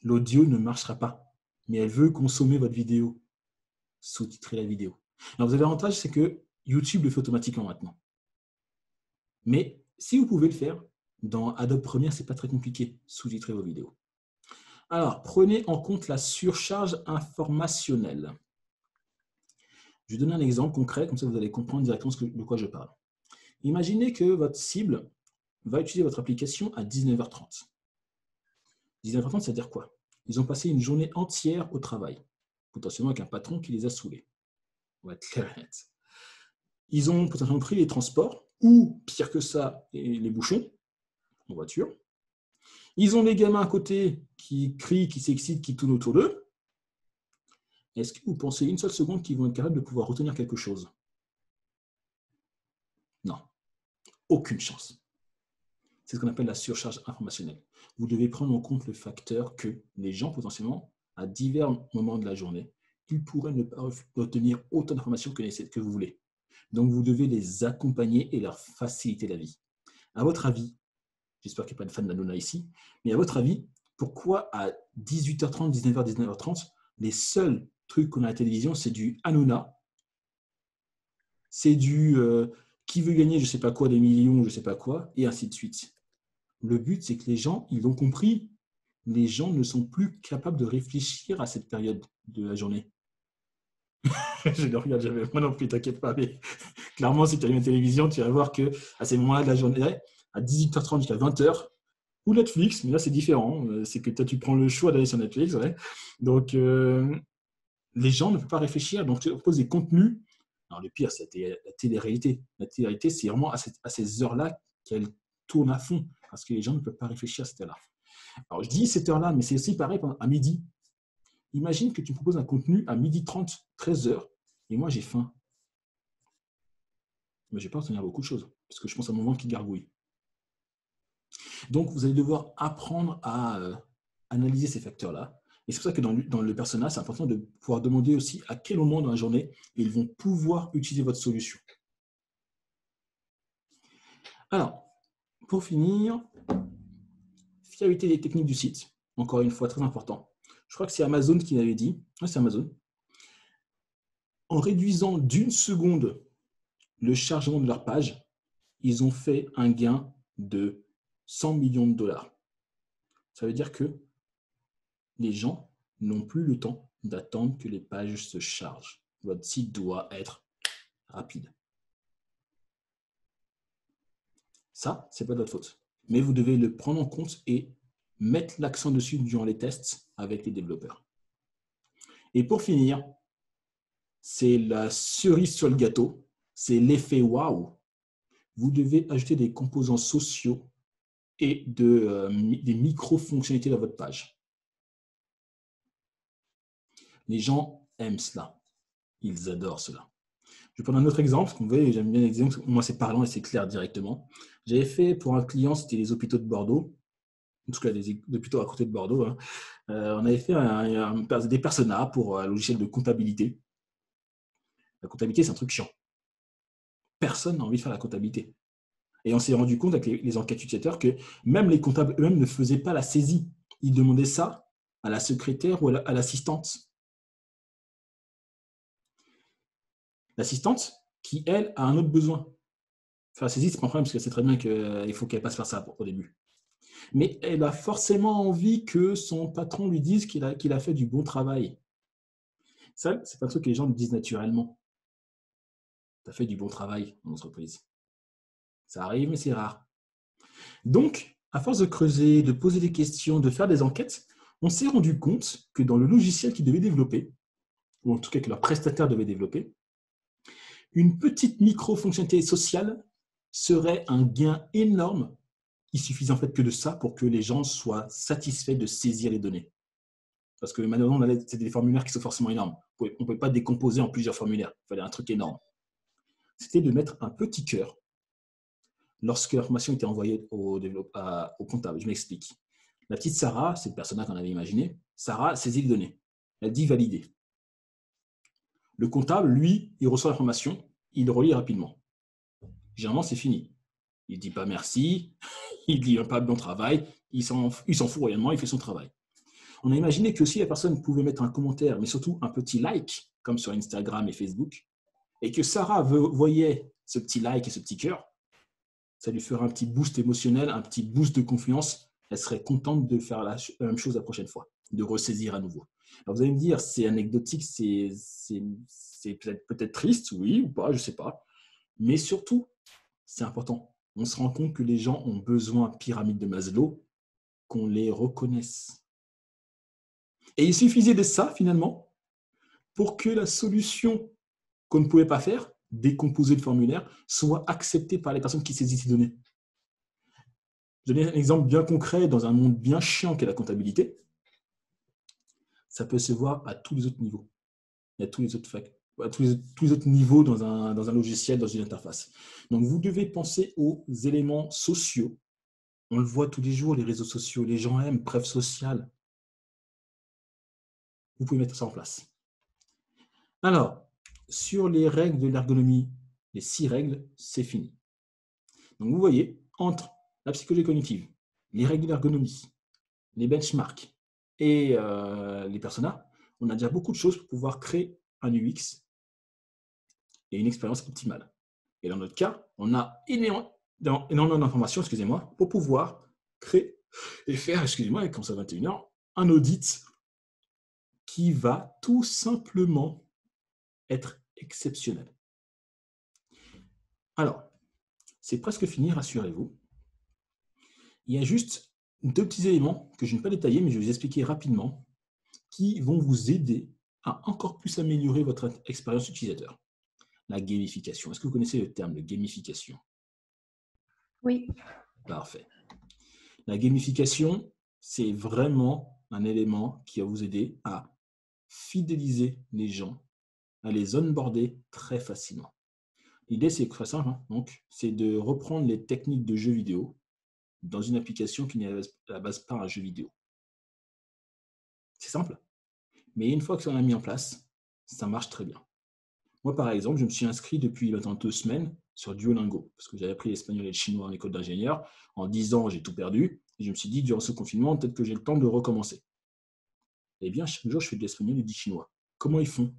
L'audio ne marchera pas, mais elle veut consommer votre vidéo. Sous-titrer la vidéo. Alors, vous avez l'avantage, c'est que YouTube le fait automatiquement maintenant. Mais si vous pouvez le faire, dans Adobe Premiere, ce n'est pas très compliqué, sous-titrer vos vidéos. Alors, prenez en compte la surcharge informationnelle. Je vais donner un exemple concret, comme ça vous allez comprendre directement de quoi je parle. Imaginez que votre cible va utiliser votre application à 19h30. 19h30, ça veut dire quoi? Ils ont passé une journée entière au travail, potentiellement avec un patron qui les a saoulés. On va être clair et net. Ils ont potentiellement pris les transports, ou pire que ça, les bouchons en voiture. Ils ont les gamins à côté qui crient, qui s'excitent, qui tournent autour d'eux. Est-ce que vous pensez une seule seconde qu'ils vont être capables de pouvoir retenir quelque chose? Non, aucune chance. C'est ce qu'on appelle la surcharge informationnelle. Vous devez prendre en compte le facteur que les gens, potentiellement, à divers moments de la journée, ils pourraient ne pas retenir autant d'informations que vous voulez. Donc, vous devez les accompagner et leur faciliter la vie. À votre avis, J'espère qu'il n'y a pas de fans d'Hanouna ici. Mais à votre avis, pourquoi à 18h30, 19h, 19h30, les seuls trucs qu'on a à la télévision, c'est du Hanouna, c'est du qui veut gagner je ne sais pas quoi, des millions, je ne sais pas quoi, et ainsi de suite. Le but, c'est que les gens, ils l'ont compris, les gens ne sont plus capables de réfléchir à cette période de la journée. Je le regarde jamais, moi non plus, t'inquiète pas, mais clairement, si tu allumes la télévision, tu vas voir qu'à ces moments-là de la journée, à 18h30 jusqu'à 20h, ou Netflix, mais là c'est différent, c'est que toi tu prends le choix d'aller sur Netflix, ouais. Donc les gens ne peuvent pas réfléchir, donc tu proposes des contenus. Alors le pire, c'est la télé-réalité. La télé-réalité, c'est vraiment à ces heures-là qu'elle tourne à fond, parce que les gens ne peuvent pas réfléchir à cette heure-là. Alors je dis cette heure-là, mais c'est aussi pareil à midi. Imagine que tu me proposes un contenu à 12h30, 13h, et moi j'ai faim. Mais je ne vais pas retenir beaucoup de choses, parce que je pense à un moment qui gargouille. Donc, vous allez devoir apprendre à analyser ces facteurs-là. Et c'est pour ça que dans le persona, c'est important de pouvoir demander aussi à quel moment dans la journée ils vont pouvoir utiliser votre solution. Alors, pour finir, fiabilité des techniques du site. Encore une fois, très important. Je crois que c'est Amazon qui l'avait dit. Oui, c'est Amazon. En réduisant d'1 seconde le chargement de leur page, ils ont fait un gain de 100 millions de dollars. Ça veut dire que les gens n'ont plus le temps d'attendre que les pages se chargent. Votre site doit être rapide. Ça, ce n'est pas de votre faute. Mais vous devez le prendre en compte et mettre l'accent dessus durant les tests avec les développeurs. Et pour finir, c'est la cerise sur le gâteau, c'est l'effet waouh. Vous devez ajouter des composants sociaux et des micro-fonctionnalités dans votre page. Les gens aiment cela. Ils adorent cela. Je vais prendre un autre exemple. Vous voyez, j'aime bien l'exemple. Moi, c'est parlant et c'est clair directement. J'avais fait pour un client, c'était les hôpitaux de Bordeaux. En tout cas, les hôpitaux à côté de Bordeaux. Hein. On avait fait des personas pour un logiciel de comptabilité. La comptabilité, c'est un truc chiant. Personne n'a envie de faire la comptabilité. Et on s'est rendu compte avec les enquêtes utilisateurs que même les comptables eux-mêmes ne faisaient pas la saisie. Ils demandaient ça à la secrétaire ou à l'assistante. L'assistante qui, elle, a un autre besoin. Faire la saisie, c'est pas un problème parce qu'elle sait très bien qu'il faut qu'elle passe par ça au début. Mais elle a forcément envie que son patron lui dise qu'il a fait du bon travail. Ça, c'est pas un truc que les gens le disent naturellement. Tu as fait du bon travail en entreprise. Ça arrive, mais c'est rare. Donc, à force de creuser, de poser des questions, de faire des enquêtes, on s'est rendu compte que dans le logiciel qu'ils devaient développer, ou en tout cas que leur prestataire devait développer, une petite micro-fonctionnalité sociale serait un gain énorme. Il suffisait en fait que de ça pour que les gens soient satisfaits de saisir les données. Parce que maintenant, c'est des formulaires qui sont forcément énormes. On ne peut pas décomposer en plusieurs formulaires. Il fallait un truc énorme. C'était de mettre un petit cœur lorsque l'information était envoyée au comptable. Je m'explique. La petite Sarah, c'est le personnage qu'on avait imaginé. Sarah saisit les données. Elle dit valider. Le comptable, lui, il reçoit l'information, il le relit rapidement. Généralement, c'est fini. Il ne dit pas merci, il ne dit pas bon travail, il s'en fout réellement, il fait son travail. On a imaginé que si la personne pouvait mettre un commentaire, mais surtout un petit like, comme sur Instagram et Facebook, et que Sarah voyait ce petit like et ce petit cœur, ça lui ferait un petit boost émotionnel, un petit boost de confiance. Elle serait contente de faire la même chose la prochaine fois, de ressaisir à nouveau. Alors vous allez me dire, c'est anecdotique, c'est peut-être triste, oui ou pas, je ne sais pas. Mais surtout, c'est important. On se rend compte que les gens ont besoin, pyramide de Maslow, qu'on les reconnaisse. Et il suffisait de ça, finalement, pour que la solution qu'on ne pouvait pas faire, décomposer le formulaire, soit acceptée par les personnes qui saisissent les données. Je donne un exemple bien concret dans un monde bien chiant qu'est la comptabilité. Ça peut se voir à tous les autres niveaux. Il y a tous les autres niveaux dans un logiciel, dans une interface. Donc, vous devez penser aux éléments sociaux. On le voit tous les jours, les réseaux sociaux, les gens aiment, preuve sociale. Vous pouvez mettre ça en place. Alors, sur les règles de l'ergonomie, les 6 règles, c'est fini. Donc, vous voyez, entre la psychologie cognitive, les règles d'ergonomie, les benchmarks et les personas, on a déjà beaucoup de choses pour pouvoir créer un UX et une expérience optimale. Et dans notre cas, on a énormément d'informations, excusez-moi, pour pouvoir créer et faire, excusez-moi, comme ça 21h, un audit qui va tout simplement être exceptionnel. Alors, c'est presque fini, rassurez-vous. Il y a juste 2 petits éléments que je n'ai pas détaillés, mais je vais vous expliquer rapidement, qui vont vous aider à encore plus améliorer votre expérience utilisateur. La gamification. Est-ce que vous connaissez le terme de gamification? Oui. Parfait. La gamification, c'est vraiment un élément qui va vous aider à fidéliser les gens, à les onboarder très facilement. L'idée, c'est très simple, hein. Donc, c'est de reprendre les techniques de jeux vidéo dans une application qui n'est à la base pas un jeu vidéo. C'est simple, mais une fois que ça en a mis en place, ça marche très bien. Moi, par exemple, je me suis inscrit depuis maintenant 2 semaines sur Duolingo, parce que j'avais appris l'espagnol et le chinois en école d'ingénieur. En 10 ans, j'ai tout perdu. Et je me suis dit, durant ce confinement, peut-être que j'ai le temps de recommencer. Eh bien, chaque jour, je fais de l'espagnol et du chinois. Comment ils font?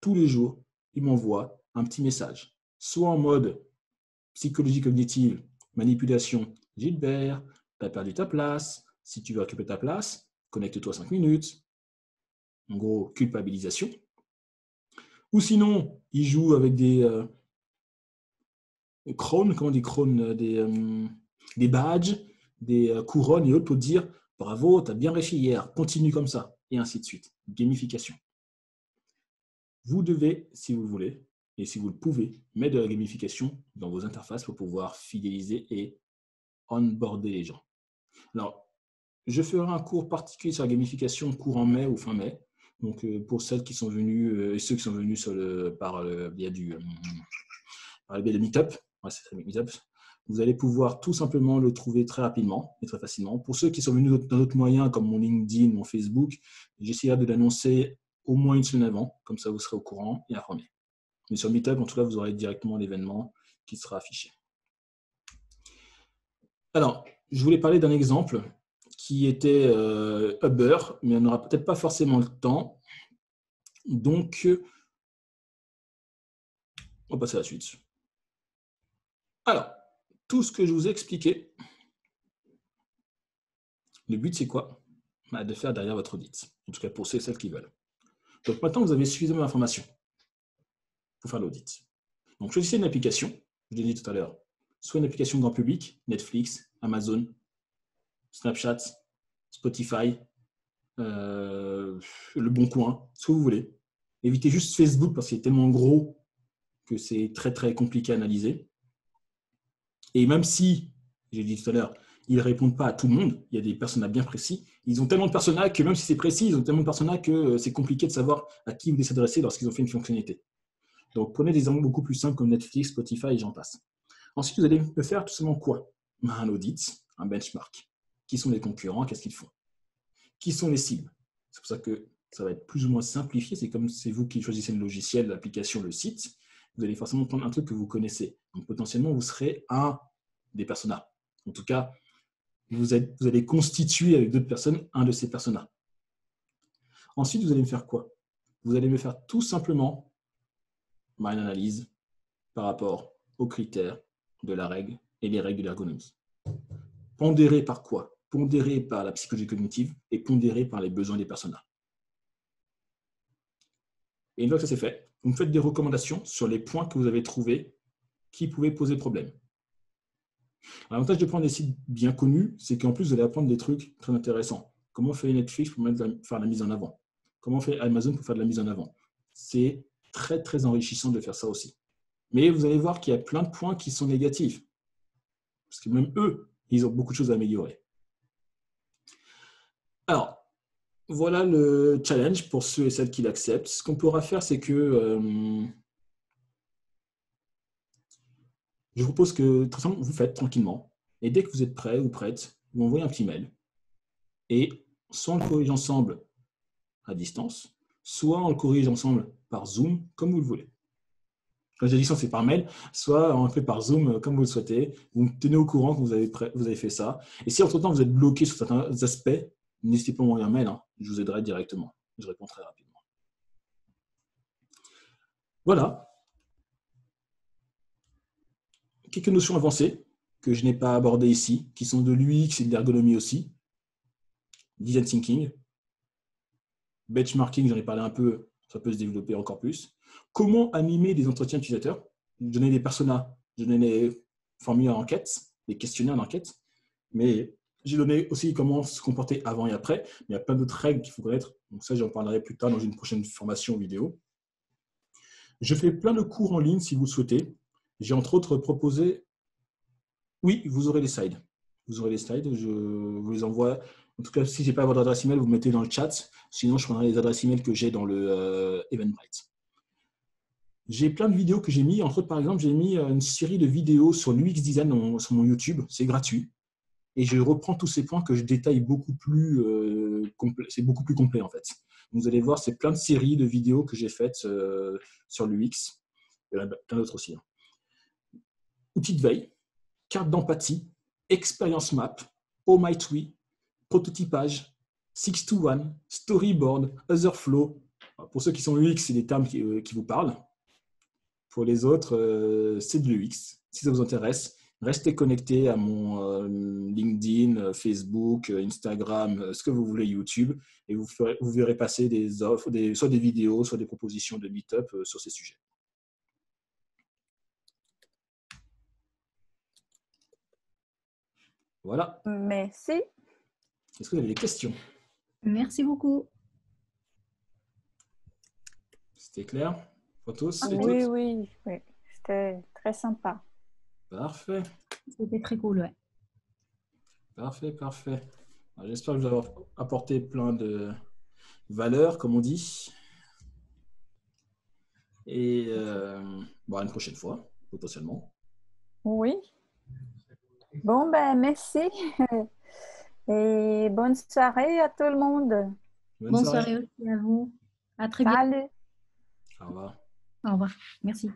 Tous les jours, ils m'envoient un petit message, soit en mode psychologie cognitive, manipulation. Gilbert, tu as perdu ta place. Si tu veux occuper ta place, connecte-toi 5 minutes. En gros, culpabilisation. Ou sinon, ils jouent avec des crowns, comment on dit crowns, des badges, des couronnes et autres pour dire bravo, tu as bien réussi hier, continue comme ça, et ainsi de suite. Gamification. Vous devez, si vous le voulez, et si vous le pouvez, mettre de la gamification dans vos interfaces pour pouvoir fidéliser et onboarder les gens. Alors, je ferai un cours particulier sur la gamification courant mai ou fin mai. Donc, pour celles qui sont venues et ceux qui sont venus sur par le biais de Meetup, ouais, c'est Meetup, vous allez pouvoir tout simplement le trouver très rapidement et très facilement. Pour ceux qui sont venus dans d'autres moyens comme mon LinkedIn, mon Facebook, j'essaierai de l'annoncer au moins une semaine avant, comme ça vous serez au courant et informé. Mais sur Meetup, en tout cas, vous aurez directement l'événement qui sera affiché. Alors, je voulais parler d'un exemple qui était Uber, mais on n'aura peut-être pas forcément le temps. Donc, on va passer à la suite. Alors, tout ce que je vous ai expliqué, le but, c'est quoi? De faire derrière votre audit. En tout cas, pour ceux et celles qui veulent. Donc, maintenant, vous avez suffisamment d'informations pour faire l'audit. Donc, choisissez une application, je l'ai dit tout à l'heure, soit une application grand public, Netflix, Amazon, Snapchat, Spotify, Le Bon Coin, ce que vous voulez. Évitez juste Facebook parce qu'il est tellement gros que c'est très, très compliqué à analyser. Et même si, j'ai dit tout à l'heure, ils ne répondent pas à tout le monde, il y a des personas bien précis, ils ont tellement de personas que même si c'est précis, ils ont tellement de personas que c'est compliqué de savoir à qui vous voulez s'adresser lorsqu'ils ont fait une fonctionnalité. Donc, prenez des exemples beaucoup plus simples comme Netflix, Spotify et j'en passe. Ensuite, vous allez me faire tout simplement quoi? Un audit, un benchmark. Qui sont les concurrents? Qu'est-ce qu'ils font? Qui sont les cibles? C'est pour ça que ça va être plus ou moins simplifié. C'est comme c'est vous qui choisissez le logiciel, l'application, le site. Vous allez forcément prendre un truc que vous connaissez. Donc, potentiellement, vous serez un des personas. En tout cas, vous allez constituer avec d'autres personnes un de ces personas. Ensuite, vous allez me faire quoi? Vous allez me faire tout simplement une analyse par rapport aux critères de la règle et les règles de l'ergonomie. Pondéré par quoi? Pondéré par la psychologie cognitive et pondéré par les besoins des personas. Et une fois que ça c'est fait, vous me faites des recommandations sur les points que vous avez trouvés qui pouvaient poser problème. L'avantage de prendre des sites bien connus, c'est qu'en plus, vous allez apprendre des trucs très intéressants. Comment fait Netflix pour faire la mise en avant? Comment fait Amazon pour faire de la mise en avant? C'est très, très enrichissant de faire ça aussi. Mais vous allez voir qu'il y a plein de points qui sont négatifs. Parce que même eux, ils ont beaucoup de choses à améliorer. Alors, voilà le challenge pour ceux et celles qui l'acceptent. Ce qu'on pourra faire, c'est que je vous propose que vous faites tranquillement. Et dès que vous êtes prêt ou prête, vous envoyez un petit mail. Et soit on le corrige ensemble à distance, soit on le corrige ensemble par Zoom, comme vous le voulez. Quand j'ai dit ça, c'est par mail, soit on le fait par Zoom, comme vous le souhaitez. Vous me tenez au courant que vous avez fait ça. Et si entre-temps, vous êtes bloqué sur certains aspects, n'hésitez pas à m'envoyer un mail. Hein. Je vous aiderai directement. Je réponds très rapidement. Voilà. Quelques notions avancées que je n'ai pas abordées ici, qui sont de l'UX et de l'ergonomie aussi. Design thinking. Benchmarking, j'en ai parlé un peu, ça peut se développer encore plus. Comment animer des entretiens utilisateurs, donner des personas, donner des formulaires d'enquête, des questionnaires d'enquête, mais j'ai donné aussi comment se comporter avant et après. Mais il y a plein d'autres règles qu'il faut connaître. Donc ça, j'en parlerai plus tard dans une prochaine formation vidéo. Je fais plein de cours en ligne si vous le souhaitez. J'ai entre autres proposé... Oui, vous aurez les slides. Vous aurez les slides, je vous les envoie. En tout cas, si je n'ai pas votre adresse email, vous mettez dans le chat. Sinon, je prendrai les adresses email que j'ai dans le Eventbrite. J'ai plein de vidéos que j'ai mis. Entre autres, par exemple, j'ai mis une série de vidéos sur l'UX Design sur mon YouTube. C'est gratuit. Et je reprends tous ces points que je détaille beaucoup plus complet. C'est beaucoup plus complet, en fait. Vous allez voir, c'est plein de séries de vidéos que j'ai faites sur l'UX. Il y en a plein d'autres aussi. Hein. Outils de veille, carte d'empathie, expérience map, Oh My Tree, prototypage, 6-to-1, storyboard, Otherflow. Pour ceux qui sont UX, c'est des termes qui vous parlent. Pour les autres, c'est de l'UX. Si ça vous intéresse, restez connectés à mon LinkedIn, Facebook, Instagram, ce que vous voulez, YouTube, et vous verrez passer des offres, soit des vidéos, soit des propositions de meet-up sur ces sujets. Voilà. Merci. Est-ce que vous avez des questions? Merci beaucoup. C'était clair pour tous? Oui, oui, oui. C'était très sympa. Parfait. C'était très cool, ouais. Parfait, parfait. J'espère que vous avez apporté plein de valeurs, comme on dit. Et bon, à une prochaine fois, potentiellement. Oui. Bon, ben, merci. Et bonne soirée à tout le monde. Bonne soirée aussi à vous. À très bientôt. Salut. Au revoir. Au revoir. Merci.